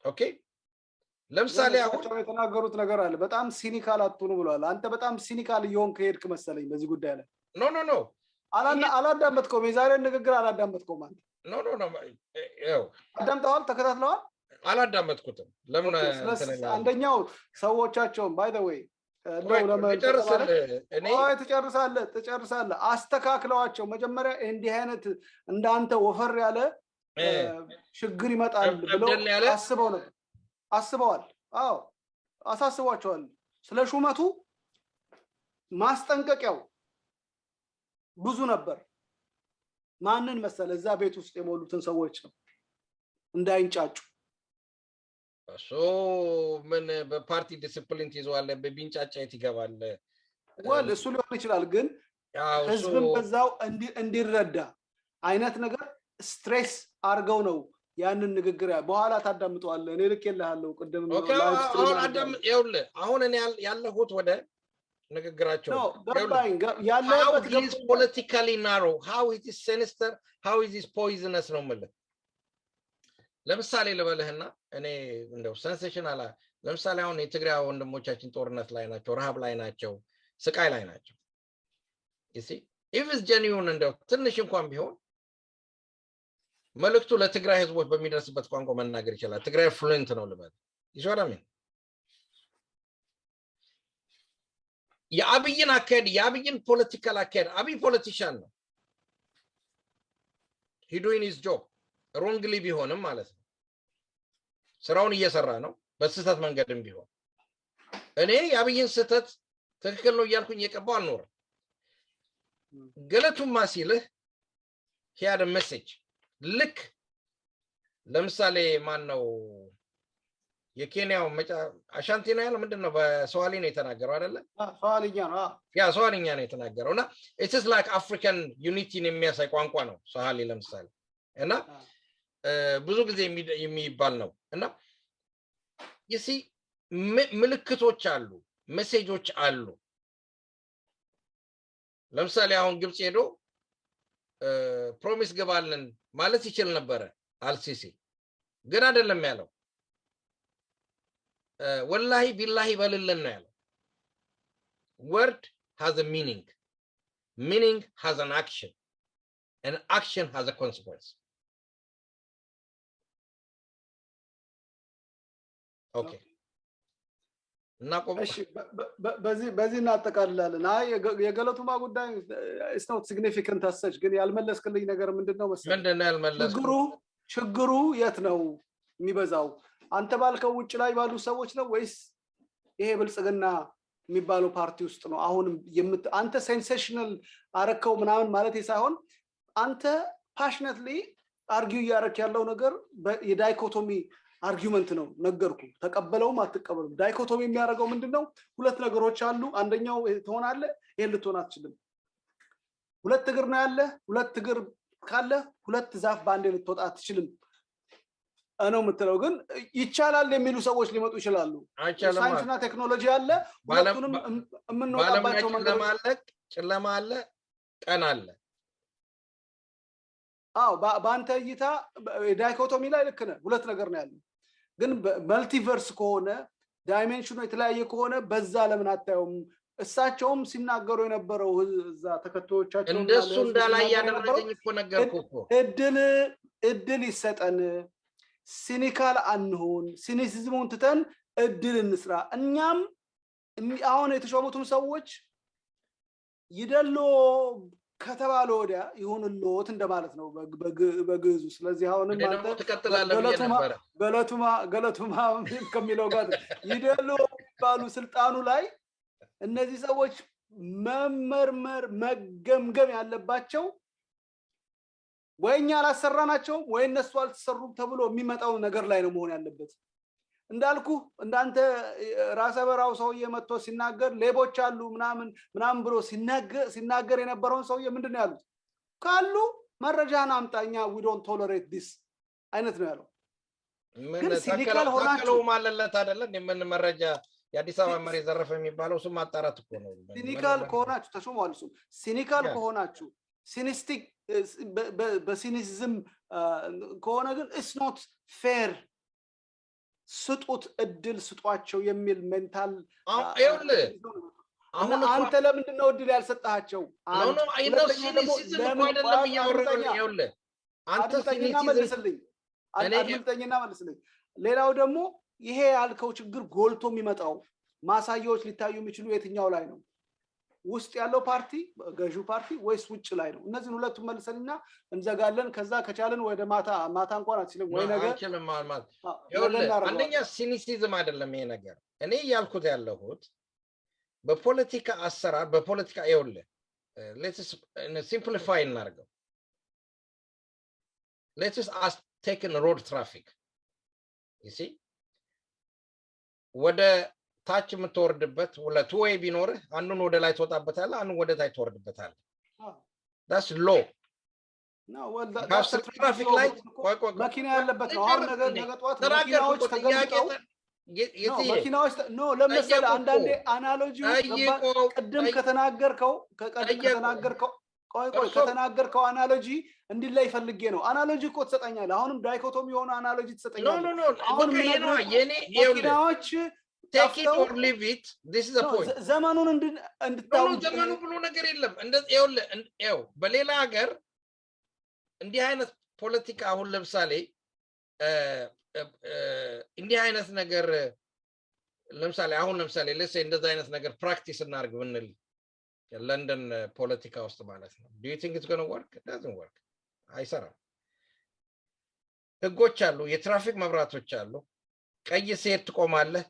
ኦኬ ለምሳሌ አሁን የተናገሩት ነገር አለ በጣም ሲኒካል አትሁኑ ብለዋል አንተ በጣም ሲኒካል እየሆንክ ሄድክ መሰለኝ በዚህ ጉዳይ ላይ ኖ አላዳመጥከውም የዛሬ ንግግር አላዳመጥከውም አንተ ኖ ያው አዳምጠዋል ተከታትለዋል አላዳመጥኩትም ለምን አንደኛው ሰዎቻቸው by the way ተጨርሳለህ አስተካክለዋቸው መጀመሪያ እንዲህ አይነት እንዳንተ ወፈር ያለ ችግር ይመጣል ብለው አስበዋል አሳስቧቸዋል ስለ ሹመቱ ማስጠንቀቂያው ብዙ ነበር ማንን መሰለ እዛ ቤት ውስጥ የሞሉትን ሰዎች ነው እንዳይንጫጩ እሱ ምን በፓርቲ ዲሲፕሊን ይዟል በቢንጫጫ ይገባል ወል እሱ ሊሆን ይችላል ግን ህዝብን በዛው እንዲረዳ አይነት ነገር ስትሬስ አርገው ነው ያንን ንግግር በኋላ ታዳምጠዋል እኔ ልከልሃለሁ ቀደም ነው ላይቭ ስትሪም አዳም ይውል አሁን እኔ ያለሁት ወደ ንግግራቸው ያለበት is politically narrow how it is sinister how it is poisonous ነው ማለት ለምሳሌ ልበልህና እኔ እንደው ሴንሴሽናል ለምሳሌ አሁን የትግራይ ወንድሞቻችን ጦርነት ላይ ናቸው ረሃብ ላይ ናቸው ስቃይ ላይ ናቸው you see if it's genuine እንደው ትንሽ እንኳን ቢሆን መልእክቱ ለትግራይ ህዝቦች በሚደርስበት ቋንቋ መናገር ይችላል ትግራይ ፍሉንት ነው ልበል ይሾራሚ የአብይን አካሄድ የአብይን ፖለቲካል አካሄድ አብይ ፖለቲሻን ነው he doing his job wrongly ቢሆንም ማለት ነው ስራውን እየሰራ ነው በስህተት መንገድም ቢሆን እኔ የአብይን ስህተት ትክክል ነው እያልኩኝ የቀባው አልኖርም ገለቱማ ሲልህ he had a message ልክ ለምሳሌ ማን ነው የኬንያው አሻንቲ ነው ያለው ምንድነው በሶዋሊ ነው የተናገረው አይደለ ሶዋሊኛ ነው ያ ሶዋሊኛ ነው የተናገረውና it is like African unity የሚያሳይ ቋንቋ ነው ሶዋሊ ለምሳሌ እና ብዙ ጊዜ የሚባል ነው እና you see ምልክቶች አሉ ሜሴጆች አሉ ለምሳሌ አሁን ግብጽ ሄዶ ፕሮሚስ ገባልን ማለት ይችላል ነበር አልሲሲ ግን አይደለም ያለው ወላሂ ቢላሂ በልልን ነው ያለው word has a meaning has an action and action has a consequence okay እሺ በዚህ እናጠቃልላለን አይ የገለቱማ ጉዳይ is not significant አሰች ግን ያልመለስክልኝ ነገር ምንድነው ምንድነው ያልመለስኩ ችግሩ የት ነው የሚበዛው አንተ ባልከው ውጭ ላይ ባሉ ሰዎች ነው ወይስ ይሄ ብልጽግና የሚባለው ፓርቲ ውስጥ ነው አሁን አንተ ሴንሴሽናል አረከው ምናምን ማለት ሳይሆን አንተ passionately argue ያረክ ያለው ነገር የዳይኮቶሚ አርጊውመንት ነው ነገርኩ ተቀበለውም አትቀበሉም ዳይኮቶሚ የሚያደርገው ምንድነው ሁለት ነገሮች አሉ አንደኛው ትሆናለ ይሄን ልትሆን አትችልም ሁለት እግር ነው ያለ ሁለት እግር ካለ ሁለት ዛፍ ባንዴ ልትወጣ አትችልም አነው ምትለው ግን ይቻላል የሚሉ ሰዎች ሊመጡ ይችላሉ ሳይንስና ቴክኖሎጂ አለ ሁለቱንም እንወጣባቸው መንገዶች ጨለማ አለ ቀን አለ አው ባንተ እይታ ዳይኮቶሚ ላይ ልክ ነህ ሁለት ነገር ነው ያለው ግን መልቲቨርስ ከሆነ ዳይሜንሽኑ የተለያየ ከሆነ በዛ ለምን አታዩም እሳቸውም ሲናገሩ የነበረው እዛ ተከታዮቻቸው እንደሱ እንዳላይ ያደረገኝ እኮ ነገርኩ እኮ እድል ይሰጠን ሲኒካል አንሆን ሲኒሲዝሙን ትተን እድል እንስራ እኛም አሁን የተሾሙትም ሰዎች ይደሎ ከተባለ ወዲያ ይሁንልዎት እንደማለት ነው በግዙ ስለዚህ አሁንም አንተ ገለቱማ ከሚለው ጋር ይደሎ ባሉ ስልጣኑ ላይ እነዚህ ሰዎች መመርመር መገምገም ያለባቸው ወይኛ አላሰራናቸው ወይ እነሱ አልተሰሩም ተብሎ የሚመጣው ነገር ላይ ነው መሆን ያለበት እንዳልኩ እንዳንተ ራሰ በራው ሰውዬ መጥቶ ሲናገር ሌቦች አሉ ምናምን ብሎ ሲናገር የነበረውን ሰውዬ ምንድነው ያሉት ካሉ መረጃና አምጣኛ we don't tolerate this አይነት ነው ያለው ግን ሲኒካል ሆናችሁ ማለለት አይደለ ምን መረጃ የአዲስ አበባ መሬት ዘረፈ የሚባለው እሱ ማጣራት እኮ ነው ሲኒካል ከሆናችሁ ተሾመዋል እሱ ሲኒካል ከሆናችሁ ሲኒስቲክ በሲኒዝም ከሆነ ግን it's not fair ስጡት እድል ስጧቸው የሚል ሜንታል አሁን አንተ ለምንድን ነው እድል ያልሰጣቸው ነው አይነው ሲኒሲዝም አይደለም ያወራው አንተ ሲኒሲዝም አድምጠኝና መልስልኝ ሌላው ደግሞ ይሄ ያልከው ችግር ጎልቶ የሚመጣው ማሳያዎች ሊታዩ የሚችሉ የትኛው ላይ ነው ውስጥ ያለው ፓርቲ ገዢው ፓርቲ ወይስ ውጭ ላይ ነው እነዚህን ሁለቱ መልሰንና እንዘጋለን ከዛ ከቻለን ወደ ማታ እንኳን አትችልም ወይ ነገር አትችልም ማለት አንደኛ ሲኒሲዝም አይደለም ይሄ ነገር እኔ ያልኩት ያለሁት በፖለቲካ አሰራር በፖለቲካ ይውል let's simplify እናርገው let's just take in road traffic. You see? ወደ ታች የምትወርድበት ወለ two way ቢኖር አንዱን ወደ ላይ ትወጣበታል አንዱን ወደ ታች ትወርድበታል that's low no well that's traffic light መኪና ያለበት ነው አሁን ነገ ጧት መኪናዎች ተገምጠው መኪናዎች no ለምሳሌ አንዳንዴ አናሎጂው ቅድም ከተናገርከው ከተናገርከው አናሎጂ እንዲላይ ፈልጌ ነው አናሎጂ እኮ ተሰጣኛለህ አሁንም ዳይኮቶሚ የሆነ አናሎጂ ተሰጣኛለህ no አሁን የኔ መኪናዎች take it or leave it this is the point ዘመኑን እንድታው ዘመኑ ብሎ ነገር የለም እንደዚህ ይኸው በሌላ ሀገር እንዲህ አይነት ፖለቲካ አሁን ለምሳሌ እንዲህ አይነት ነገር ለምሳሌ ለሴ እንደዛ አይነት ነገር ፕራክቲስ እናርግ ብንል ለንደን ፖለቲካ ውስጥ ማለት ነው do you think it's going to work it doesn't work አይሰራም ህጎች አሉ የትራፊክ መብራቶች አሉ ቀይ ሲሄድ ትቆማለህ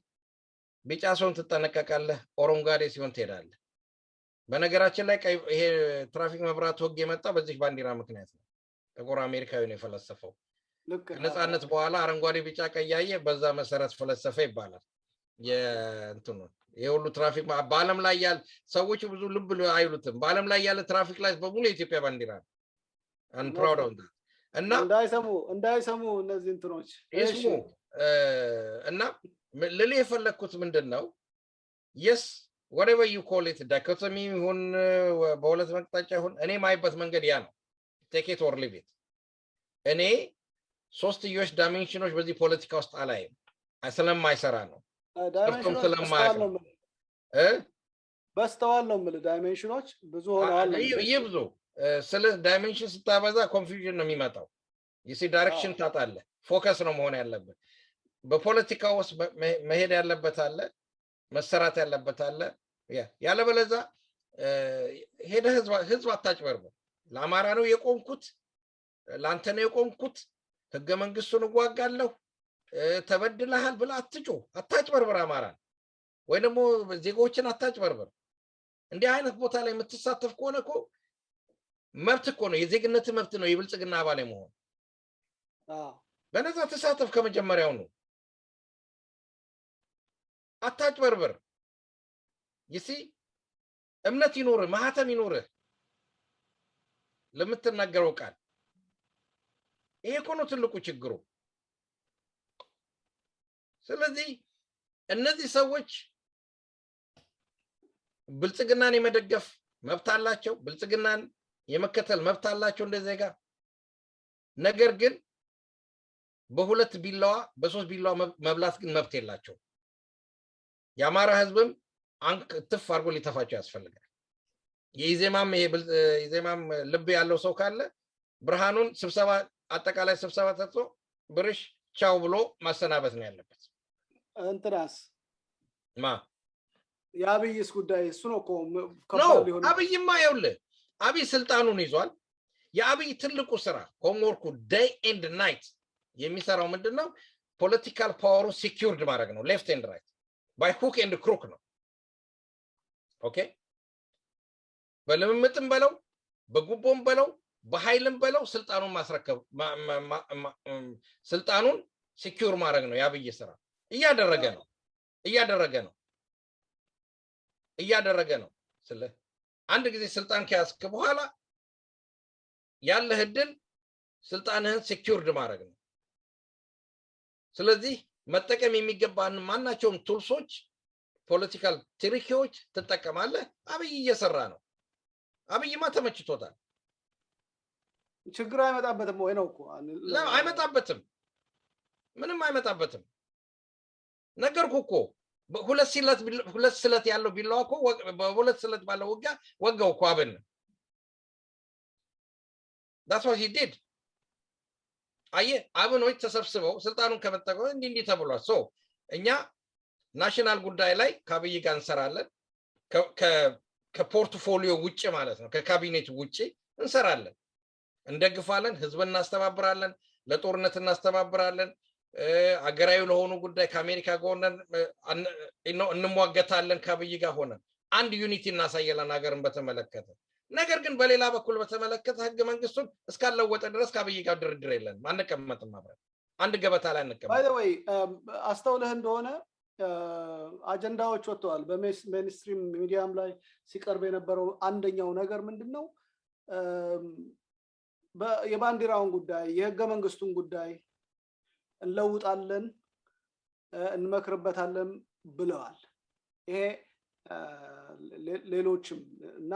ቢጫ ሲሆን ትጠነቀቃለህ ኦሮንጋዴ ሲሆን ትሄዳለህ በነገራችን ላይ ይሄ ትራፊክ መብራት ህግ የመጣው በዚህ ባንዲራ ምክንያት ነው ጥቁር አሜሪካዊ ነው የፈለሰፈው ነፃነት በኋላ አረንጓዴ ቢጫ ቀያየ በዛ መሰረት ፈለሰፈ ይባላል የእንትኑ የሁሉ ትራፊክ በአለም ላይ ያለ ሰዎች ብዙ ልብ አይሉትም በአለም ላይ ያለ ትራፊክ ላይት በሙሉ የኢትዮጵያ ባንዲራ ነው I'm proud of that እና እንዳይሰሙ እነዚህ እንትኖች እሺ እና ለሌ የፈለኩት ምንድነው yes whatever you call it dichotomy ይሁን በሁለት መቅጣጫ ይሁን እኔ ማይበት መንገድ ያ ነው take it or leave it እኔ ሶስትዮሽ ዳይሜንሽኖች በዚህ ፖለቲካ ውስጥ አላይም ስለማይሰራ ነው በስተዋል ነው ማለት ዳይሜንሽኖች ብዙ ሆነዋል ይብዙ ስለ ዳይሜንሽን ስታበዛ ኮንፊውዥን ነው የሚመጣው you see direction ታጣለ ፎከስ ነው መሆን ያለበት በፖለቲካ ውስጥ መሄድ ያለበት አለ መሰራት ያለበት አለ ያለበለዛ ሄደ ህዝብ አታጭበርበር ለአማራ ነው የቆምኩት ላንተ ነው የቆምኩት ህገ መንግስቱን እዋጋለሁ ተበድለሃል ብላ አታጭበርበር አማራ ወይ ደግሞ ዜጎችን አታጭበርበር እንዲህ አይነት ቦታ ላይ የምትሳተፍ ከሆነ እኮ መብት እኮ ነው የዜግነት መብት ነው የብልጽግና አባል መሆን በነዛ ተሳተፍ ከመጀመሪያው ነው አታጭበርበር ይሲ እምነት ይኖር ማህተም ይኖር ለምትናገረው ቃል ይሄ እኮ ነው ትልቁ ችግሩ ስለዚህ እነዚህ ሰዎች ብልጽግናን የመደገፍ መብት አላቸው ብልጽግናን የመከተል መብት አላቸው እንደዚህ ጋር ነገር ግን በሁለት ቢላዋ በሶስት ቢላዋ መብላት ግን መብት የላቸው ያማራ ህዝብም አንክትፍ አርጎ ሊተፋቸው ያስፈልጋል የኢዜማም ልብ ያለው ሰው ካለ ብርሃኑን ስብሰባ አጠቃላይ ስብሰባ ተጥቶ ብርሽ ቻው ብሎ ማሰናበት ነው ያለበት እንትራስ ያብይስ ጉዳይ እሱ ነው ከባድ ሊሆን አብይማ ይኸውልህ አብይ ስልጣኑን ይዟል የአብይ ትልቁ ስራ ሆምወርኩ ዴይ ኤንድ ናይት የሚሰራው ምንድነው ፖለቲካል ፓወሩ ሲኪውርድ ማድረግ ነው ሌፍት ኤንድ ራይት by hook and crook ነው ኦኬ በለምምጥም በለው በጉቦም በለው በኃይልም በለው ስልጣኑን ማስረከብ ስልጣኑን ሲኪውር ማድረግ ነው ያብይ ስራ እያደረገ ነው ስለ አንድ ጊዜ ስልጣን ከያዝክ በኋላ ያለህ እድል ስልጣንህን ሲኪውርድ ማድረግ ነው ስለዚህ መጠቀም የሚገባን ማናቸውም ቱልሶች ፖለቲካል ትሪኪዎች ተጠቀማለህ አብይ እየሰራ ነው አብይማ ተመችቶታል ችግር አይመጣበትም ወይ ነው እኮ አይመጣበትም ምንም አይመጣበትም ነገርኩ እኮ ሁለት ስለት ያለው ቢላዋ እኮ በሁለት ስለት ባለው ወጋው እኮ አብን that's what he did አብኖች ተሰብስበው ስልጣኑን ከመጠቀም እንዲህ ተብሏል ሶ እኛ ናሽናል ጉዳይ ላይ ከአብይ ጋር እንሰራለን ከፖርትፎሊዮ ውጪ ማለት ነው ከካቢኔት ውጪ እንሰራለን እንደግፋለን ህዝብን እናስተባብራለን ለጦርነት እናስተባብራለን አገራዊ ለሆኑ ጉዳይ ከአሜሪካ ጋር እንሟገታለን ከአብይ ጋር ሆነን አንድ ዩኒቲ እናሳየለን ሀገርን በተመለከተ ነገር ግን በሌላ በኩል በተመለከተ ህገ መንግስቱን እስካለወጠ ድረስ ከአብይ ጋር ድርድር የለንም አንቀመጥም አብረን አንድ ገበታ ላይ አንቀመጥም by the way አስተውለህ እንደሆነ አጀንዳዎች ወጥተዋል በሜንስትሪም ሚዲያም ላይ ሲቀርብ የነበረው አንደኛው ነገር ምንድነው የባንዲራውን ጉዳይ የህገ መንግስቱን ጉዳይ እንለውጣለን እንመክርበታለን ብለዋል ይሄ ሌሎችም እና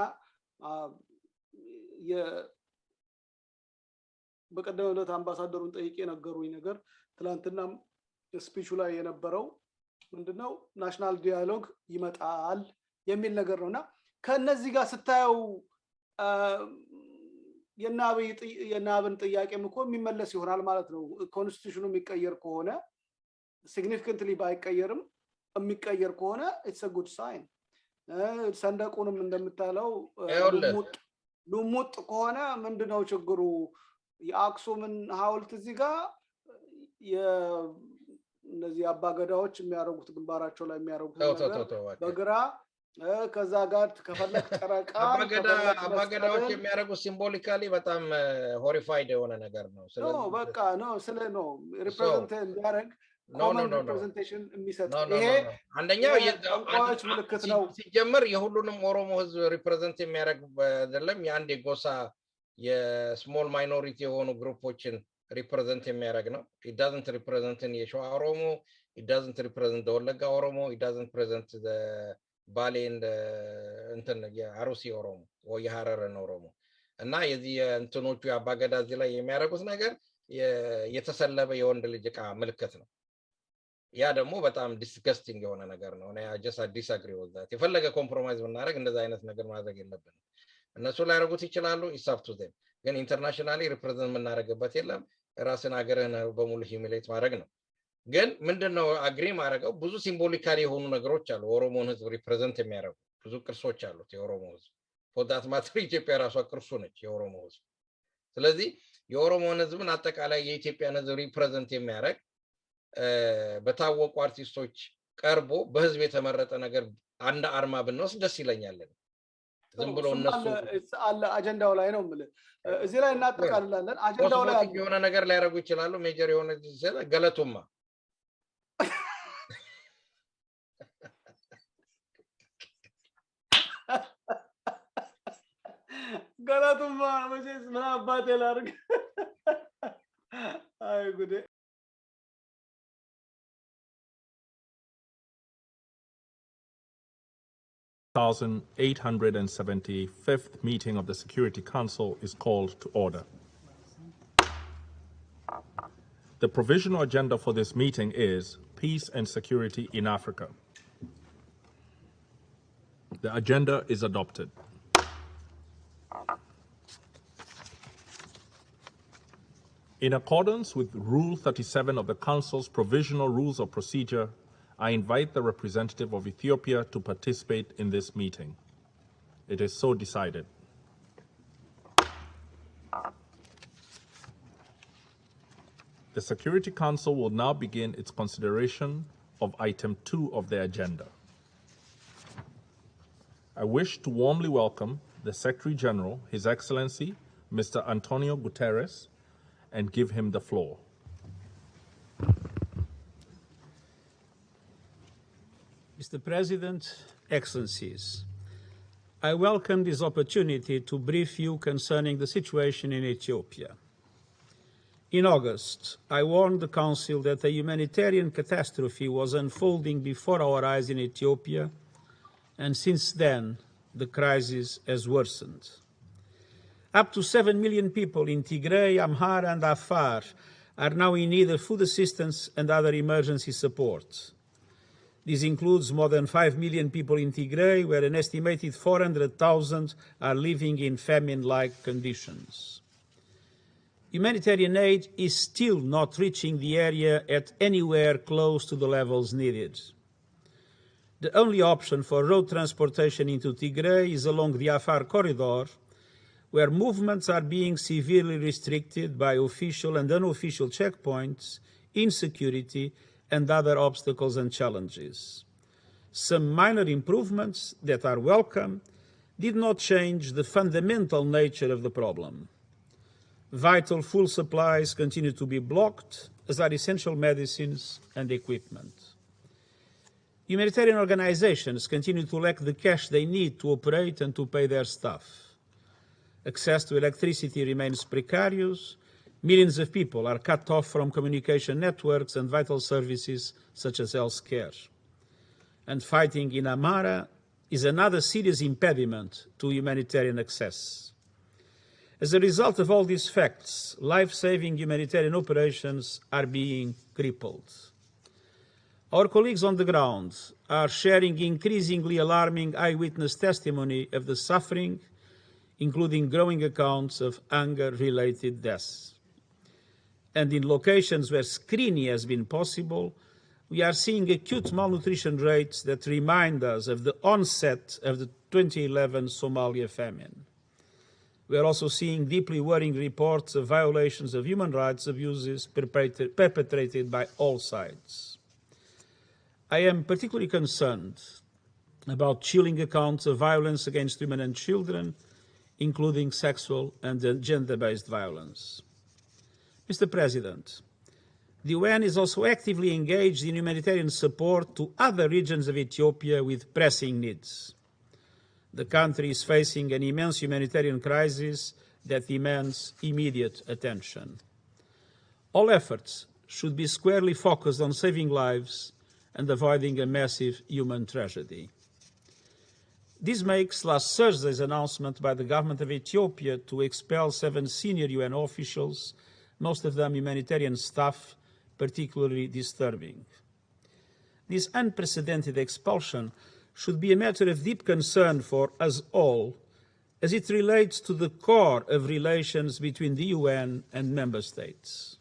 በቀደም ዕለት አምባሳደሩን ጠይቄ ነገሩኝ ነገር ትላንትና ስፒቹ ላይ የነበረው ምንድነው ናሽናል ዲያሎግ ይመጣል የሚል ነገር ነውና ከነዚህ ጋር ስታየው የናብን ጥያቄም እኮ የሚመለስ ይሆናል ማለት ነው ኮንስቲቱሽኑ የሚቀየር ከሆነ significantly ባይቀየርም የሚቀየር ከሆነ it's a good sign ሰንደቁንም እንደምታለው ሉሙጥ ከሆነ ምንድነው ችግሩ የአክሱምን ሐውልት እዚህ ጋር እነዚህ አባገዳዎች የሚያረጉት ግንባራቸው ላይ የሚያረጉት በግራ ከዛ ጋር ከፈለክ ጨረቃ አባገዳዎች የሚያረጉት ሲምቦሊካሊ በጣም ሆሪፋይድ የሆነ ነገር ነው ስለዚህ በቃ ነው ስለ ነው ሪፕሬዘንት እንዲያረግ ሪፕሬዘንቴሽን የሚሰጥ ይሄ አንደኛው የቋንቋዎች ምልክት ነው ሲጀምር የሁሉንም ኦሮሞ ህዝብ ሪፕሬዘንት የሚያረግ አይደለም የአንድ የጎሳ የስሞል ማይኖሪቲ የሆኑ ግሩፖችን represent የሚያረግ ነው it doesn't represent in የሸዋ ኦሮሞ it doesn't represent the ወለጋ ኦሮሞ it doesn't present the Bali and እንትን የአሩሲ ኦሮሞ ወይ የሐረርን ኦሮሞ እና የዚህ እንትኖቹ ያባገዳ እዚህ ላይ የሚያረጉት ነገር የተሰለበ የወንድ ልጅ ዕቃ ምልክት ነው ያ ደግሞ በጣም ዲስገስቲንግ የሆነ ነገር ነው እና just disagree with that የፈለገ ኮምፕሮማይዝ ብናረግ እንደዛ አይነት ነገር ማድረግ የለብንም እነሱ ላይ ያረጉት ይችላሉ it's up to them ግን ኢንተርናሽናሊ ሪፕሬዘንት ምናረግበት የለም ራስን አገርን በሙሉ ሂሚሌት ማድረግ ነው ግን ምንድነው አግሪ ማድረገው ብዙ ሲምቦሊካሊ የሆኑ ነገሮች አሉ ኦሮሞን ህዝብ ሪፕሬዘንት የሚያረጉ ብዙ ቅርሶች አሉት የኦሮሞ ህዝብ ፎዳት ማትሪ ኢትዮጵያ ራሷ ቅርሱ ነች የኦሮሞ ህዝብ ስለዚህ የኦሮሞን ህዝብን አጠቃላይ የኢትዮጵያን ህዝብ ሪፕሬዘንት የሚያረግ በታወቁ አርቲስቶች ቀርቦ በህዝብ የተመረጠ ነገር አንድ አርማ ብንወስድ ደስ ይለኛል ዝም ብሎ እነሱ አለ አጀንዳው ላይ ነው ማለት እዚህ ላይ እናጠቃልላለን አጀንዳው ላይ የሆነ ነገር ላይ ያረጉ ይችላሉ ሜጀር የሆነ ገለቱማ ገለቱማ መቼስ ምን አባቴ ላርግ አይ ጉዴ The 1875th meeting of the Security Council is called to order. The provisional agenda for this meeting is Peace and Security in Africa. The agenda is adopted. In accordance with Rule 37 of the Council's Provisional Rules of Procedure, I invite the representative of Ethiopia to participate in this meeting. It is so decided. The Security Council will now begin its consideration of item 2 of the agenda. I wish to warmly welcome the Secretary General, His Excellency, Mr. Antonio Guterres, and give him the floor. Mr. President, Excellencies, I welcome this opportunity to brief you concerning the situation in Ethiopia. In August, I warned the Council that a humanitarian catastrophe was unfolding before our eyes in Ethiopia, and since then, the crisis has worsened. Up to 7 million people in Tigray, Amhara, and Afar are now in need of food assistance and other emergency support. This includes more than 5 million people in Tigray, where an estimated 400,000 are living in famine-like conditions. Humanitarian aid is still not reaching the area at anywhere close to the levels needed. The only option for road transportation into Tigray is along the Afar corridor, where movements are being severely restricted by official and unofficial checkpoints, insecurity, and other obstacles and challenges. Some minor improvements that are welcome did not change the fundamental nature of the problem. Vital food supplies continue to be blocked, as are essential medicines and equipment. Humanitarian organizations continue to lack the cash they need to operate and to pay their staff. Access to electricity remains precarious. Millions of people are cut off from communication networks and vital services such as health care. And fighting in Amhara is another serious impediment to humanitarian access. As a result of all these facts, life-saving humanitarian operations are being crippled. Our colleagues on the ground are sharing increasingly alarming eyewitness testimony of the suffering, including growing accounts of hunger-related deaths. And in locations where screening has been possible, we are seeing acute malnutrition rates that remind us of the onset of the 2011 Somalia famine. We are also seeing deeply worrying reports of violations of human rights abuses perpetrated by all sides. I am particularly concerned about chilling accounts of violence against women and children, including sexual and gender-based violence. Mr. President, the UN is also actively engaged in humanitarian support to other regions of Ethiopia with pressing needs. The country is facing an immense humanitarian crisis that demands immediate attention. All efforts should be squarely focused on saving lives and avoiding a massive human tragedy. This makes last Thursday's announcement by the government of Ethiopia to expel 7 senior UN officials, most of them humanitarian staff, particularly disturbing. This unprecedented expulsion should be a matter of deep concern for us all, as it relates to the core of relations between the UN and member states.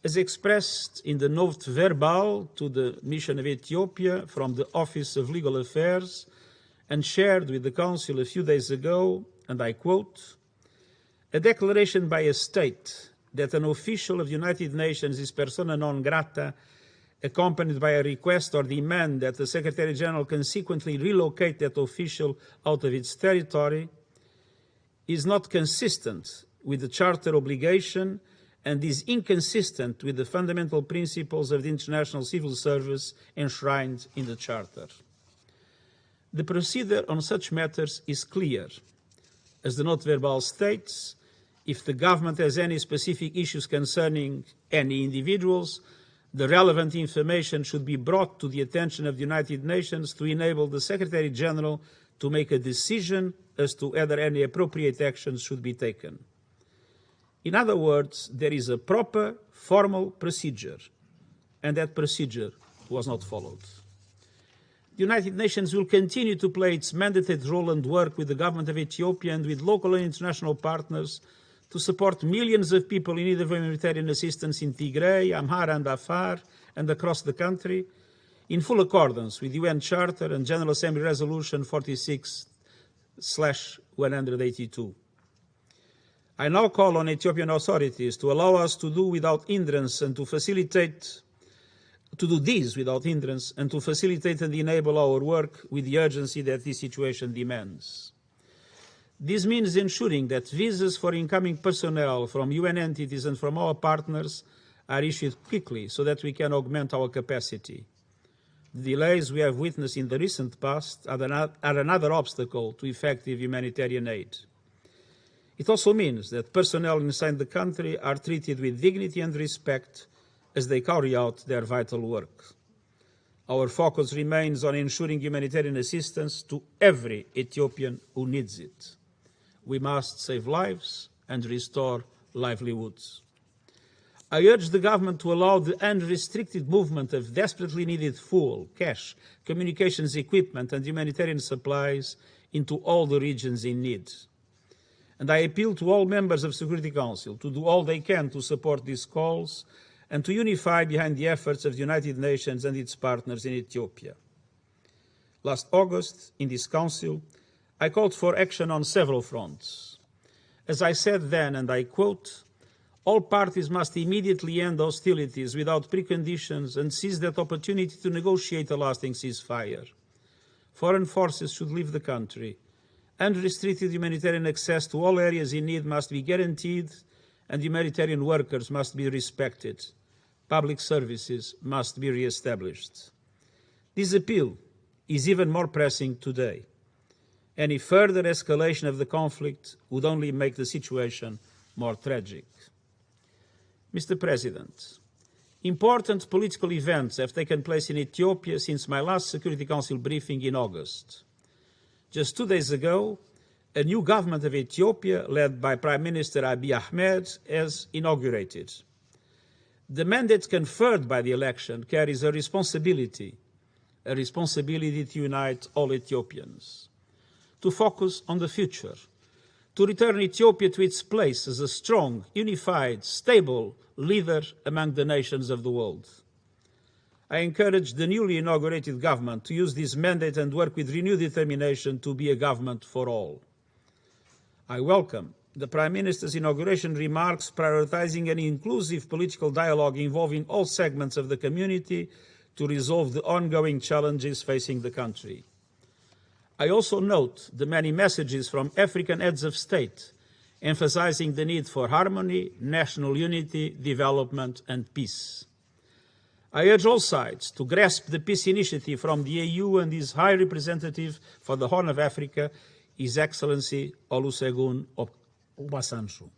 As expressed in the note verbal to the Mission of Ethiopia from the Office of Legal Affairs and shared with the Council a few days ago, and I quote, "A declaration by a state that an official of the United Nations is persona non grata, accompanied by a request or demand that the Secretary-General consequently relocate that official out of its territory, is not consistent with the Charter obligation and is inconsistent with the fundamental principles of the International Civil Service enshrined in the Charter. The procedure on such matters is clear. As the note verbal states, if the government has any specific issues concerning any individuals, the relevant information should be brought to the attention of the United Nations to enable the Secretary-General to make a decision as to whether any appropriate actions should be taken. In other words, there is a proper, formal procedure, and that procedure was not followed. The United Nations will continue to play its mandated role and work with the government of Ethiopia and with local and international partners to support millions of people in need of humanitarian assistance in Tigray, Amhara and Afar, and across the country, in full accordance with UN Charter and General Assembly Resolution 46/182. I now call on Ethiopian authorities to allow us to do without hindrance and to do this without hindrance and to facilitate and enable our work with the urgency that this situation demands. This means ensuring that visas for incoming personnel from UN entities and from our partners are issued quickly so that we can augment our capacity. The delays we have witnessed in the recent past are another obstacle to effective humanitarian aid. It also means that personnel inside the country are treated with dignity and respect as they carry out their vital work. Our focus remains on ensuring humanitarian assistance to every Ethiopian who needs it. We must save lives and restore livelihoods. I urge the government to allow the unrestricted movement of desperately needed fuel, cash, communications equipment, and humanitarian supplies into all the regions in need. And I appeal to all members of the Security Council to do all they can to support these calls and to unify behind the efforts of the United Nations and its partners in Ethiopia. Last August, in this Council, I called for action on several fronts. As I said then, and I quote, "All parties must immediately end hostilities without preconditions and seize that opportunity to negotiate a lasting ceasefire. Foreign forces should leave the country, Unrestricted humanitarian access to all areas in need must be guaranteed, and humanitarian workers must be respected. Public services must be re-established. This appeal is even more pressing today. Any further escalation of the conflict would only make the situation more tragic. Mr. President, important political events have taken place in Ethiopia since my last Security Council briefing in August. Just 2 days ago, a new government of Ethiopia, led by Prime Minister Abiy Ahmed, has inaugurated. The mandate conferred by the election carries a responsibility to unite all Ethiopians, to focus on the future, to return Ethiopia to its place as a strong, unified, stable leader among the nations of the world. I encourage the newly inaugurated government to use this mandate and work with renewed determination to be a government for all. I welcome the Prime Minister's inauguration remarks prioritizing an inclusive political dialogue involving all segments of the community to resolve the ongoing challenges facing the country. I also note the many messages from African heads of state emphasizing the need for harmony, national unity, development, and peace. I urge all sides to grasp the peace initiative from the EU and His High Representative for the Horn of Africa, His Excellency Olusegun Obasanjo.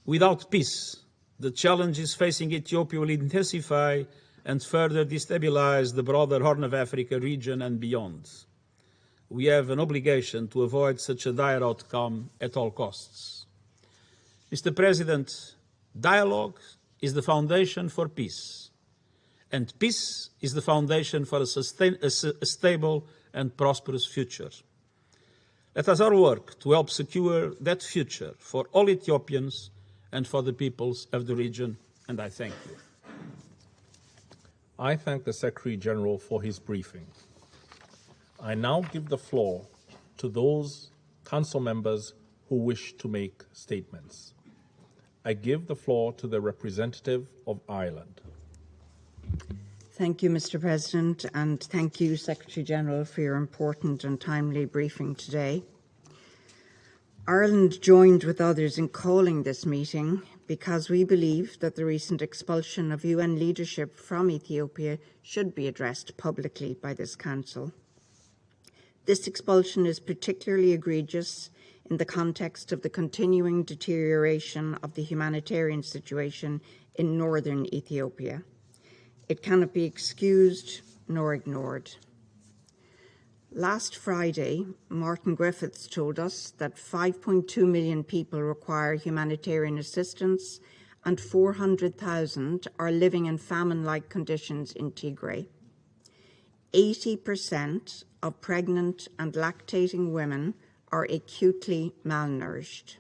Without peace, the challenges facing Ethiopia will intensify and further destabilize the broader Horn of Africa region and beyond. We have an obligation to avoid such a dire outcome at all costs. Mr. President, dialogue is the foundation for peace, and peace is the foundation for a stable and prosperous future. Let us all work to help secure that future for all Ethiopians and for the peoples of the region, and I thank you. I thank the Secretary General for his briefing. I now give the floor to those Council members who wish to make statements. I give the floor to the representative of Ireland. Thank you, Mr. President, and thank you, Secretary General, for your important and timely briefing today. Ireland joined with others in calling this meeting because we believe that the recent expulsion of UN leadership from Ethiopia should be addressed publicly by this Council. This expulsion is particularly egregious in the context of the continuing deterioration of the humanitarian situation in northern Ethiopia. It cannot be excused nor ignored. Last Friday, Martin Griffiths told us that 5.2 million people require humanitarian assistance and 400,000 are living in famine-like conditions in Tigray. 80% of pregnant and lactating women are acutely malnourished.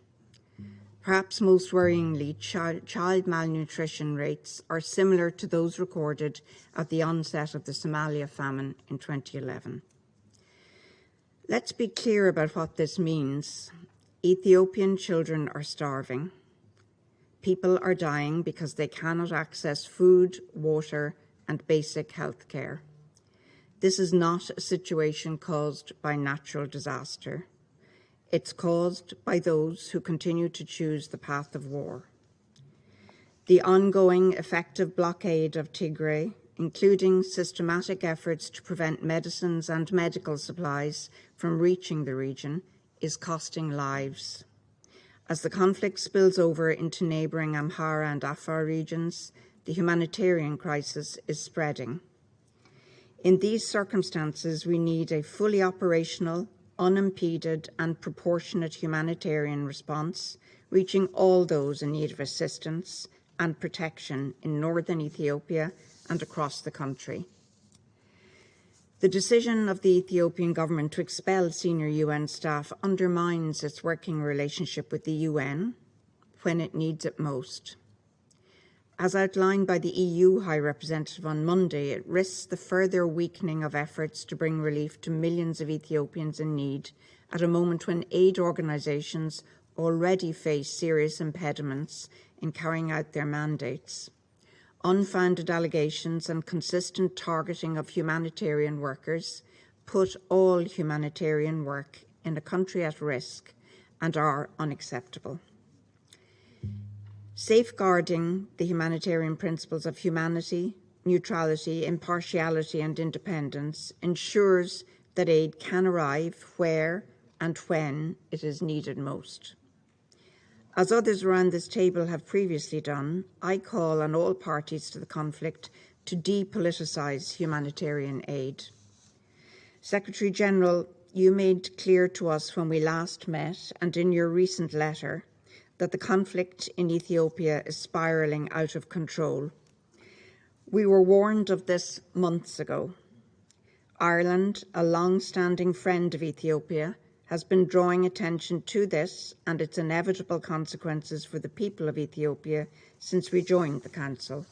Perhaps most worryingly, child malnutrition rates are similar to those recorded at the onset of the Somalia famine in 2011. Let's be clear about what this means. Ethiopian children are starving. People are dying because they cannot access food, water, and basic health care. This is not a situation caused by natural disaster. It's caused by those who continue to choose the path of war. The ongoing effective blockade of Tigray, including systematic efforts to prevent medicines and medical supplies from reaching the region, is costing lives. As the conflict spills over into neighbouring Amhara and Afar regions, the humanitarian crisis is spreading. In these circumstances, we need a fully operational, unimpeded and proportionate humanitarian response, reaching all those in need of assistance and protection in northern Ethiopia and across the country. The decision of the Ethiopian government to expel senior UN staff undermines its working relationship with the UN when it needs it most. As outlined by the EU High Representative on Monday, it risks the further weakening of efforts to bring relief to millions of Ethiopians in need at a moment when aid organisations already face serious impediments in carrying out their mandates. Unfounded allegations and consistent targeting of humanitarian workers put all humanitarian work in a country at risk and are unacceptable. Safeguarding the humanitarian principles of humanity, neutrality, impartiality and independence ensures that aid can arrive where and when it is needed most. As others around this table have previously done, I call on all parties to the conflict to depoliticise humanitarian aid. Secretary General, you made clear to us when we last met and in your recent letter that the conflict in Ethiopia is spiralling out of control. We were warned of this months ago. Ireland, a long-standing friend of Ethiopia, has been drawing attention to this and its inevitable consequences for the people of Ethiopia since we joined the Council.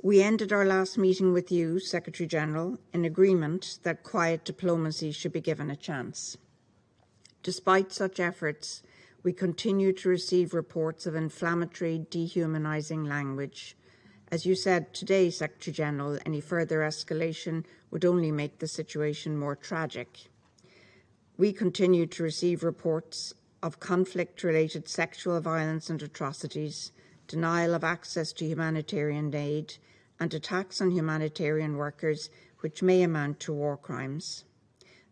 We ended our last meeting with you, Secretary General, in agreement that quiet diplomacy should be given a chance. Despite such efforts, we continue to receive reports of inflammatory, dehumanising language. As you said today, Secretary General, any further escalation would only make the situation more tragic. We continue to receive reports of conflict-related sexual violence and atrocities, denial of access to humanitarian aid, and attacks on humanitarian workers which may amount to war crimes.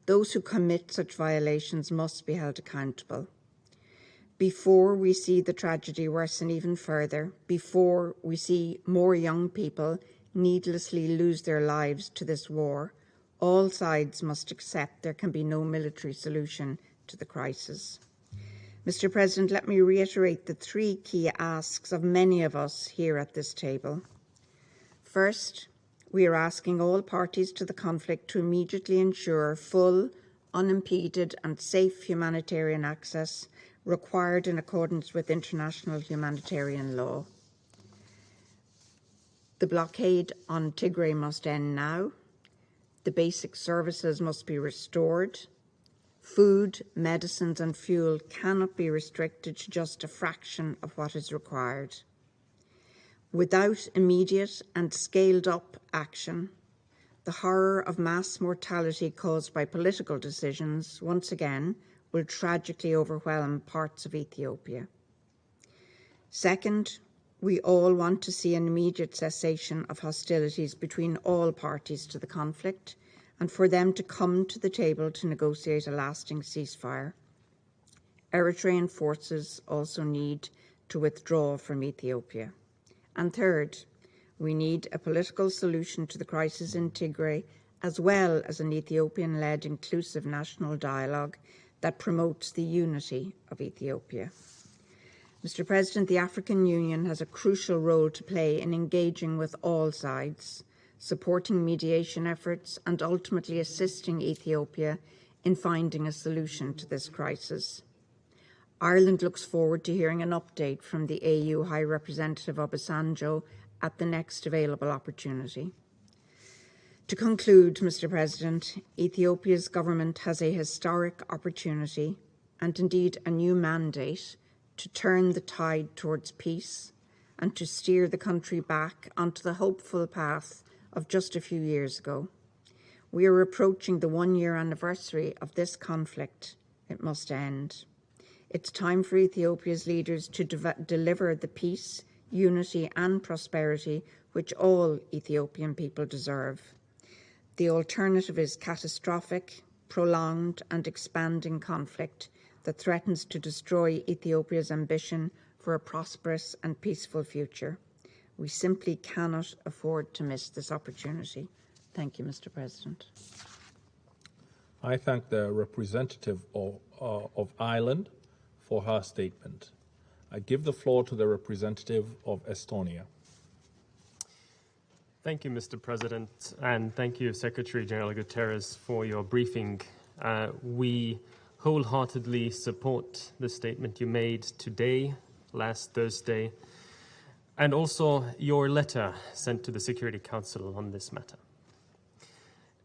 Those who commit such violations must be held accountable. Before we see the tragedy worsen even further, before we see more young people needlessly lose their lives to this war, all sides must accept there can be no military solution to the crisis. Mr. President, let me reiterate the three key asks of many of us here at this table. First, we are asking all parties to the conflict to immediately ensure full, unimpeded and safe humanitarian access required in accordance with international humanitarian law. The blockade on Tigray must end now. The basic services must be restored. Food, medicines and fuel cannot be restricted to just a fraction of what is required. Without immediate and scaled-up action, the horror of mass mortality caused by political decisions, once again, will tragically overwhelm parts of Ethiopia. Second, we all want to see an immediate cessation of hostilities between all parties to the conflict and for them to come to the table to negotiate a lasting ceasefire. Eritrean forces also need to withdraw from Ethiopia. And third, we need a political solution to the crisis in Tigray as well as an Ethiopian-led inclusive national dialogue that promotes the unity of Ethiopia. Mr. President, the African Union has a crucial role to play in engaging with all sides, supporting mediation efforts and ultimately assisting Ethiopia in finding a solution to this crisis. Ireland looks forward to hearing an update from the AU High Representative Obasanjo at the next available opportunity. To conclude, Mr. President, Ethiopia's government has a historic opportunity and indeed a new mandate to turn the tide towards peace and to steer the country back onto the hopeful path of just a few years ago. We are approaching the one-year anniversary of this conflict. It must end. It's time for Ethiopia's leaders to deliver the peace, unity and prosperity which all Ethiopian people deserve. The alternative is catastrophic, prolonged and expanding conflict that threatens to destroy Ethiopia's ambition for a prosperous and peaceful future. We simply cannot afford to miss this opportunity. Thank you, Mr. President. I thank the representative of Ireland for her statement. I give the floor to the representative of Estonia. Thank you, Mr. President, and thank you, Secretary General Guterres, for your briefing. We wholeheartedly support the statement you made today, last Thursday, and also your letter sent to the Security Council on this matter.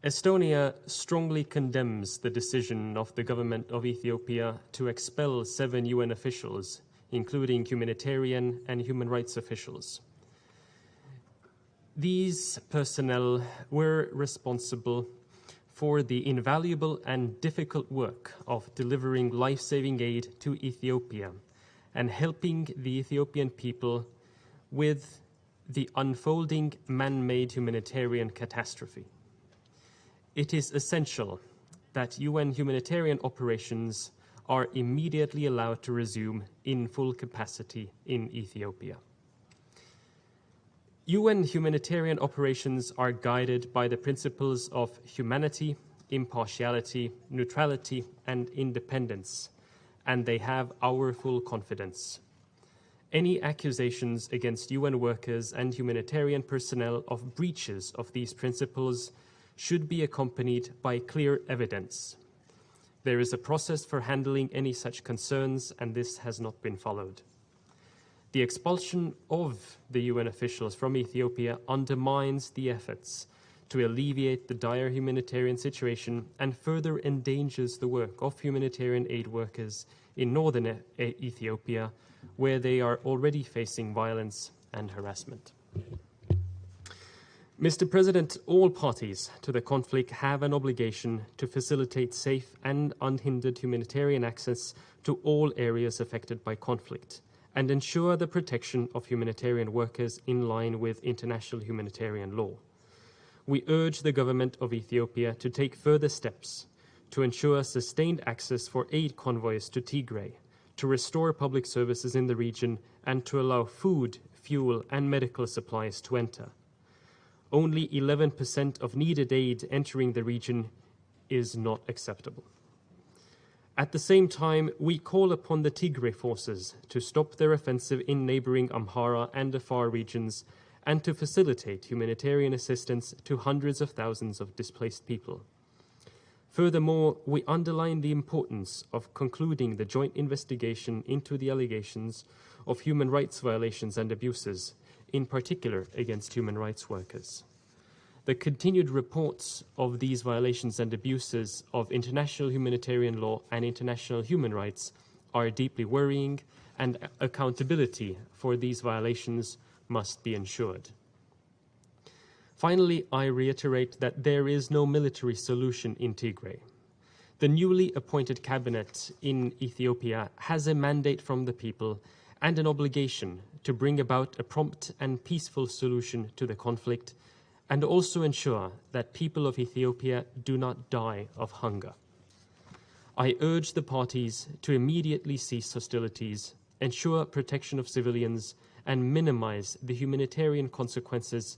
Estonia strongly condemns the decision of the government of Ethiopia to expel 7 UN officials, including humanitarian and human rights officials. These personnel were responsible for the invaluable and difficult work of delivering life-saving aid to Ethiopia and helping the Ethiopian people with the unfolding man-made humanitarian catastrophe. It is essential that UN humanitarian operations are immediately allowed to resume in full capacity in Ethiopia. UN humanitarian operations are guided by the principles of humanity, impartiality, neutrality, and independence, and they have our full confidence. Any accusations against UN workers and humanitarian personnel of breaches of these principles should be accompanied by clear evidence. There is a process for handling any such concerns, and this has not been followed. The expulsion of the UN officials from Ethiopia undermines the efforts to alleviate the dire humanitarian situation and further endangers the work of humanitarian aid workers in northern Ethiopia, where they are already facing violence and harassment. Mr. President, all parties to the conflict have an obligation to facilitate safe and unhindered humanitarian access to all areas affected by conflict and ensure the protection of humanitarian workers in line with international humanitarian law. We urge the government of Ethiopia to take further steps to ensure sustained access for aid convoys to Tigray, to restore public services in the region, and to allow food, fuel, and medical supplies to enter. Only 11% of needed aid entering the region is not acceptable. At the same time, we call upon the Tigray forces to stop their offensive in neighboring Amhara and Afar regions and to facilitate humanitarian assistance to hundreds of thousands of displaced people. Furthermore, we underline the importance of concluding the joint investigation into the allegations of human rights violations and abuses, in particular against human rights workers. The continued reports of these violations and abuses of international humanitarian law and international human rights are deeply worrying, and accountability for these violations must be ensured. Finally, I reiterate that there is no military solution in Tigray. The newly appointed cabinet in Ethiopia has a mandate from the people and an obligation to bring about a prompt and peaceful solution to the conflict, and also ensure that people of Ethiopia do not die of hunger. I urge the parties to immediately cease hostilities, ensure protection of civilians, and minimize the humanitarian consequences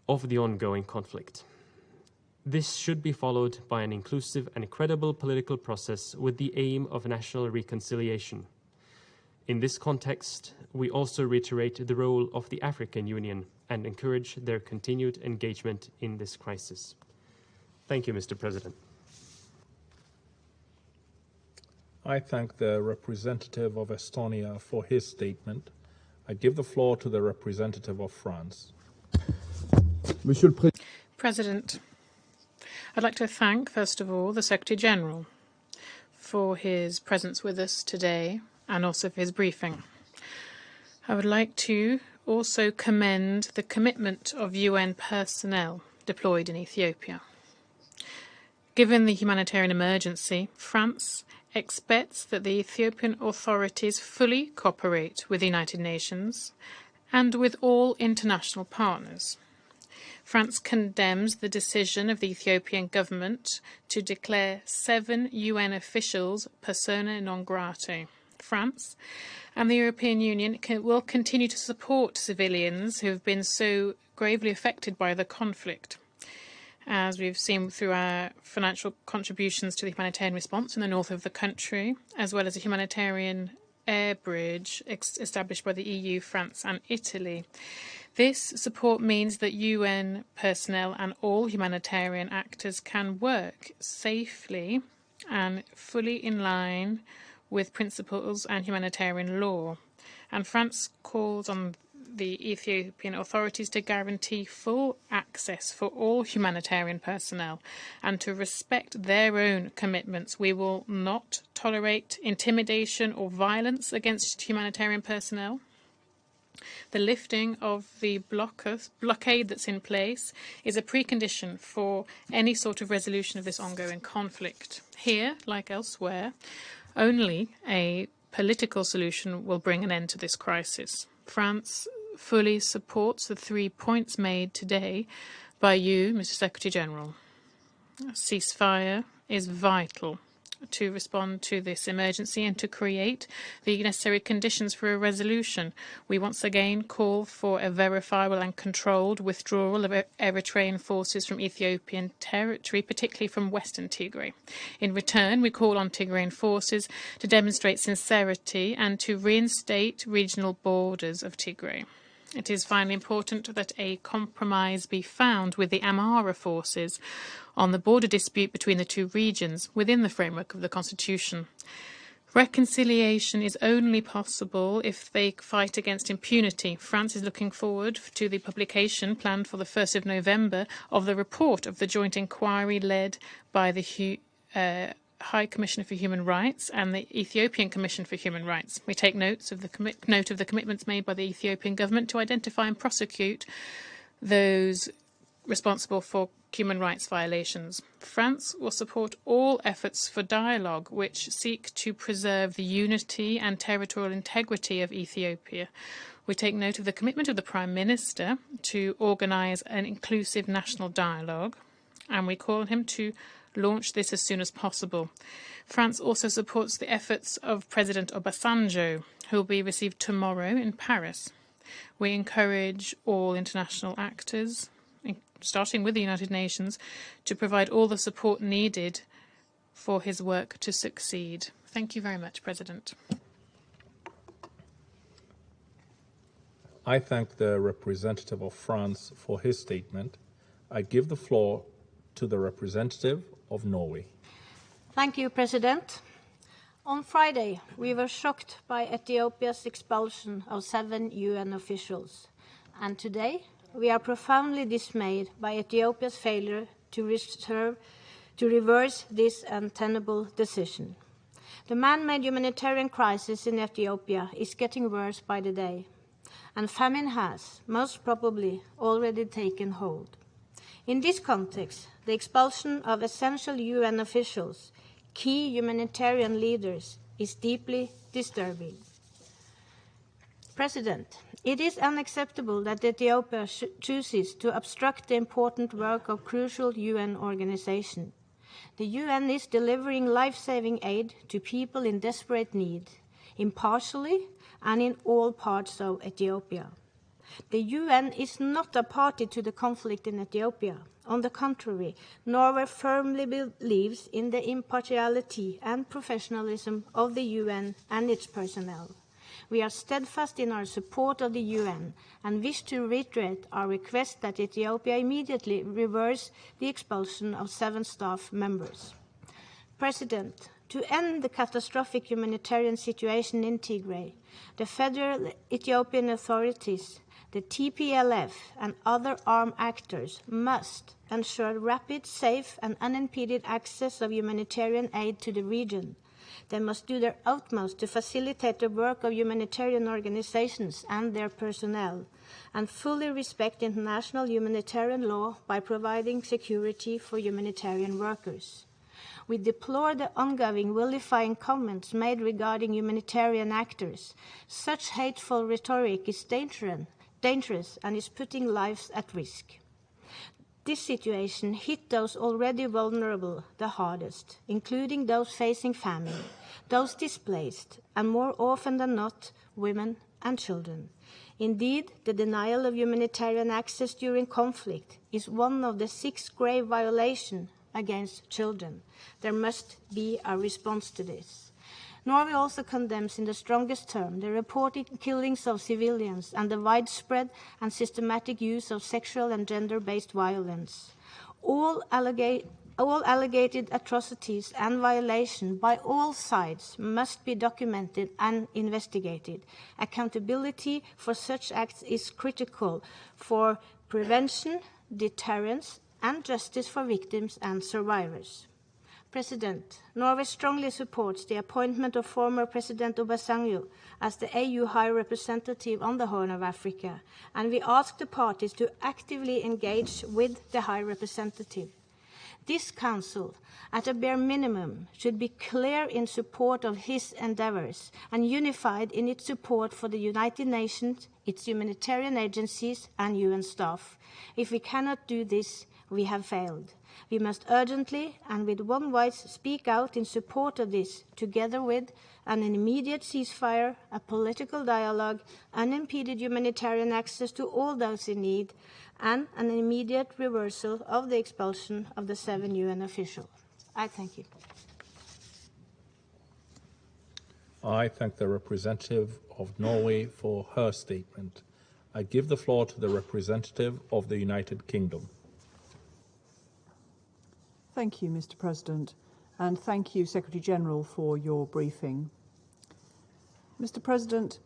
of the ongoing conflict. This should be followed by an inclusive and credible political process with the aim of national reconciliation. In this context, we also reiterate the role of the African Union and encourage their continued engagement in this crisis. Thank you, Mr. President. I thank the representative of Estonia for his statement. I give the floor to the representative of France. President, I'd like to thank, first of all, the Secretary General for his presence with us today and also for his briefing. I would like to also commend the commitment of UN personnel deployed in Ethiopia. Given the humanitarian emergency, France expects that the Ethiopian authorities fully cooperate with the United Nations and with all international partners. France condemns the decision of the Ethiopian government to declare 7 UN officials persona non grata. France and the European Union will continue to support civilians who have been so gravely affected by the conflict, as we've seen through our financial contributions to the humanitarian response in the north of the country, as well as a humanitarian air bridge established by the EU, France and Italy. This support means that UN personnel and all humanitarian actors can work safely and fully in line with principles and humanitarian law. And France calls on the Ethiopian authorities to guarantee full access for all humanitarian personnel and to respect their own commitments. We will not tolerate intimidation or violence against humanitarian personnel. The lifting of the blockade that's in place is a precondition for any sort of resolution of this ongoing conflict. Here, like elsewhere, only a political solution will bring an end to this crisis. France fully supports the 3 points made today by you, Mr. Secretary General. A ceasefire is vital to respond to this emergency and to create the necessary conditions for a resolution. We once again call for a verifiable and controlled withdrawal of Eritrean forces from Ethiopian territory, particularly from Western Tigray. In return, we call on Tigrayan forces to demonstrate sincerity and to reinstate regional borders of Tigray. It is finally important that a compromise be found with the Amhara forces on the border dispute between the two regions within the framework of the Constitution. Reconciliation is only possible if they fight against impunity. France is looking forward to the publication planned for the 1st of November of the report of the joint inquiry led by the High Commissioner for Human Rights and the Ethiopian Commission for Human Rights. We take note of the commitments made by the Ethiopian government to identify and prosecute those responsible for human rights violations. France will support all efforts for dialogue which seek to preserve the unity and territorial integrity of Ethiopia. We take note of the commitment of the Prime Minister to organise an inclusive national dialogue, and we call on him to launch this as soon as possible. France also supports the efforts of President Obasanjo, who will be received tomorrow in Paris. We encourage all international actors, starting with the United Nations, to provide all the support needed for his work to succeed. Thank you very much, President. I thank the representative of France for his statement. I give the floor to the representative of Norway. Thank you, President. On Friday, we were shocked by Ethiopia's expulsion of 7 UN officials. And today, we are profoundly dismayed by Ethiopia's failure to reverse this untenable decision. The man-made humanitarian crisis in Ethiopia is getting worse by the day, and famine has, most probably, already taken hold. In this context, the expulsion of essential UN officials, key humanitarian leaders, is deeply disturbing. President, it is unacceptable that Ethiopia chooses to obstruct the important work of crucial UN organizations. The UN is delivering life-saving aid to people in desperate need, impartially and in all parts of Ethiopia. The UN is not a party to the conflict in Ethiopia. On the contrary, Norway firmly believes in the impartiality and professionalism of the UN and its personnel. We are steadfast in our support of the UN and wish to reiterate our request that Ethiopia immediately reverse the expulsion of 7 staff members. President, to end the catastrophic humanitarian situation in Tigray, the federal Ethiopian authorities, the TPLF and other armed actors must ensure rapid, safe and unimpeded access of humanitarian aid to the region. They must do their utmost to facilitate the work of humanitarian organizations and their personnel, and fully respect international humanitarian law by providing security for humanitarian workers. We deplore the ongoing vilifying comments made regarding humanitarian actors. Such hateful rhetoric is dangerous and is putting lives at risk. This situation hit those already vulnerable the hardest, including those facing famine, those displaced, and more often than not, women and children. Indeed, the denial of humanitarian access during conflict is one of the 6 grave violations against children. There must be a response to this. Norway also condemns in the strongest terms the reported killings of civilians and the widespread and systematic use of sexual and gender-based violence. All alleged atrocities and violations by all sides must be documented and investigated. Accountability for such acts is critical for prevention, deterrence, and justice for victims and survivors. President, Norway strongly supports the appointment of former President Obasanjo as the AU High Representative on the Horn of Africa, and we ask the parties to actively engage with the High Representative. This Council, at a bare minimum, should be clear in support of his endeavors and unified in its support for the United Nations, its humanitarian agencies, and UN staff. If we cannot do this, we have failed. We must urgently and with one voice speak out in support of this, together with an immediate ceasefire, a political dialogue, unimpeded humanitarian access to all those in need, and an immediate reversal of the expulsion of the 7 UN officials. I thank you. I thank the representative of Norway for her statement. I give the floor to the representative of the United Kingdom. Thank you, Mr. President, and thank you, Secretary General, for your briefing. Mr. President,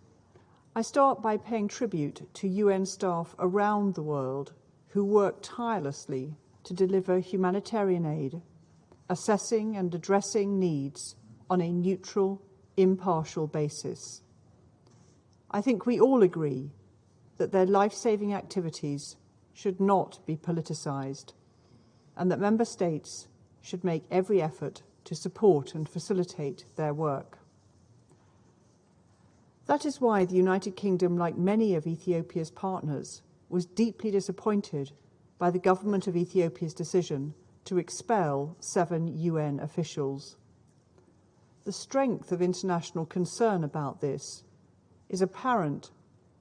I start by paying tribute to UN staff around the world who work tirelessly to deliver humanitarian aid, assessing and addressing needs on a neutral, impartial basis. I think we all agree that their life-saving activities should not be politicized, and that Member States should make every effort to support and facilitate their work. That is why the United Kingdom, like many of Ethiopia's partners, was deeply disappointed by the government of Ethiopia's decision to expel 7 UN officials. The strength of international concern about this is apparent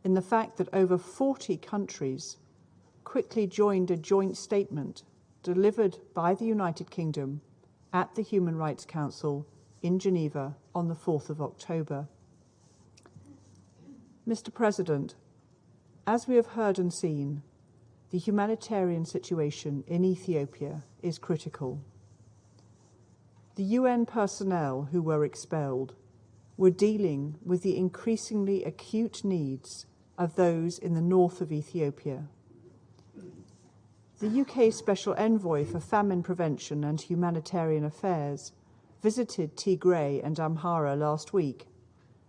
in the fact that over 40 countries quickly joined a joint statement delivered by the United Kingdom at the Human Rights Council in Geneva on the 4th of October. Mr. President, as we have heard and seen, the humanitarian situation in Ethiopia is critical. The UN personnel who were expelled were dealing with the increasingly acute needs of those in the north of Ethiopia. The UK Special Envoy for Famine Prevention and Humanitarian Affairs visited Tigray and Amhara last week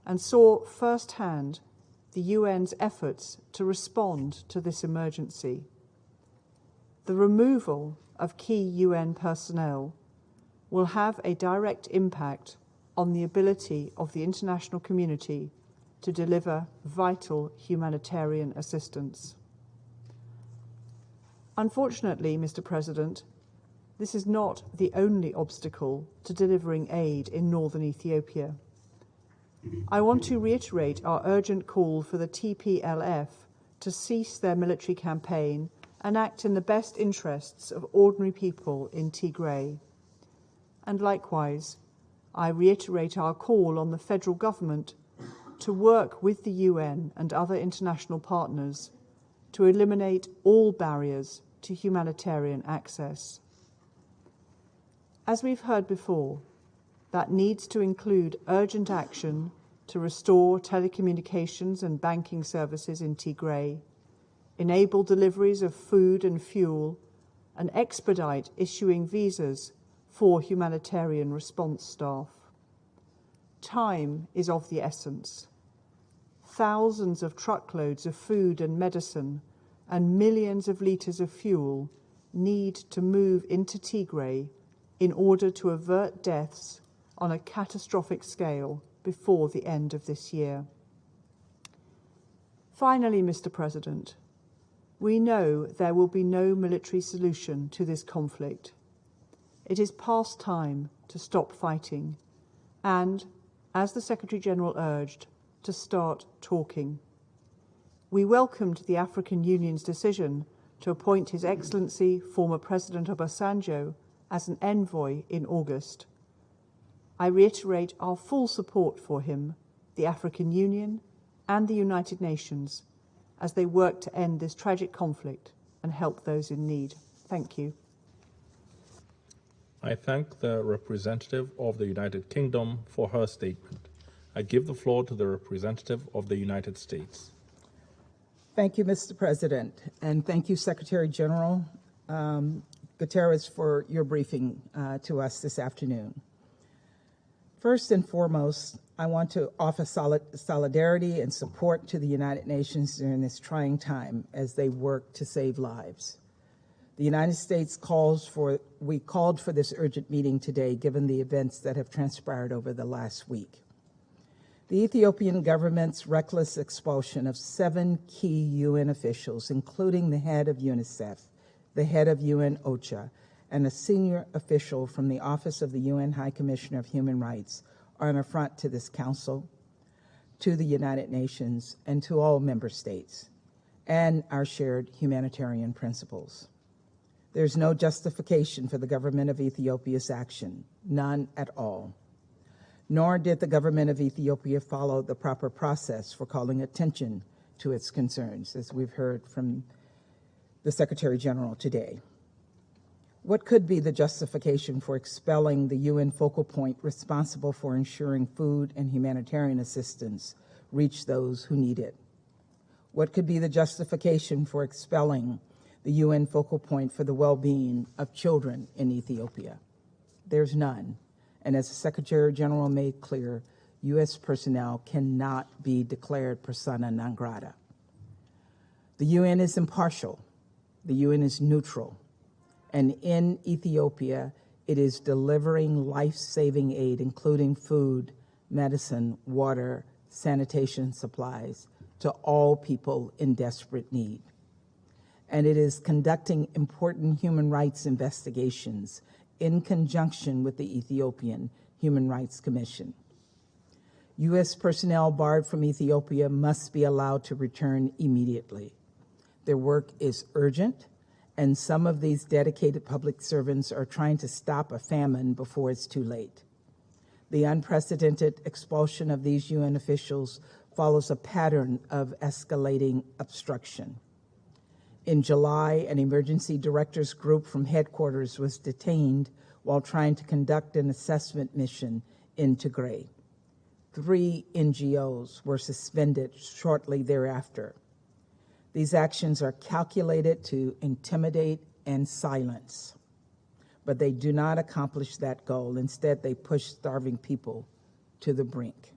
and saw firsthand the UN's efforts to respond to this emergency. The removal of key UN personnel will have a direct impact on the ability of the international community to deliver vital humanitarian assistance. Unfortunately, Mr. President, this is not the only obstacle to delivering aid in northern Ethiopia. I want to reiterate our urgent call for the TPLF to cease their military campaign and act in the best interests of ordinary people in Tigray. And likewise, I reiterate our call on the federal government to work with the UN and other international partners to eliminate all barriers to humanitarian access. As we've heard before, that needs to include urgent action to restore telecommunications and banking services in Tigray, enable deliveries of food and fuel, and expedite issuing visas for humanitarian response staff. Time is of the essence. Thousands of truckloads of food and medicine and millions of litres of fuel need to move into Tigray in order to avert deaths on a catastrophic scale before the end of this year. Finally, Mr. President, we know there will be no military solution to this conflict. It is past time to stop fighting and, as the Secretary-General urged, to start talking. We welcomed the African Union's decision to appoint His Excellency, former President Obasanjo, as an envoy in August. I reiterate our full support for him, the African Union, and the United Nations as they work to end this tragic conflict and help those in need. Thank you. I thank the representative of the United Kingdom for her statement. I give the floor to the representative of the United States. Thank you, Mr. President, and thank you, Secretary General. Guterres, for your briefing to us this afternoon. First and foremost, I want to offer solidarity and support to the United Nations during this trying time as they work to save lives. The United States called for this urgent meeting today given the events that have transpired over the last week. The Ethiopian government's reckless expulsion of 7 key UN officials, including the head of UNICEF, the head of UN OCHA, and a senior official from the Office of the UN High Commissioner of Human Rights, are an affront to this Council, to the United Nations, and to all member states, and our shared humanitarian principles. There's no justification for the government of Ethiopia's action, none at all. Nor did the government of Ethiopia follow the proper process for calling attention to its concerns, as we've heard from the Secretary General today. What could be the justification for expelling the UN focal point responsible for ensuring food and humanitarian assistance reach those who need it? What could be the justification for expelling the UN focal point for the well-being of children in Ethiopia? There's none. And as the Secretary General made clear, U.S. personnel cannot be declared persona non grata. The UN is impartial. The UN is neutral. And in Ethiopia, it is delivering life-saving aid, including food, medicine, water, sanitation supplies, to all people in desperate need. And it is conducting important human rights investigations in conjunction with the Ethiopian Human Rights Commission. U.S. personnel barred from Ethiopia must be allowed to return immediately. Their work is urgent, and some of these dedicated public servants are trying to stop a famine before it's too late. The unprecedented expulsion of these UN officials follows a pattern of escalating obstruction. In July, an emergency directors group from headquarters was detained while trying to conduct an assessment mission in Tigray. 3 NGOs were suspended shortly thereafter. These actions are calculated to intimidate and silence, but they do not accomplish that goal. Instead, they push starving people to the brink.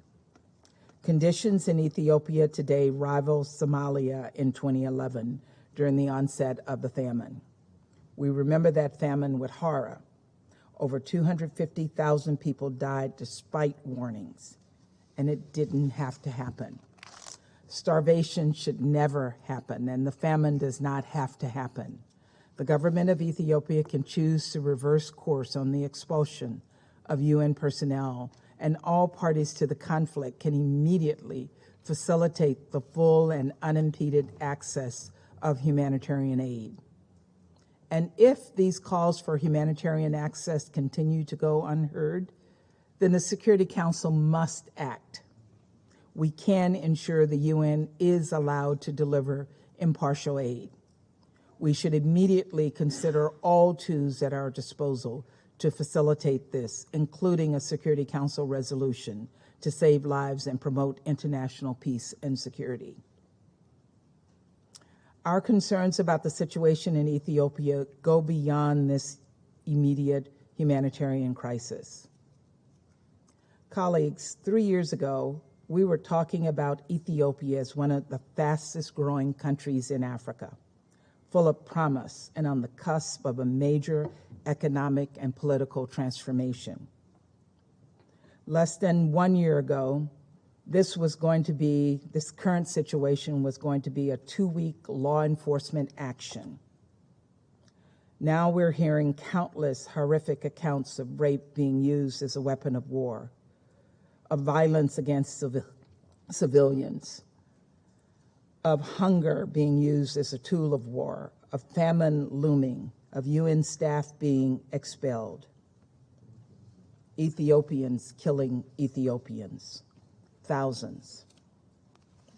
Conditions in Ethiopia today rival Somalia in 2011 during the onset of the famine. We remember that famine with horror. Over 250,000 people died despite warnings, and it didn't have to happen. Starvation should never happen, and the famine does not have to happen. The government of Ethiopia can choose to reverse course on the expulsion of UN personnel, and all parties to the conflict can immediately facilitate the full and unimpeded access of humanitarian aid. And if these calls for humanitarian access continue to go unheard, then the Security Council must act. We can ensure the UN is allowed to deliver impartial aid. We should immediately consider all tools at our disposal to facilitate this, including a Security Council resolution to save lives and promote international peace and security. Our concerns about the situation in Ethiopia go beyond this immediate humanitarian crisis. Colleagues, 3 years ago, we were talking about Ethiopia as one of the fastest growing countries in Africa, full of promise and on the cusp of a major economic and political transformation. Less than 1 year ago, this current situation was going to be a 2-week law enforcement action. Now we're hearing countless horrific accounts of rape being used as a weapon of war, of violence against civilians, of hunger being used as a tool of war, of famine looming, of UN staff being expelled, Ethiopians killing Ethiopians, thousands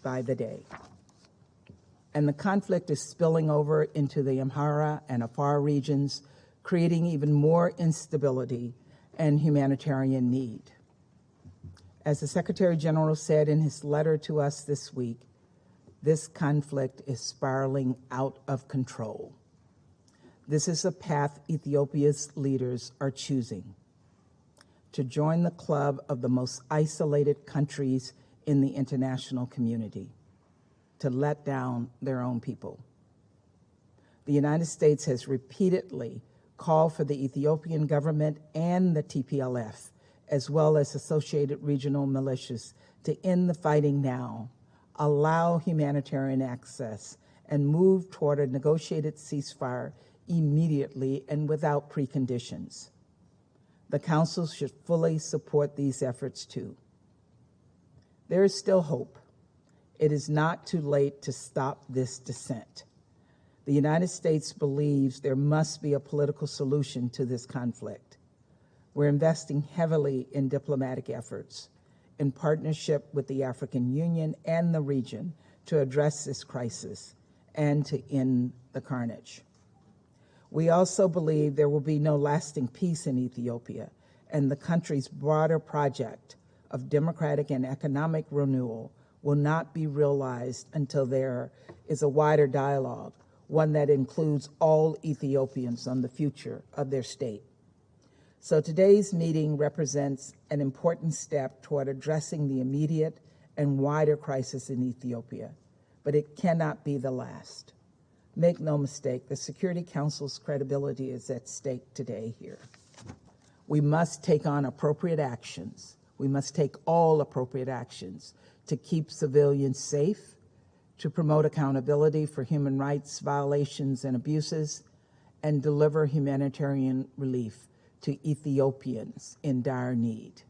by the day. And the conflict is spilling over into the Amhara and Afar regions, creating even more instability and humanitarian need. As the Secretary General said in his letter to us this week, this conflict is spiraling out of control. This is a path Ethiopia's leaders are choosing: to join the club of the most isolated countries in the international community, to let down their own people. The United States has repeatedly called for the Ethiopian government and the TPLF, as well as associated regional militias, to end the fighting now, allow humanitarian access, and move toward a negotiated ceasefire immediately and without preconditions. The Council should fully support these efforts too. There is still hope. It is not too late to stop this descent. The United States believes there must be a political solution to this conflict. We're investing heavily in diplomatic efforts in partnership with the African Union and the region to address this crisis and to end the carnage. We also believe there will be no lasting peace in Ethiopia, and the country's broader project of democratic and economic renewal will not be realized until there is a wider dialogue, one that includes all Ethiopians on the future of their state. So today's meeting represents an important step toward addressing the immediate and wider crisis in Ethiopia, but it cannot be the last. Make no mistake, the Security Council's credibility is at stake today here. We must take on appropriate actions. We must take all appropriate actions to keep civilians safe, to promote accountability for human rights violations and abuses, and deliver humanitarian relief to Ethiopians in dire need.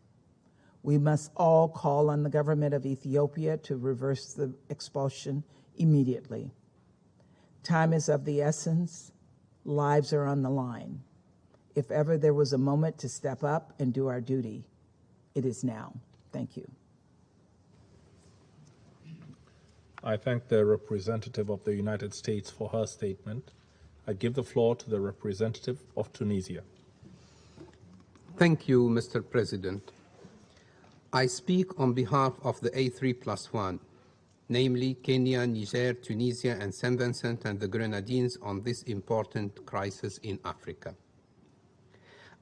We must all call on the government of Ethiopia to reverse the expulsion immediately. Time is of the essence. Lives are on the line. If ever there was a moment to step up and do our duty, it is now. Thank you. I thank the representative of the United States for her statement. I give the floor to the representative of Tunisia. Thank you, Mr. President. I speak on behalf of the A3+1, namely Kenya, Niger, Tunisia, and St. Vincent and the Grenadines on this important crisis in Africa.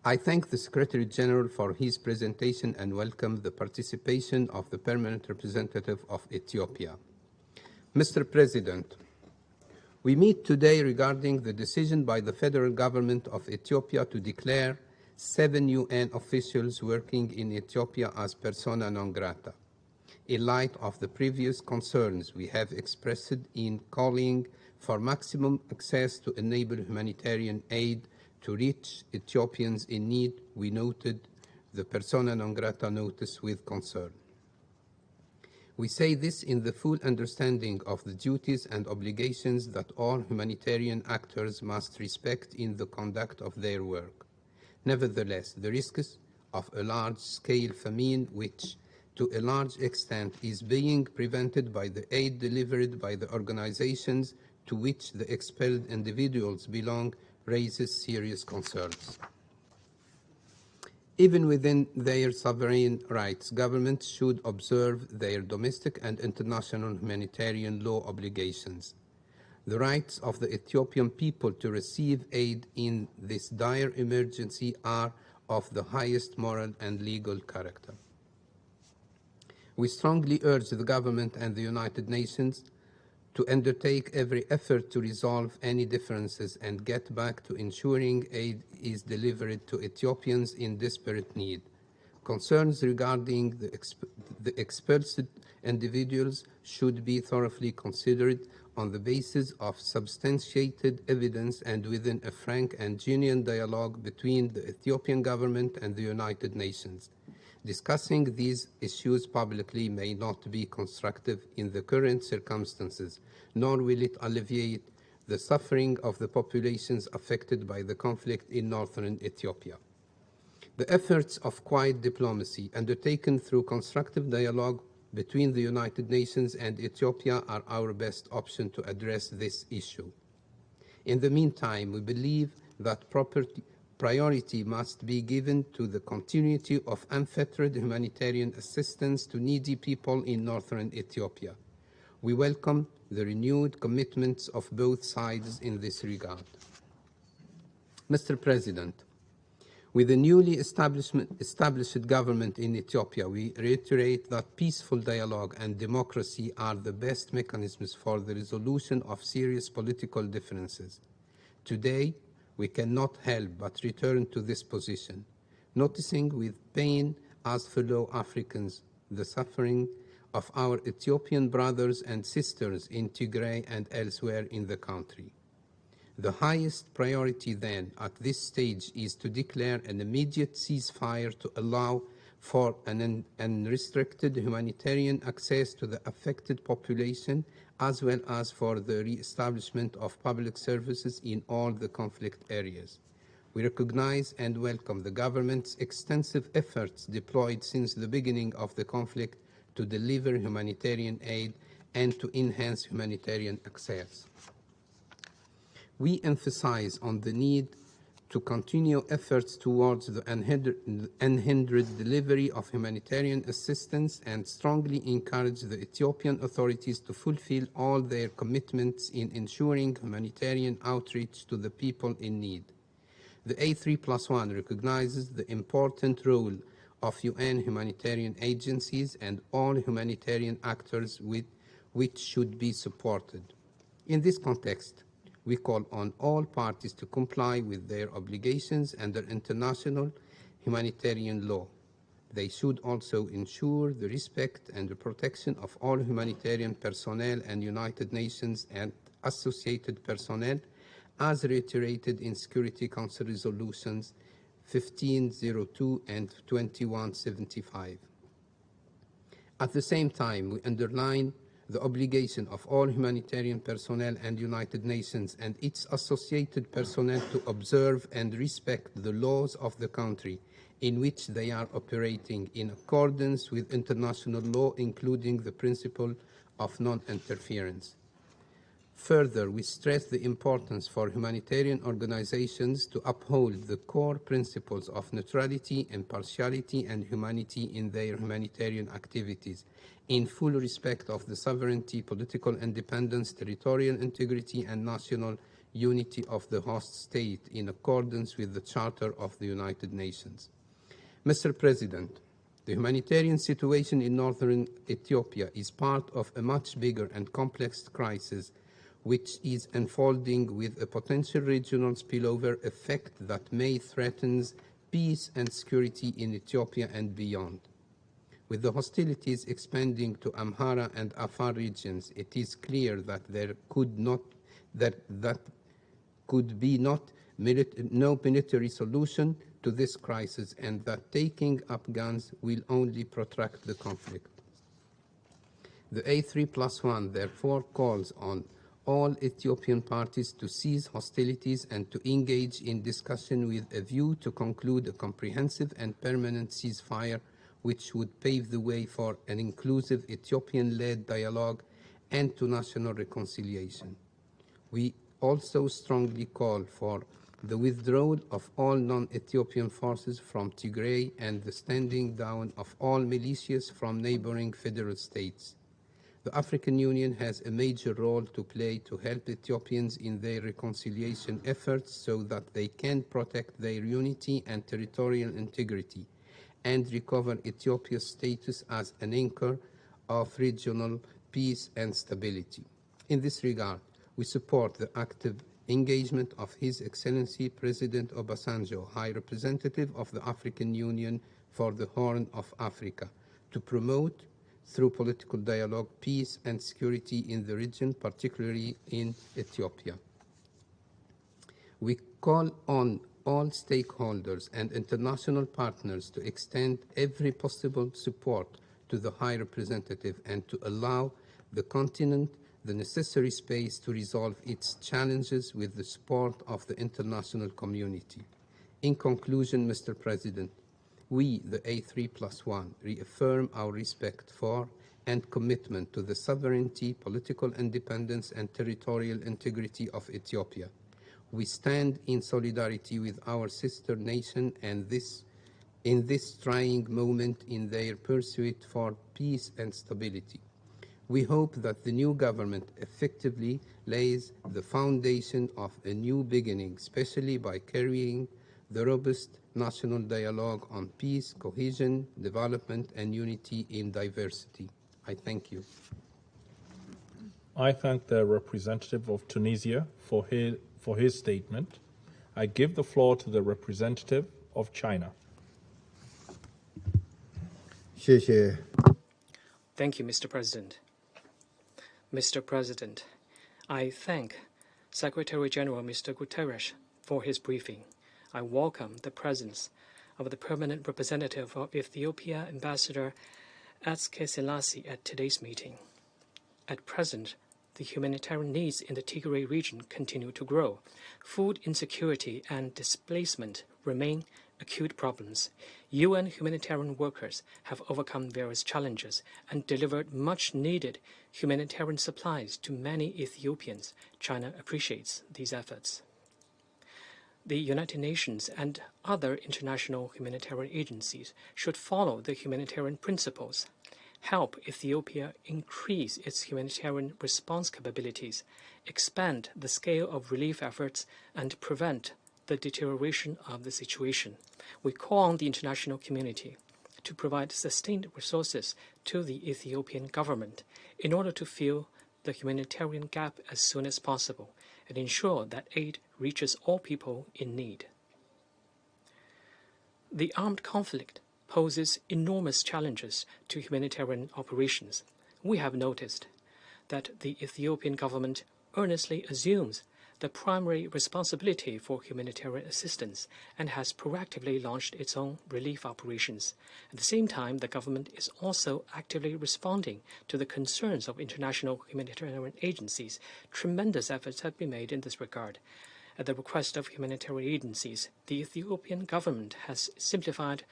I thank the Secretary General for his presentation and welcome the participation of the Permanent Representative of Ethiopia. Mr. President, we meet today regarding the decision by the federal government of Ethiopia to declare 7 UN officials working in Ethiopia as persona non grata, in light of the previous concerns we have expressed in calling for maximum access to enable humanitarian aid to reach Ethiopians in need. We noted the persona non grata notice with concern. We say this in the full understanding of the duties and obligations that all humanitarian actors must respect in the conduct of their work. Nevertheless, the risks of a large-scale famine, which to a large extent is being prevented by the aid delivered by the organizations to which the expelled individuals belong, raises serious concerns. Even within their sovereign rights, governments should observe their domestic and international humanitarian law obligations. The rights of the Ethiopian people to receive aid in this dire emergency are of the highest moral and legal character. We strongly urge the government and the United Nations to undertake every effort to resolve any differences and get back to ensuring aid is delivered to Ethiopians in desperate need. Concerns regarding the expelled individuals should be thoroughly considered on the basis of substantiated evidence and within a frank and genuine dialogue between the Ethiopian government and the United Nations. Discussing these issues publicly may not be constructive in the current circumstances, nor will it alleviate the suffering of the populations affected by the conflict in northern Ethiopia. The efforts of quiet diplomacy undertaken through constructive dialogue between the United Nations and Ethiopia are our best option to address this issue. In the meantime, we believe that priority must be given to the continuity of unfettered humanitarian assistance to needy people in northern Ethiopia. We welcome the renewed commitments of both sides in this regard. Mr. President, with the newly established government in Ethiopia, we reiterate that peaceful dialogue and democracy are the best mechanisms for the resolution of serious political differences. Today, we cannot help but return to this position, noticing with pain as fellow Africans the suffering of our Ethiopian brothers and sisters in Tigray and elsewhere in the country. The highest priority then at this stage is to declare an immediate ceasefire to allow for an unrestricted humanitarian access to the affected population, as well as for the re-establishment of public services in all the conflict areas. We recognize and welcome the government's extensive efforts deployed since the beginning of the conflict to deliver humanitarian aid and to enhance humanitarian access. We emphasize on the need to continue efforts towards the unhindered delivery of humanitarian assistance and strongly encourage the Ethiopian authorities to fulfill all their commitments in ensuring humanitarian outreach to the people in need. The A3+1 recognizes the important role of UN humanitarian agencies and all humanitarian actors which should be supported. In this context, we call on all parties to comply with their obligations under international humanitarian law. They should also ensure the respect and the protection of all humanitarian personnel and United Nations and associated personnel, as reiterated in Security Council Resolutions 1502 and 2175. At the same time, we underline the obligation of all humanitarian personnel and United Nations and its associated personnel to observe and respect the laws of the country in which they are operating in accordance with international law, including the principle of non-interference. Further, we stress the importance for humanitarian organizations to uphold the core principles of neutrality, impartiality, and humanity in their humanitarian activities, in full respect of the sovereignty, political independence, territorial integrity, and national unity of the host state in accordance with the Charter of the United Nations. Mr. President, the humanitarian situation in northern Ethiopia is part of a much bigger and complex crisis which is unfolding with a potential regional spillover effect that may threaten peace and security in Ethiopia and beyond. With the hostilities expanding to Amhara and Afar regions, it is clear that there could be no military solution to this crisis, and that taking up guns will only protract the conflict. The A3+1 therefore calls on all Ethiopian parties to cease hostilities and to engage in discussion with a view to conclude a comprehensive and permanent ceasefire which would pave the way for an inclusive Ethiopian-led dialogue and to national reconciliation. We also strongly call for the withdrawal of all non-Ethiopian forces from Tigray and the standing down of all militias from neighboring federal states. The African Union has a major role to play to help Ethiopians in their reconciliation efforts so that they can protect their unity and territorial integrity and recover Ethiopia's status as an anchor of regional peace and stability. In this regard, we support the active engagement of His Excellency President Obasanjo, High Representative of the African Union for the Horn of Africa, to promote through political dialogue, peace and security in the region, particularly in Ethiopia. We call on all stakeholders and international partners to extend every possible support to the High Representative and to allow the continent the necessary space to resolve its challenges with the support of the international community. In conclusion, Mr. President, we, the A3+1, reaffirm our respect for and commitment to the sovereignty, political independence, and territorial integrity of Ethiopia. We stand in solidarity with our sister nation and in this trying moment in their pursuit for peace and stability. We hope that the new government effectively lays the foundation of a new beginning, especially by carrying the robust national dialogue on peace, cohesion, development, and unity in diversity. I thank you. I thank the representative of Tunisia for his statement. I give the floor to the representative of China. Thank you, Mr. President. Mr. President, I thank Secretary General Mr. Guterres for his briefing. I welcome the presence of the permanent representative of Ethiopia, Ambassador Atske Selassie, at today's meeting. At present, the humanitarian needs in the Tigray region continue to grow. Food insecurity and displacement remain acute problems. UN humanitarian workers have overcome various challenges and delivered much-needed humanitarian supplies to many Ethiopians. China appreciates these efforts. The United Nations and other international humanitarian agencies should follow the humanitarian principles, help Ethiopia increase its humanitarian response capabilities, expand the scale of relief efforts, and prevent the deterioration of the situation. We call on the international community to provide sustained resources to the Ethiopian government in order to fill the humanitarian gap as soon as possible and ensure that aid reaches all people in need. The armed conflict poses enormous challenges to humanitarian operations. We have noticed that the Ethiopian government earnestly assumes the primary responsibility for humanitarian assistance and has proactively launched its own relief operations. At the same time, the government is also actively responding to the concerns of international humanitarian agencies. Tremendous efforts have been made in this regard. At the request of humanitarian agencies, the Ethiopian government has simplified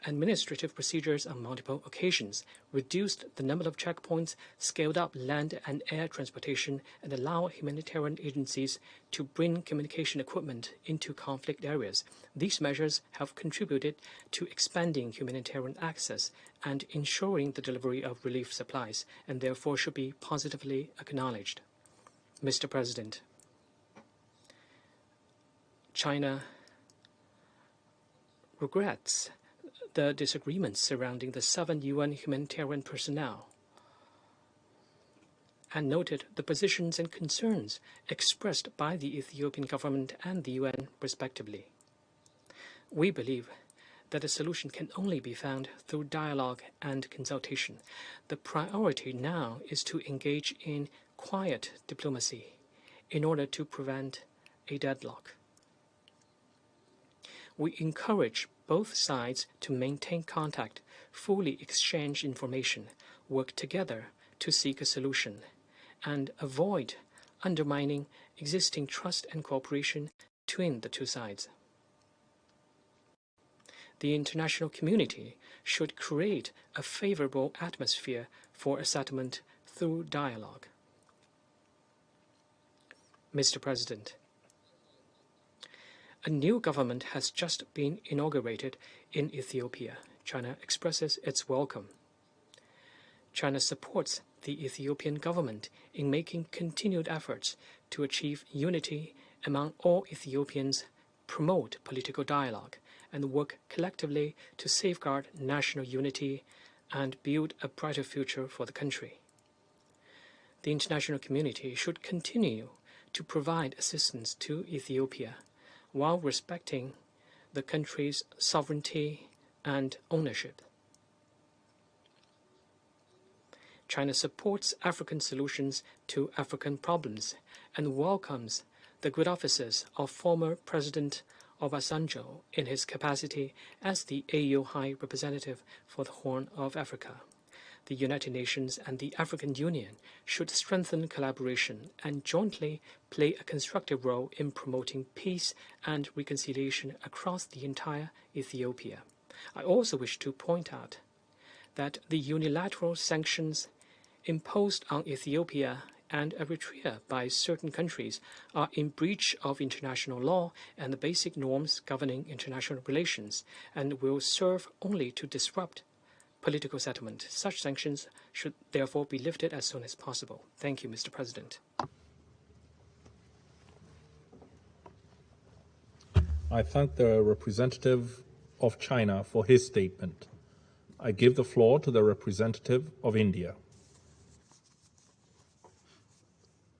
administrative procedures on multiple occasions, reduced the number of checkpoints, scaled up land and air transportation, and allowed humanitarian agencies to bring communication equipment into conflict areas. These measures have contributed to expanding humanitarian access and ensuring the delivery of relief supplies, and therefore should be positively acknowledged. Mr. President, China regrets the disagreements surrounding the 7 UN humanitarian personnel and noted the positions and concerns expressed by the Ethiopian government and the UN respectively. We believe that a solution can only be found through dialogue and consultation. The priority now is to engage in quiet diplomacy in order to prevent a deadlock. We encourage both sides to maintain contact, fully exchange information, work together to seek a solution, and avoid undermining existing trust and cooperation between the two sides. The international community should create a favorable atmosphere for a settlement through dialogue. Mr. President, a new government has just been inaugurated in Ethiopia. China expresses its welcome. China supports the Ethiopian government in making continued efforts to achieve unity among all Ethiopians, promote political dialogue, and work collectively to safeguard national unity and build a brighter future for the country. The international community should continue to provide assistance to Ethiopia while respecting the country's sovereignty and ownership. China supports African solutions to African problems and welcomes the good offices of former President Obasanjo in his capacity as the AU High Representative for the Horn of Africa. The United Nations and the African Union should strengthen collaboration and jointly play a constructive role in promoting peace and reconciliation across the entire Ethiopia. I also wish to point out that the unilateral sanctions imposed on Ethiopia and Eritrea by certain countries are in breach of international law and the basic norms governing international relations and will serve only to disrupt political settlement. Such sanctions should therefore be lifted as soon as possible. Thank you, Mr. President. I thank the representative of China for his statement. I give the floor to the representative of India.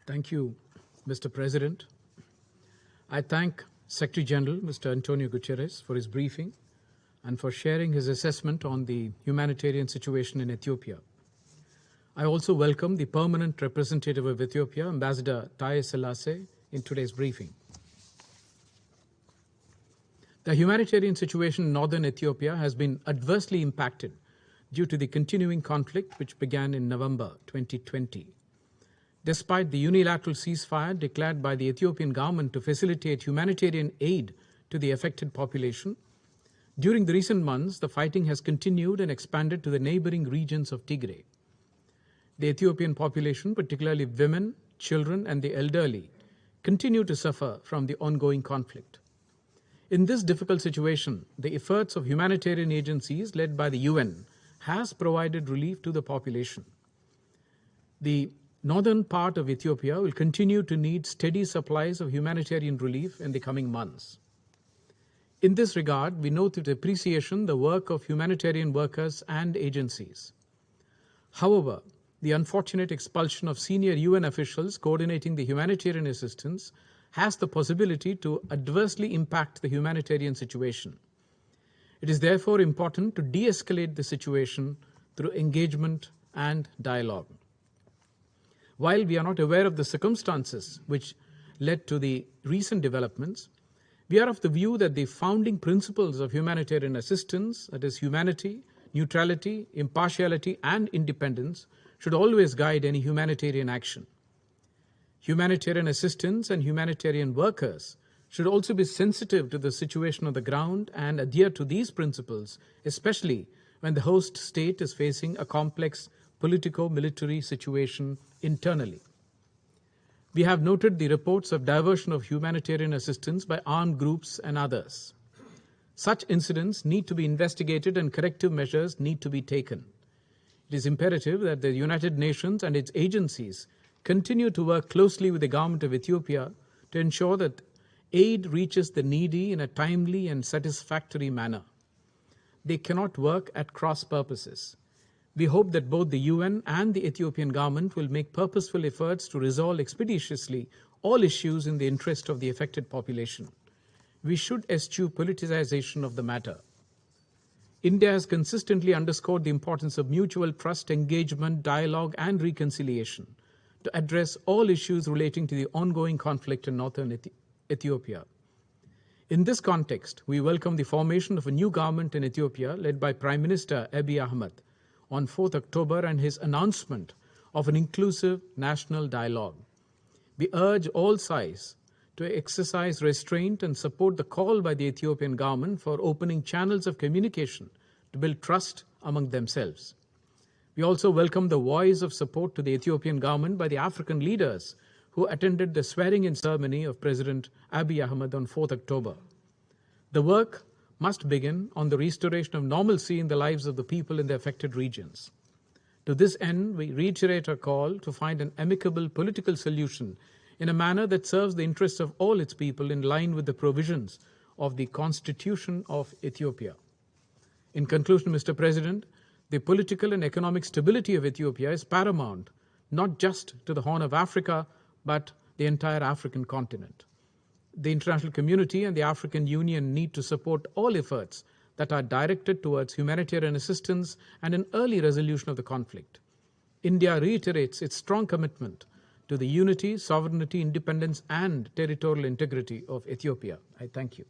Thank you, Mr. President. I thank Secretary General, Mr. Antonio Guterres, for his briefing and for sharing his assessment on the humanitarian situation in Ethiopia. I also welcome the permanent representative of Ethiopia, Ambassador Taye Selassie, in today's briefing. The humanitarian situation in northern Ethiopia has been adversely impacted due to the continuing conflict which began in November 2020. Despite the unilateral ceasefire declared by the Ethiopian government to facilitate humanitarian aid to the affected population, during the recent months, the fighting has continued and expanded to the neighboring regions of Tigray. The Ethiopian population, particularly women, children, and the elderly, continue to suffer from the ongoing conflict. In this difficult situation, the efforts of humanitarian agencies led by the UN has provided relief to the population. The northern part of Ethiopia will continue to need steady supplies of humanitarian relief in the coming months. In this regard, we note with appreciation the work of humanitarian workers and agencies. However, the unfortunate expulsion of senior UN officials coordinating the humanitarian assistance has the possibility to adversely impact the humanitarian situation. It is therefore important to de-escalate the situation through engagement and dialogue. While we are not aware of the circumstances which led to the recent developments, we are of the view that the founding principles of humanitarian assistance, that is humanity, neutrality, impartiality, and independence, should always guide any humanitarian action. Humanitarian assistance and humanitarian workers should also be sensitive to the situation on the ground and adhere to these principles, especially when the host state is facing a complex politico-military situation internally. We have noted the reports of diversion of humanitarian assistance by armed groups and others. Such incidents need to be investigated and corrective measures need to be taken. It is imperative that the United Nations and its agencies continue to work closely with the government of Ethiopia to ensure that aid reaches the needy in a timely and satisfactory manner. They cannot work at cross purposes. We hope that both the UN and the Ethiopian government will make purposeful efforts to resolve expeditiously all issues in the interest of the affected population. We should eschew politicization of the matter. India has consistently underscored the importance of mutual trust, engagement, dialogue, and reconciliation to address all issues relating to the ongoing conflict in northern Ethiopia. In this context, we welcome the formation of a new government in Ethiopia led by Prime Minister Abiy Ahmed on 4th October and his announcement of an inclusive national dialogue. We urge all sides to exercise restraint and support the call by the Ethiopian government for opening channels of communication to build trust among themselves. We also welcome the voice of support to the Ethiopian government by the African leaders who attended the swearing-in ceremony of President Abiy Ahmed on 4th October. The work must begin on the restoration of normalcy in the lives of the people in the affected regions. To this end, we reiterate our call to find an amicable political solution in a manner that serves the interests of all its people in line with the provisions of the Constitution of Ethiopia. In conclusion, Mr. President, the political and economic stability of Ethiopia is paramount, not just to the Horn of Africa, but the entire African continent. The international community and the African Union need to support all efforts that are directed towards humanitarian assistance and an early resolution of the conflict. India reiterates its strong commitment to the unity, sovereignty, independence, and territorial integrity of Ethiopia. I thank you.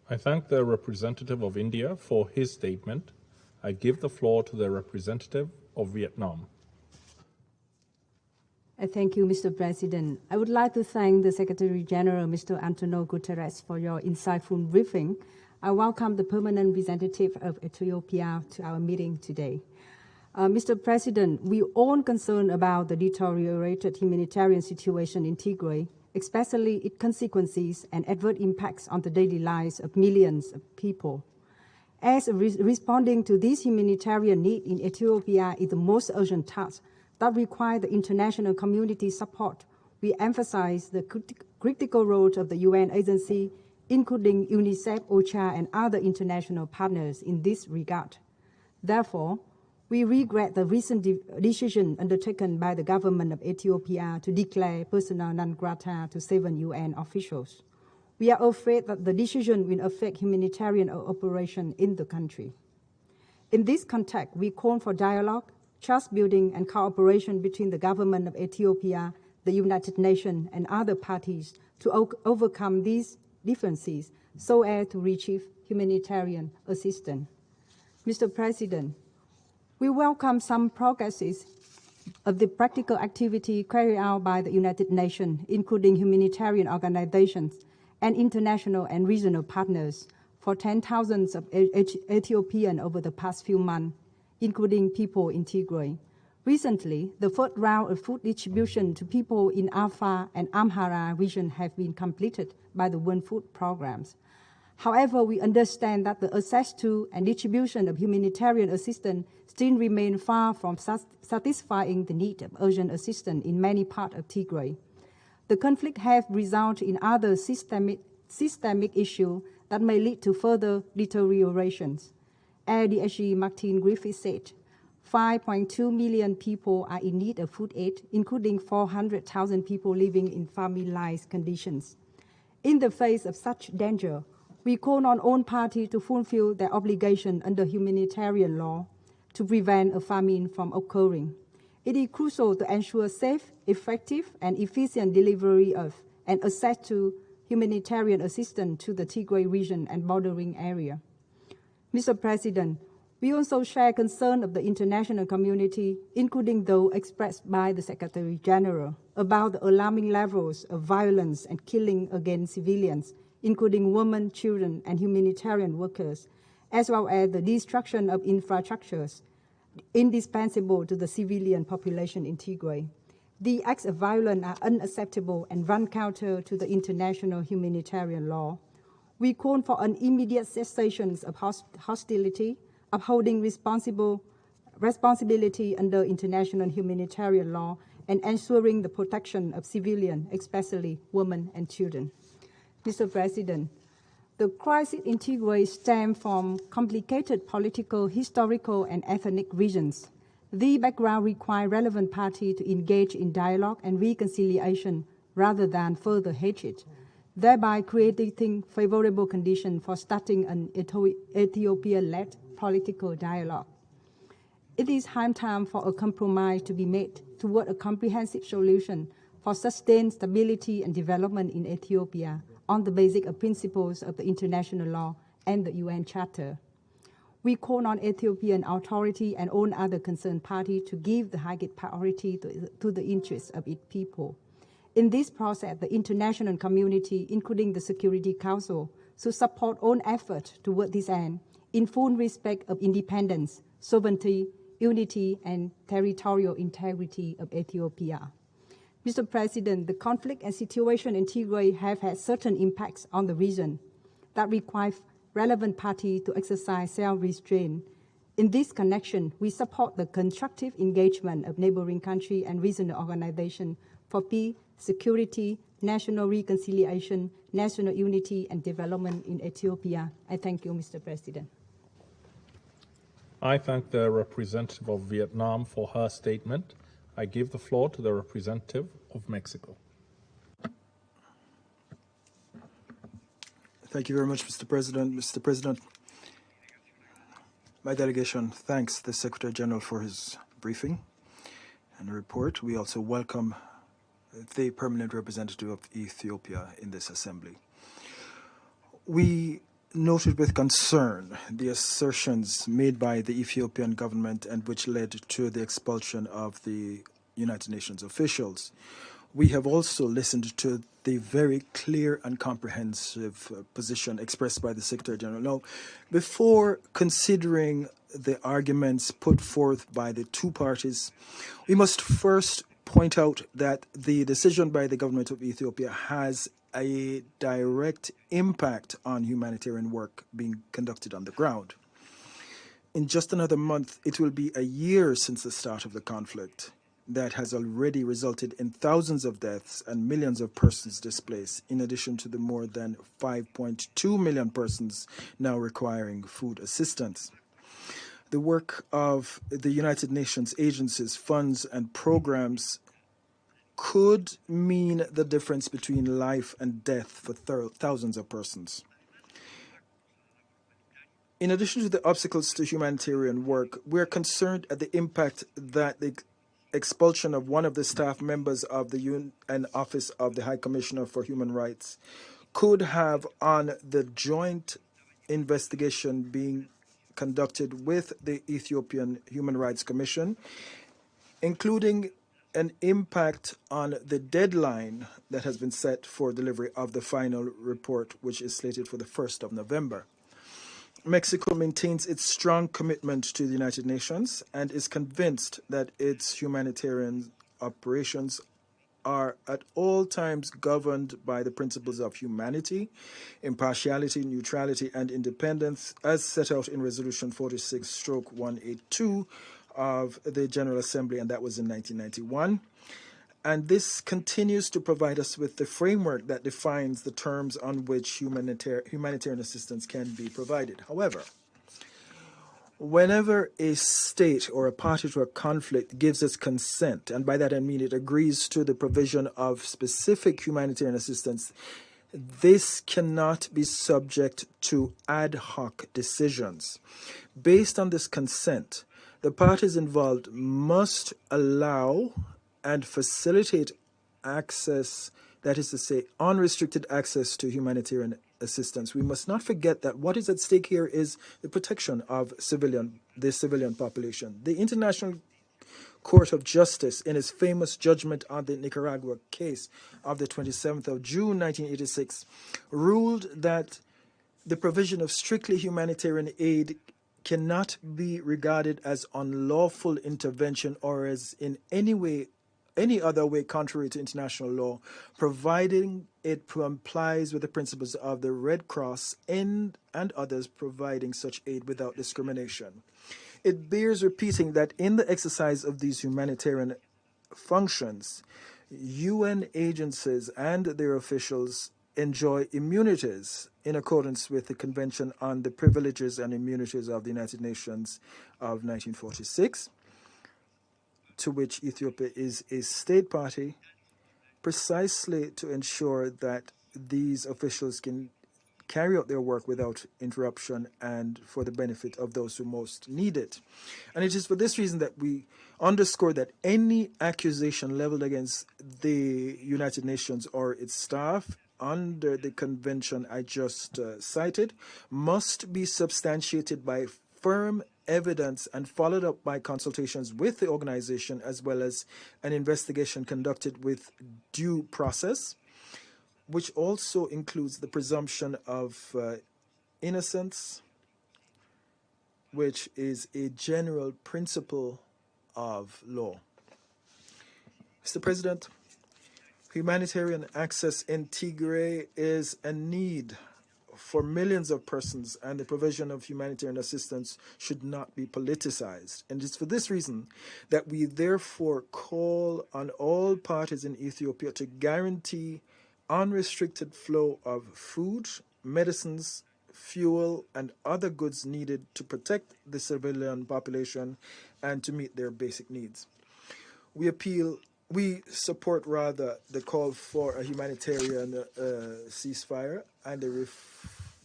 I thank the representative of India for his statement. I give the floor to the representative of Vietnam. Thank you, Mr. President. I would like to thank the Secretary General, Mr. Antonio Guterres, for your insightful briefing. I welcome the permanent representative of Ethiopia to our meeting today. Mr. President, we are all concerned about the deteriorated humanitarian situation in Tigray, especially its consequences and adverse impacts on the daily lives of millions of people. As responding to this humanitarian need in Ethiopia is the most urgent task that requires the international community support, we emphasize the critical role of the UN agency, including UNICEF, OCHA, and other international partners in this regard. Therefore, we regret the recent decision undertaken by the government of Ethiopia to declare persona non grata to 7 UN officials. We are afraid that the decision will affect humanitarian operations in the country. In this context, we call for dialogue, trust building, and cooperation between the government of Ethiopia, the United Nations, and other parties to overcome these differences so as to achieve humanitarian assistance. Mr. President, we welcome some progresses of the practical activity carried out by the United Nations, including humanitarian organizations and international and regional partners, for 10,000 of Ethiopians over the past few months, including people in Tigray. Recently, the first round of food distribution to people in Afar and Amhara region have been completed by the World Food Programs. However, we understand that the access to and distribution of humanitarian assistance still remain far from satisfying the need of urgent assistance in many parts of Tigray. The conflict has resulted in other systemic issues that may lead to further deteriorations. ADHG Martin Griffith said, 5.2 million people are in need of food aid, including 400,000 people living in famine-like conditions. In the face of such danger, we call on all parties to fulfill their obligation under humanitarian law to prevent a famine from occurring. It is crucial to ensure safe, effective, and efficient delivery of and access to humanitarian assistance to the Tigray region and bordering area. Mr. President, we also share concern of the international community, including those expressed by the Secretary General, about the alarming levels of violence and killing against civilians, including women, children, and humanitarian workers, as well as the destruction of infrastructures indispensable to the civilian population in Tigray. The acts of violence are unacceptable and run counter to the international humanitarian law. We call for an immediate cessation of hostility, upholding responsibility under international humanitarian law, and ensuring the protection of civilians, especially women and children. Mr. President, the crisis in Tigray stems from complicated political, historical, and ethnic reasons. The background requires relevant parties to engage in dialogue and reconciliation rather than further hatred, thereby creating favorable conditions for starting an Ethiopia-led political dialogue. It is high time for a compromise to be made toward a comprehensive solution for sustained stability and development in Ethiopia on the basis of principles of the international law and the UN Charter. We call on Ethiopian authority and all other concerned parties to give the highest priority to the interests of its people. In this process, the international community, including the Security Council, should support all efforts toward this end in full respect of independence, sovereignty, unity, and territorial integrity of Ethiopia. Mr. President, the conflict and situation in Tigray have had certain impacts on the region that require relevant parties to exercise self-restraint. In this connection, we support the constructive engagement of neighboring countries and regional organizations for peace, security, national reconciliation, national unity, and development in Ethiopia. I thank you, Mr. President. I thank the representative of Vietnam for her statement. I give the floor to the representative of Mexico. Thank you very much, Mr. President. Mr. President, my delegation thanks the Secretary General for his briefing and report. We also welcome the permanent representative of Ethiopia in this assembly. We noted with concern the assertions made by the Ethiopian government and which led to the expulsion of the United Nations officials. We have also listened to the very clear and comprehensive position expressed by the Secretary General. Now, before considering the arguments put forth by the two parties, we must first point out that the decision by the government of Ethiopia has a direct impact on humanitarian work being conducted on the ground. in just another month, it will be a year since the start of the conflict that has already resulted in thousands of deaths and millions of persons displaced, in addition to the more than 5.2 million persons now requiring food assistance. The work of the United Nations agencies, funds, and programs could mean the difference between life and death for thousands of persons. In addition to the obstacles to humanitarian work, we're concerned at the impact that the expulsion of one of the staff members of the UN Office of the High Commissioner for Human Rights could have on the joint investigation being conducted with the Ethiopian Human Rights Commission, including an impact on the deadline that has been set for delivery of the final report, which is slated for the 1st of November. Mexico maintains its strong commitment to the United Nations and is convinced that its humanitarian operations are at all times governed by the principles of humanity, impartiality, neutrality, and independence, as set out in Resolution 46/182 of the General Assembly, and that was in 1991. And this continues to provide us with the framework that defines the terms on which humanitarian assistance can be provided. However, whenever a state or a party to a conflict gives its consent, and by that I mean it agrees to the provision of specific humanitarian assistance, this cannot be subject to ad hoc decisions. Based on this consent, the parties involved must allow and facilitate access, that is to say, unrestricted access to humanitarian assistance. We must not forget that what is at stake here is the protection of the civilian population. The International Court of Justice, in its famous judgment on the Nicaragua case of the 27th of June 1986, ruled that the provision of strictly humanitarian aid cannot be regarded as unlawful intervention or as in any other way contrary to international law, providing it complies with the principles of the Red Cross and others providing such aid without discrimination. It bears repeating that in the exercise of these humanitarian functions, UN agencies and their officials enjoy immunities in accordance with the Convention on the Privileges and Immunities of the United Nations of 1946, to which Ethiopia is a state party, precisely to ensure that these officials can carry out their work without interruption and for the benefit of those who most need it. And it is for this reason that we underscore that any accusation leveled against the United Nations or its staff under the convention I just cited must be substantiated by firm evidence and followed up by consultations with the organization, as well as an investigation conducted with due process, which also includes the presumption of innocence, which is a general principle of law. Mr. President, humanitarian access in Tigray is a need for millions of persons, and the provision of humanitarian assistance should not be politicized. And it's for this reason that we therefore call on all parties in Ethiopia to guarantee unrestricted flow of food, medicines, fuel, and other goods needed to protect the civilian population and to meet their basic needs. We support the call for a humanitarian ceasefire and the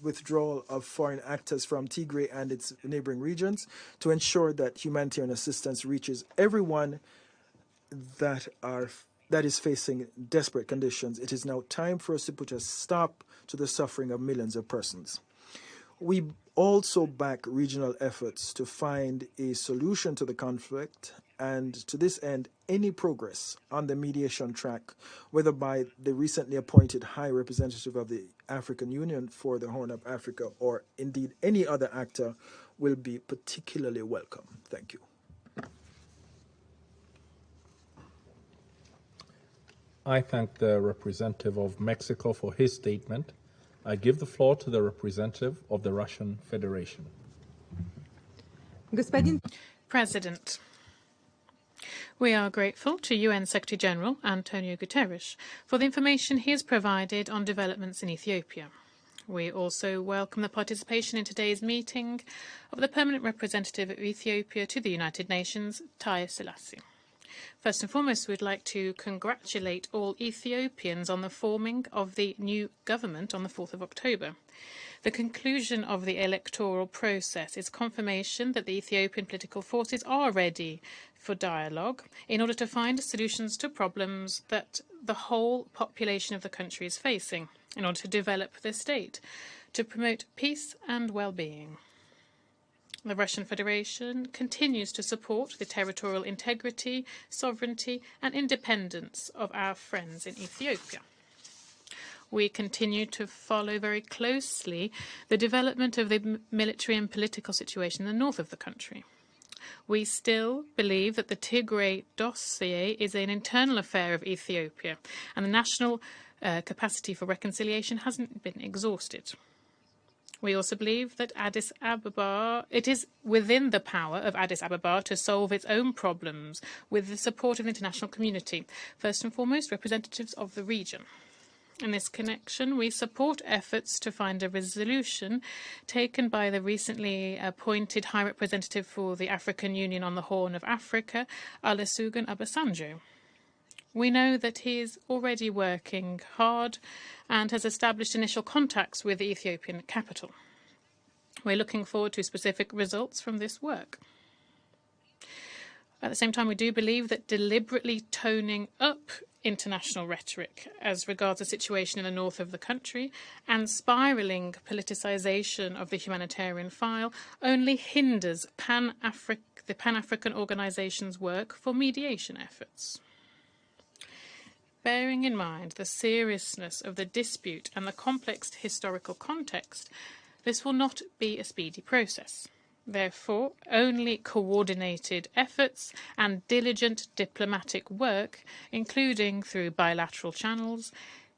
withdrawal of foreign actors from Tigray and its neighboring regions to ensure that humanitarian assistance reaches everyone that is facing desperate conditions. It is now time for us to put a stop to the suffering of millions of persons. We also back regional efforts to find a solution to the conflict, and to this end, any progress on the mediation track, whether by the recently appointed High Representative of the African Union for the Horn of Africa or indeed any other actor, will be particularly welcome. Thank you. I thank the representative of Mexico for his statement. I give the floor to the representative of the Russian Federation. President, we are grateful to UN Secretary General Antonio Guterres for the information he has provided on developments in Ethiopia. We also welcome the participation in today's meeting of the Permanent Representative of Ethiopia to the United Nations, Taye Selassie. First and foremost, we'd like to congratulate all Ethiopians on the forming of the new government on the 4th of October. The conclusion of the electoral process is confirmation that the Ethiopian political forces are ready for dialogue in order to find solutions to problems that the whole population of the country is facing, in order to develop the state, to promote peace and well-being. The Russian Federation continues to support the territorial integrity, sovereignty and independence of our friends in Ethiopia. We continue to follow very closely the development of the military and political situation in the north of the country. We still believe that the Tigray dossier is an internal affair of Ethiopia, and the national capacity for reconciliation hasn't been exhausted. We also believe that it is within the power of Addis Ababa to solve its own problems with the support of the international community, first and foremost representatives of the region. In this connection, we support efforts to find a resolution taken by the recently appointed High Representative for the African Union on the Horn of Africa, Olusegun Obasanjo. We know that he is already working hard and has established initial contacts with the Ethiopian capital. We're looking forward to specific results from this work. At the same time, we do believe that deliberately toning up international rhetoric as regards the situation in the north of the country and spiralling politicization of the humanitarian file only hinders the Pan-African organization's work for mediation efforts. Bearing in mind the seriousness of the dispute and the complex historical context, this will not be a speedy process. Therefore, only coordinated efforts and diligent diplomatic work, including through bilateral channels,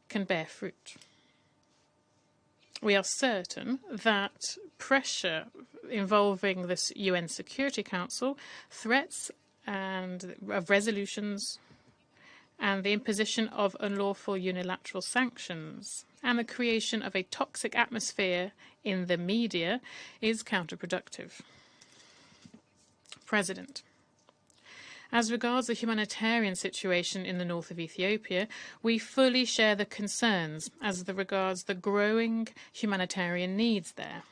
can bear fruit. We are certain that pressure involving this UN Security Council, threats of resolutions, and the imposition of unlawful unilateral sanctions, and the creation of a toxic atmosphere in the media is counterproductive. President, as regards the humanitarian situation in the north of Ethiopia, we fully share the concerns as regards the growing humanitarian needs there.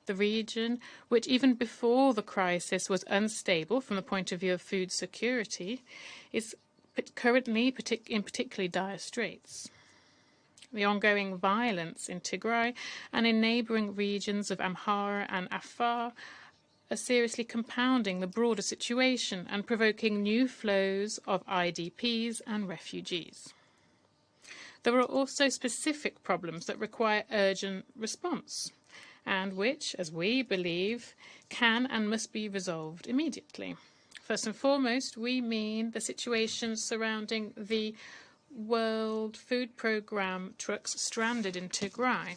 The region, which even before the crisis was unstable from the point of view of food security, is currently in particularly dire straits. The ongoing violence in Tigray and in neighbouring regions of Amhara and Afar are seriously compounding the broader situation and provoking new flows of IDPs and refugees. There are also specific problems that require urgent response and which, as we believe, can and must be resolved immediately. First and foremost, we mean the situation surrounding the World Food Programme trucks stranded in Tigray.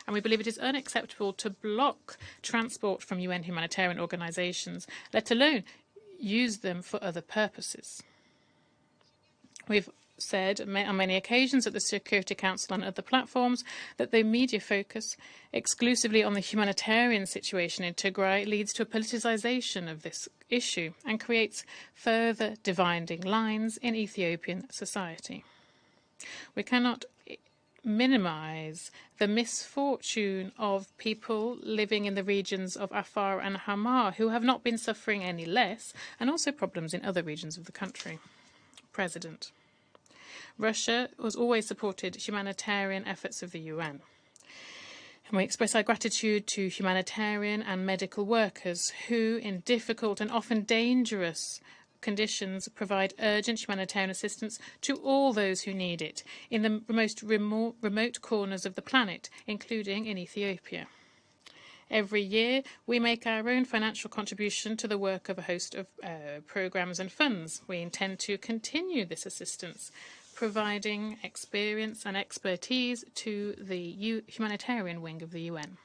And we believe it is unacceptable to block transport from UN humanitarian organisations, let alone use them for other purposes. We've said on many occasions at the Security Council and other platforms that the media focus exclusively on the humanitarian situation in Tigray leads to a politicization of this issue and creates further dividing lines in Ethiopian society. We cannot minimize the misfortune of people living in the regions of Afar and Hamar who have not been suffering any less, and also problems in other regions of the country. President, Russia has always supported humanitarian efforts of the UN. And we express our gratitude to humanitarian and medical workers who, in difficult and often dangerous conditions, provide urgent humanitarian assistance to all those who need it in the most remote corners of the planet, including in Ethiopia. Every year, we make our own financial contribution to the work of a host of programmes and funds. We intend to continue this assistance, providing experience and expertise to the humanitarian wing of the UN.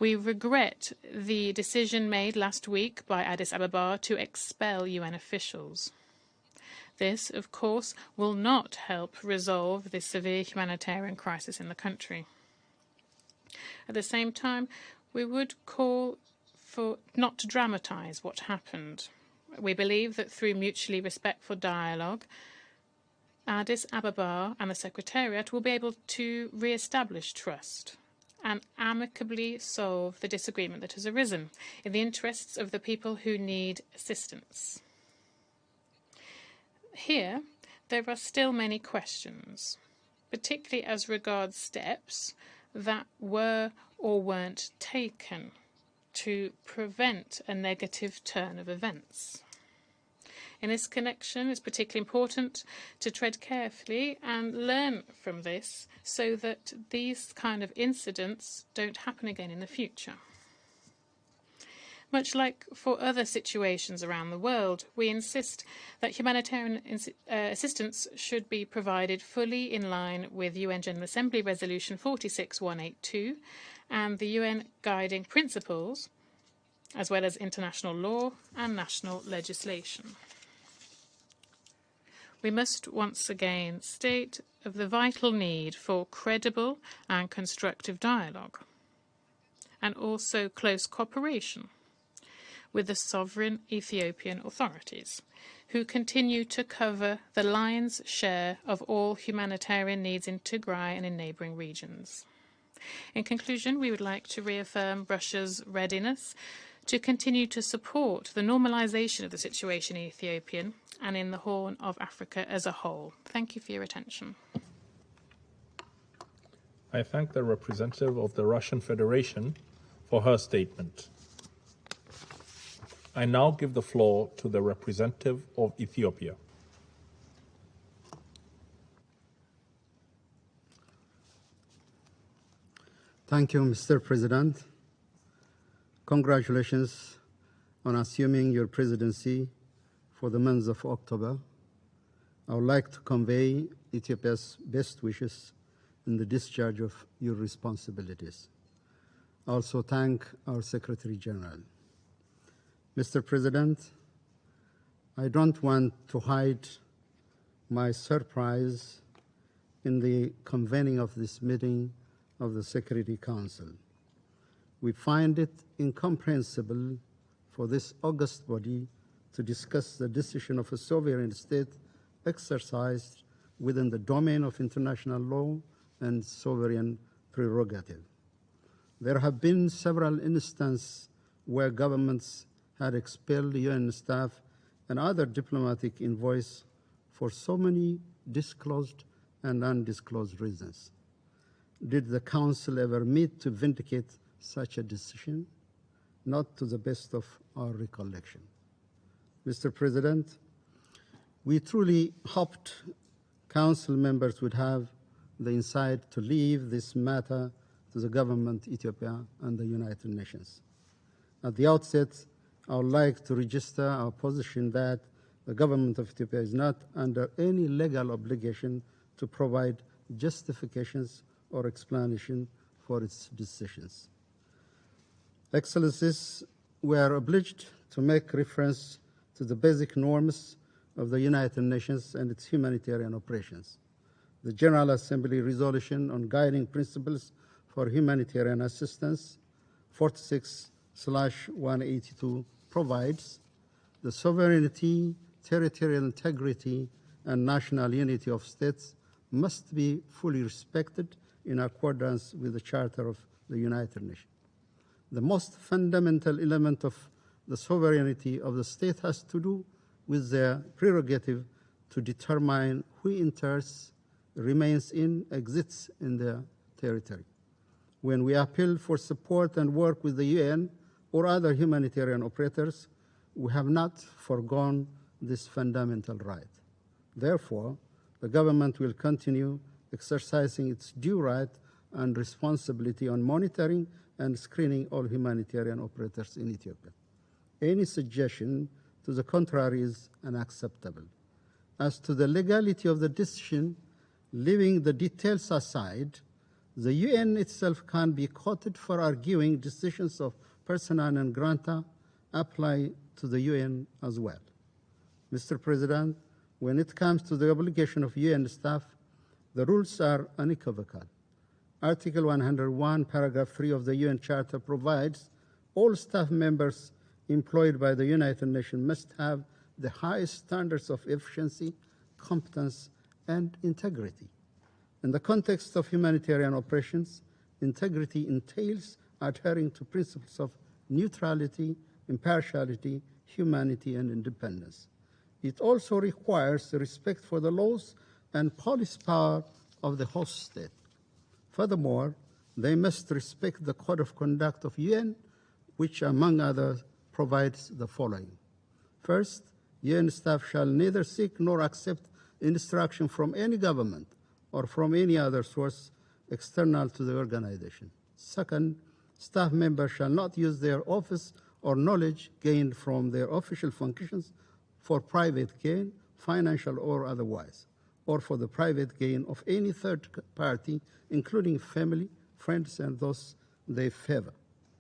We regret the decision made last week by Addis Ababa to expel UN officials. This, of course, will not help resolve the severe humanitarian crisis in the country. At the same time, we would call for not to dramatize what happened. We believe that through mutually respectful dialogue, Addis Ababa and the Secretariat will be able to re-establish trust and amicably solve the disagreement that has arisen in the interests of the people who need assistance. Here, there are still many questions, particularly as regards steps that were or weren't taken to prevent a negative turn of events. In this connection, it's particularly important to tread carefully and learn from this so that these kind of incidents don't happen again in the future. Much like for other situations around the world, we insist that humanitarian assistance should be provided fully in line with UN General Assembly Resolution 46182 and the UN guiding principles, as well as international law and national legislation. We must once again state of the vital need for credible and constructive dialogue, and also close cooperation with the sovereign Ethiopian authorities, who continue to cover the lion's share of all humanitarian needs in Tigray and in neighbouring regions. In conclusion, we would like to reaffirm Russia's readiness to continue to support the normalization of the situation in Ethiopia and in the Horn of Africa as a whole. Thank you for your attention. I thank the representative of the Russian Federation for her statement. I now give the floor to the representative of Ethiopia. Thank you, Mr. President. Congratulations on assuming your presidency for the month of October. I would like to convey Ethiopia's best wishes in the discharge of your responsibilities. I also thank our Secretary General. Mr. President, I don't want to hide my surprise in the convening of this meeting of the Security Council. We find it incomprehensible for this august body to discuss the decision of a sovereign state exercised within the domain of international law and sovereign prerogative. There have been several instances where governments had expelled UN staff and other diplomatic envoys for so many disclosed and undisclosed reasons. Did the Council ever meet to vindicate such a decision? Not to the best of our recollection. Mr. President, we truly hoped Council members would have the insight to leave this matter to the government of Ethiopia and the United Nations. At the outset, I would like to register our position that the government of Ethiopia is not under any legal obligation to provide justifications or explanation for its decisions. Excellencies, we are obliged to make reference to the basic norms of the United Nations and its humanitarian operations. The General Assembly resolution on guiding principles for humanitarian assistance 46/182 provides the sovereignty, territorial integrity, and national unity of states must be fully respected in accordance with the Charter of the United Nations. The most fundamental element of the sovereignty of the state has to do with their prerogative to determine who enters, remains in, exists in their territory. When we appeal for support and work with the UN or other humanitarian operators, we have not foregone this fundamental right. Therefore, the government will continue exercising its due right and responsibility on monitoring and screening all humanitarian operators in Ethiopia. Any suggestion to the contrary is unacceptable. As to the legality of the decision, leaving the details aside, The UN itself can be quoted for arguing decisions of persona non grata apply to the UN as well. Mr. President, when it comes to the obligation of UN staff, the rules are unequivocal. Article 101, paragraph 3 of the UN Charter provides all staff members employed by the United Nations must have the highest standards of efficiency, competence, and integrity. In the context of humanitarian operations, integrity entails adhering to principles of neutrality, impartiality, humanity, and independence. It also requires respect for the laws and police power of the host state. Furthermore, they must respect the Code of Conduct of UN, which, among others, provides the following. First, UN staff shall neither seek nor accept instruction from any government or from any other source external to the organization. Second, staff members shall not use their office or knowledge gained from their official functions for private gain, financial or otherwise, or for the private gain of any third party, including family, friends, and those they favor.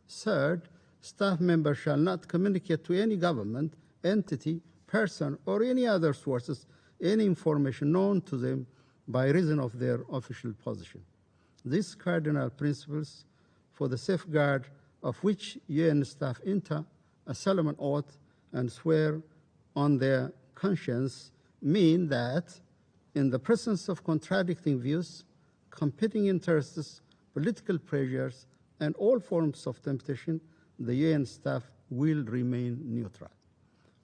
Third, staff members shall not communicate to any government, entity, person, or any other sources any information known to them by reason of their official position. These cardinal principles, for the safeguard of which UN staff enter a solemn oath and swear on their conscience, mean that in the presence of contradicting views, competing interests, political pressures, and all forms of temptation, the UN staff will remain neutral.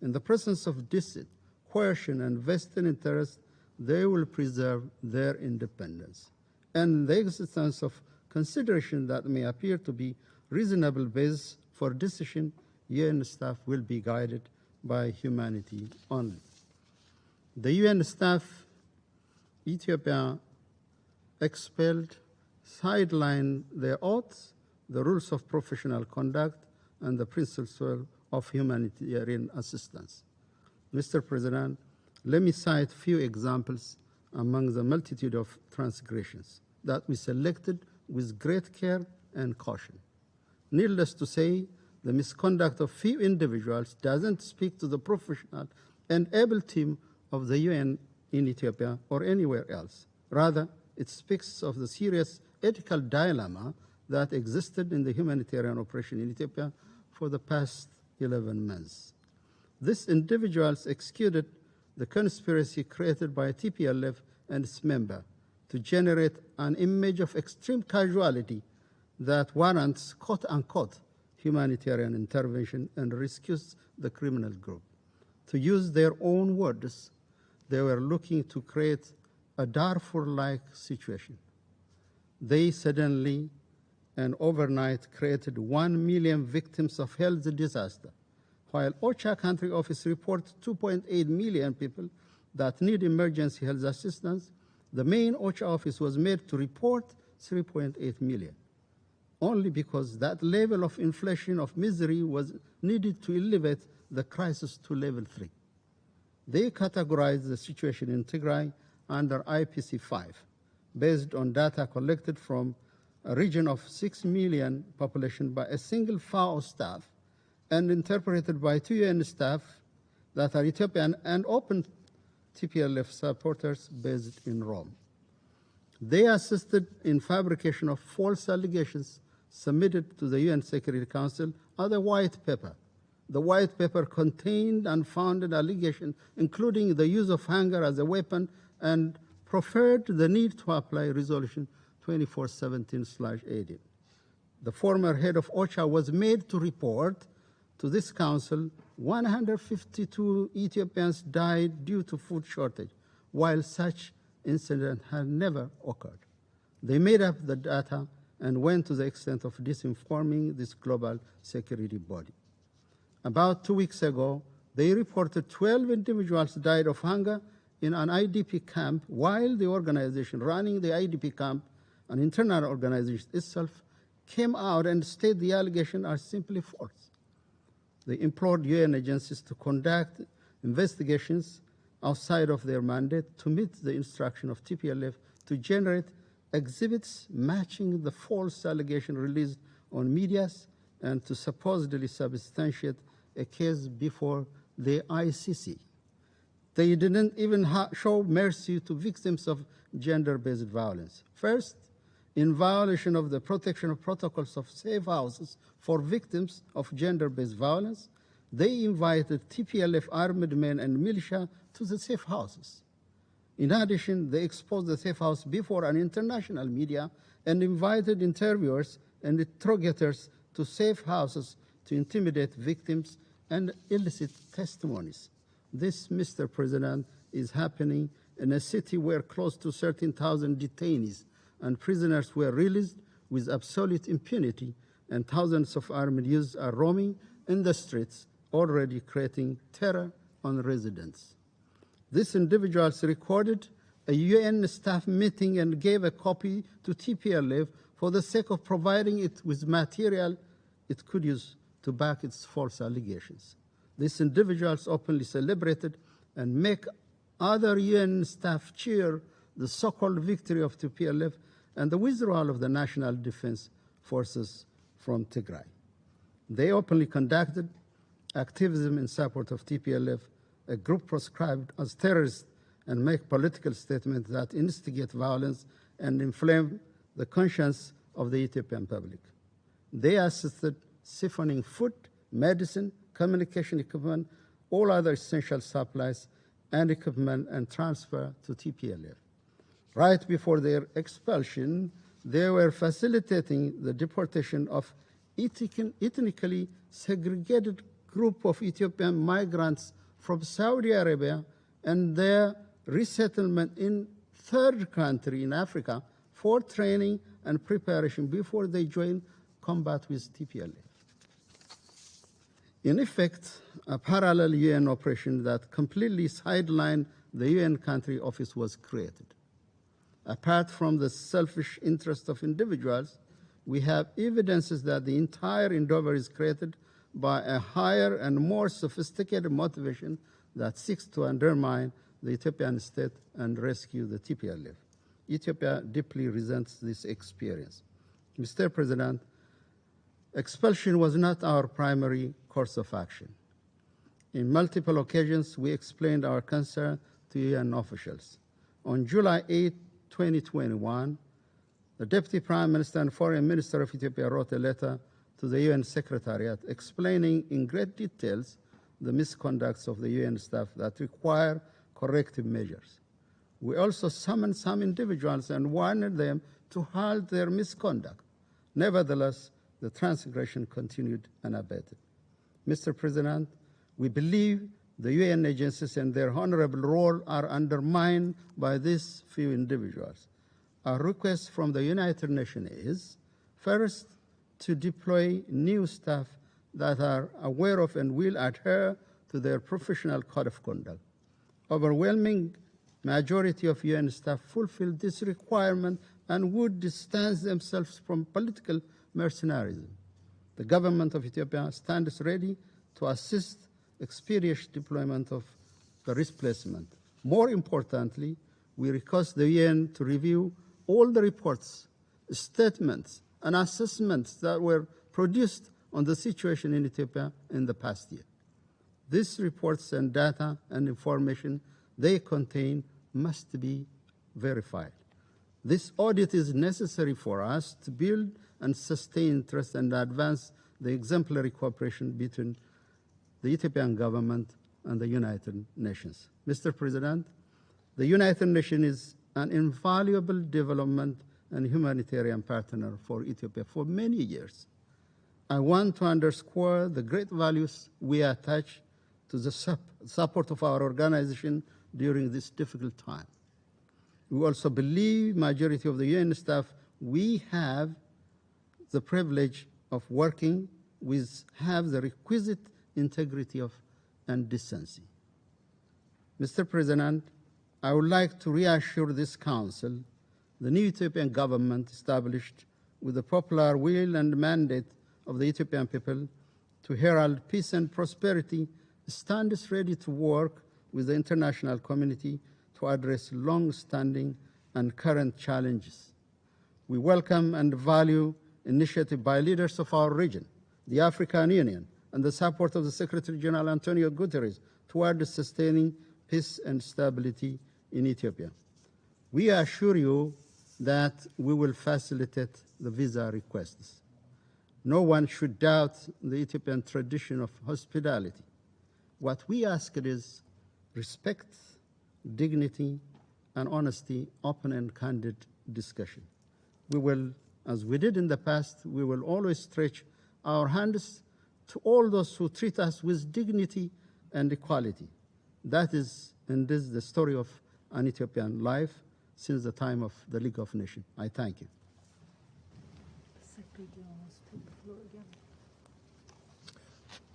In the presence of deceit, coercion, and vested interest, they will preserve their independence. And in the existence of consideration that may appear to be reasonable basis for decision, UN staff will be guided by humanity only. The UN staff Ethiopia expelled sidelined their oaths, the rules of professional conduct, and the principles of humanitarian assistance. Mr. President, let me cite few examples among the multitude of transgressions that we selected with great care and caution. Needless to say, the misconduct of few individuals doesn't speak to the professional and able team of the UN in Ethiopia or anywhere else. Rather, it speaks of the serious ethical dilemma that existed in the humanitarian operation in Ethiopia for the past 11 months. These individuals executed the conspiracy created by TPLF and its member to generate an image of extreme casualty that warrants quote-unquote humanitarian intervention and rescues the criminal group. To use their own words, they were looking to create a Darfur-like situation. They suddenly and overnight created 1 million victims of health disaster, while OCHA country office reports 2.8 million people that need emergency health assistance. The main OCHA office was made to report 3.8 million, only because that level of inflation of misery was needed to elevate the crisis to level 3. They categorized the situation in Tigray under IPC 5, based on data collected from a region of 6 million population by a single FAO staff and interpreted by 2 UN staff that are Ethiopian and open TPLF supporters based in Rome. They assisted in fabrication of false allegations submitted to the UN Security Council as a white paper. The white paper contained unfounded allegations, including the use of hunger as a weapon, and preferred the need to apply Resolution 2417/18. The former head of OCHA was made to report to this council 152 Ethiopians died due to food shortage, while such incident had never occurred. They made up the data and went to the extent of disinforming this global security body. About 2 weeks ago, they reported 12 individuals died of hunger in an IDP camp, while the organization running the IDP camp, an internal organization itself, came out and stated the allegations are simply false. They implored UN agencies to conduct investigations outside of their mandate to meet the instruction of TPLF to generate exhibits matching the false allegation released on medias and to supposedly substantiate a case before the ICC. They didn't even show mercy to victims of gender-based violence. First, in violation of the protection of protocols of safe houses for victims of gender-based violence, they invited TPLF armed men and militia to the safe houses. In addition, they exposed the safe house before an international media and invited interviewers and interrogators to safe houses to intimidate victims and elicit testimonies. This, Mr. President, is happening in a city where close to 13,000 detainees and prisoners were released with absolute impunity, and thousands of armed youths are roaming in the streets, already creating terror on residents. These individuals recorded a UN staff meeting and gave a copy to TPLF for the sake of providing it with material it could use to back its false allegations. These individuals openly celebrated and make other UN staff cheer the so-called victory of TPLF and the withdrawal of the National Defense Forces from Tigray. They openly conducted activism in support of TPLF, a group proscribed as terrorists, and make political statements that instigate violence and inflame the conscience of the Ethiopian public. They assisted siphoning food, medicine, communication equipment, all other essential supplies and equipment and transfer to TPLF. Right before their expulsion, they were facilitating the deportation of ethnically segregated group of Ethiopian migrants from Saudi Arabia and their resettlement in third country in Africa for training and preparation before they join combat with TPLF. In effect, a parallel UN operation that completely sidelined the UN country office was created. Apart from the selfish interest of individuals, we have evidences that the entire endeavor is created by a higher and more sophisticated motivation that seeks to undermine the Ethiopian state and rescue the TPLF. Ethiopia deeply resents this experience. Mr. President, expulsion was not our primary course of action. In multiple occasions, we explained our concern to UN officials. On July 8, 2021, the Deputy Prime Minister and Foreign Minister of Ethiopia wrote a letter to the UN Secretariat explaining in great details the misconducts of the UN staff that require corrective measures. We also summoned some individuals and warned them to halt their misconduct. Nevertheless, the transgression continued unabated. Mr. President, we believe the UN agencies and their honorable role are undermined by these few individuals. Our request from the United Nations is, first, to deploy new staff that are aware of and will adhere to their professional code of conduct. Overwhelming majority of UN staff fulfill this requirement and would distance themselves from political mercenarism. The government of Ethiopia stands ready to assist expeditious deployment of the replacement. More importantly, we request the UN to review all the reports, statements, and assessments that were produced on the situation in Ethiopia in the past year. These reports and data and information they contain must be verified. This audit is necessary for us to build and sustain trust and advance the exemplary cooperation between the Ethiopian government and the United Nations. Mr. President, the United Nations is an invaluable development and humanitarian partner for Ethiopia for many years. I want to underscore the great values we attach to the support of our organization during this difficult time. We also believe majority of the UN staff we have the privilege of working with have the requisite integrity and decency. Mr. President, I would like to reassure this Council the new Ethiopian government established with the popular will and mandate of the Ethiopian people to herald peace and prosperity stands ready to work with the international community to address long-standing and current challenges. We welcome and value initiative by leaders of our region, the African Union, and the support of the Secretary General Antonio Guterres toward sustaining peace and stability in Ethiopia. We assure you that we will facilitate the visa requests. No one should doubt the Ethiopian tradition of hospitality. What we ask is respect, dignity, and honesty, open and candid discussion. We will, as we did in the past, we will always stretch our hands to all those who treat us with dignity and equality. That is, and this is the story of an Ethiopian life since the time of the League of Nations. I thank you.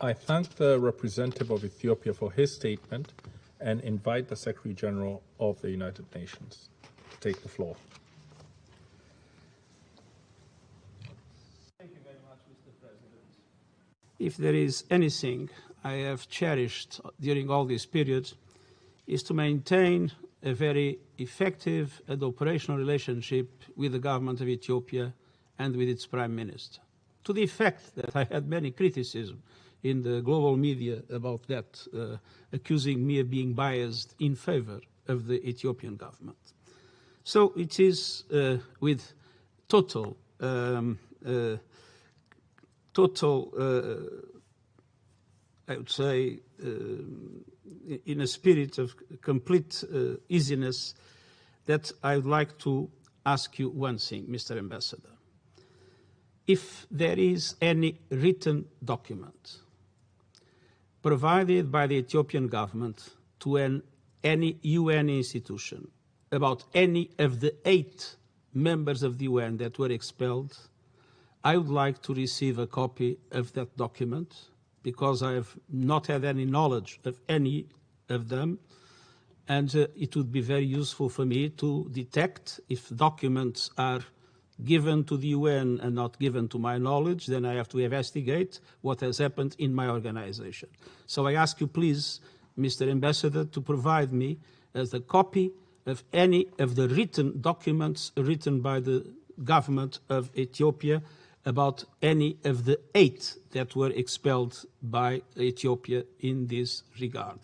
I thank the representative of Ethiopia for his statement and invite the Secretary General of the United Nations to take the floor. Thank you very much, Mr. President. If there is anything I have cherished during all this period, is to maintain a very effective and operational relationship with the government of Ethiopia and with its Prime Minister, to the effect that I had many criticisms in the global media about that, accusing me of being biased in favor of the Ethiopian government. So it is with total, I would say, in a spirit of complete easiness, that I would like to ask you one thing, Mr. Ambassador. If there is any written document provided by the Ethiopian government to any UN institution about any of the 8 members of the UN that were expelled, I would like to receive a copy of that document, because I have not had any knowledge of any of them, and it would be very useful for me to detect if documents are given to the UN and not given to my knowledge. Then I have to investigate what has happened in my organization. So I ask you, please, Mr. Ambassador, to provide me as a copy of any of the written documents written by the government of Ethiopia about any of the 8 that were expelled by Ethiopia in this regard.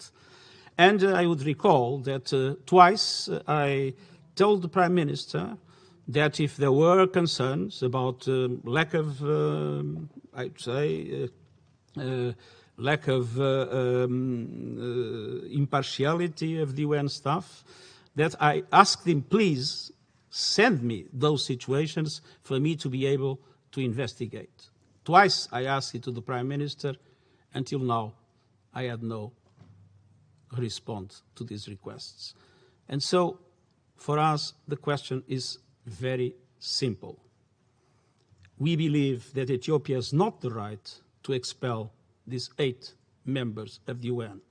And I would recall that twice I told the Prime Minister that if there were concerns about lack of, I'd say, lack of impartiality of the UN staff, that I asked him, please send me those situations for me to be able to investigate. Twice I asked it to the Prime Minister. Until now, I had no response to these requests. And so, for us, the question is very simple. We believe that Ethiopia has not the right to expel these 8 members of the UN.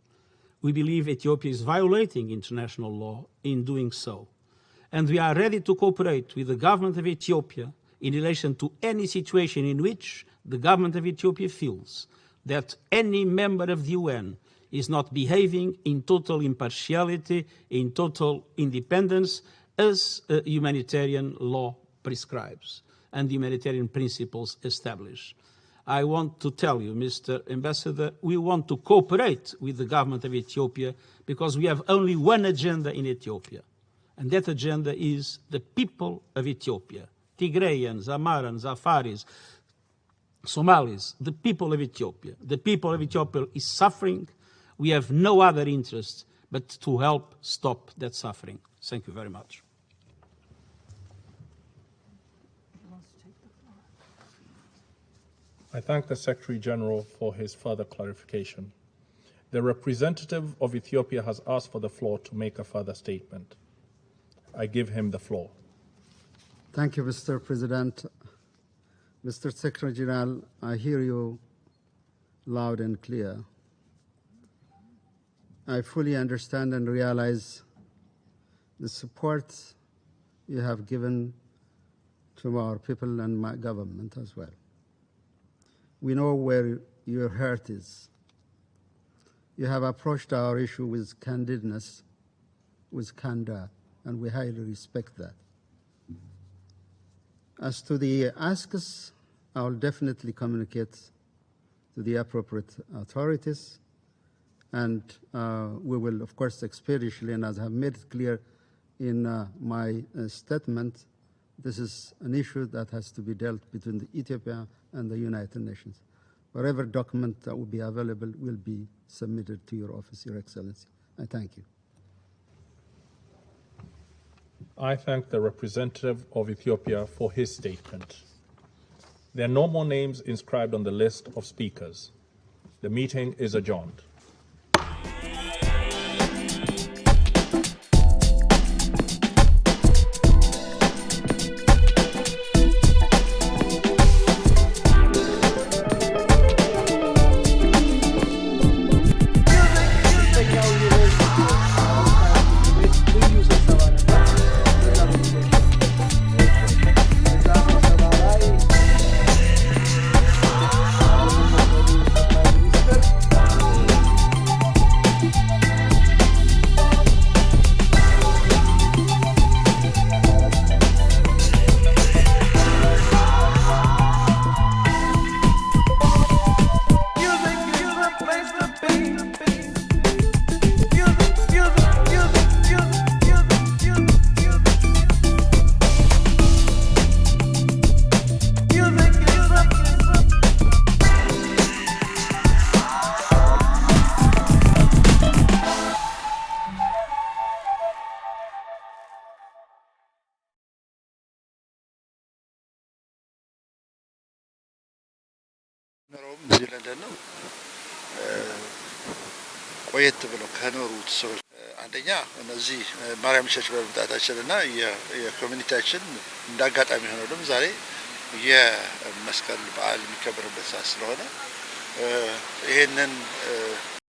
We believe Ethiopia is violating international law in doing so. And we are ready to cooperate with the government of Ethiopia in relation to any situation in which the government of Ethiopia feels that any member of the UN is not behaving in total impartiality, in total independence, as humanitarian law prescribes and humanitarian principles establish. I want to tell you, Mr. Ambassador, we want to cooperate with the government of Ethiopia because we have only one agenda in Ethiopia, and that agenda is the people of Ethiopia. Tigrayans, Amarans, Afaris, Somalis, the people of Ethiopia. The people of Ethiopia is suffering. We have no other interest but to help stop that suffering. Thank you very much. I thank the Secretary General for his further clarification. The representative of Ethiopia has asked for the floor to make a further statement. I give him the floor. Thank you, Mr. President. Mr. Secretary General, I hear you loud and clear. I fully understand and realize the support you have given to our people and my government as well. We know where your heart is. You have approached our issue with candidness, with candor, and we highly respect that. As to the asks, I will definitely communicate to the appropriate authorities, and we will, of course, expeditiously, and as I have made it clear in my statement, this is an issue that has to be dealt between the Ethiopia and the United Nations. Whatever document that will be available will be submitted to your office, Your Excellency. I thank you. I thank the representative of Ethiopia for his statement. There are no more names inscribed on the list of speakers. The meeting is adjourned. ቆየት ብለው ከኖሩት ሰዎች አንደኛ እነዚህ ማርያም ቸርች በመምጣታችንና የኮሚኒቲያችን እንዳጋጣሚ ሆኖ ደግሞ ዛሬ የመስቀል በዓል የሚከበርበት ሰዓት ስለሆነ ይሄንን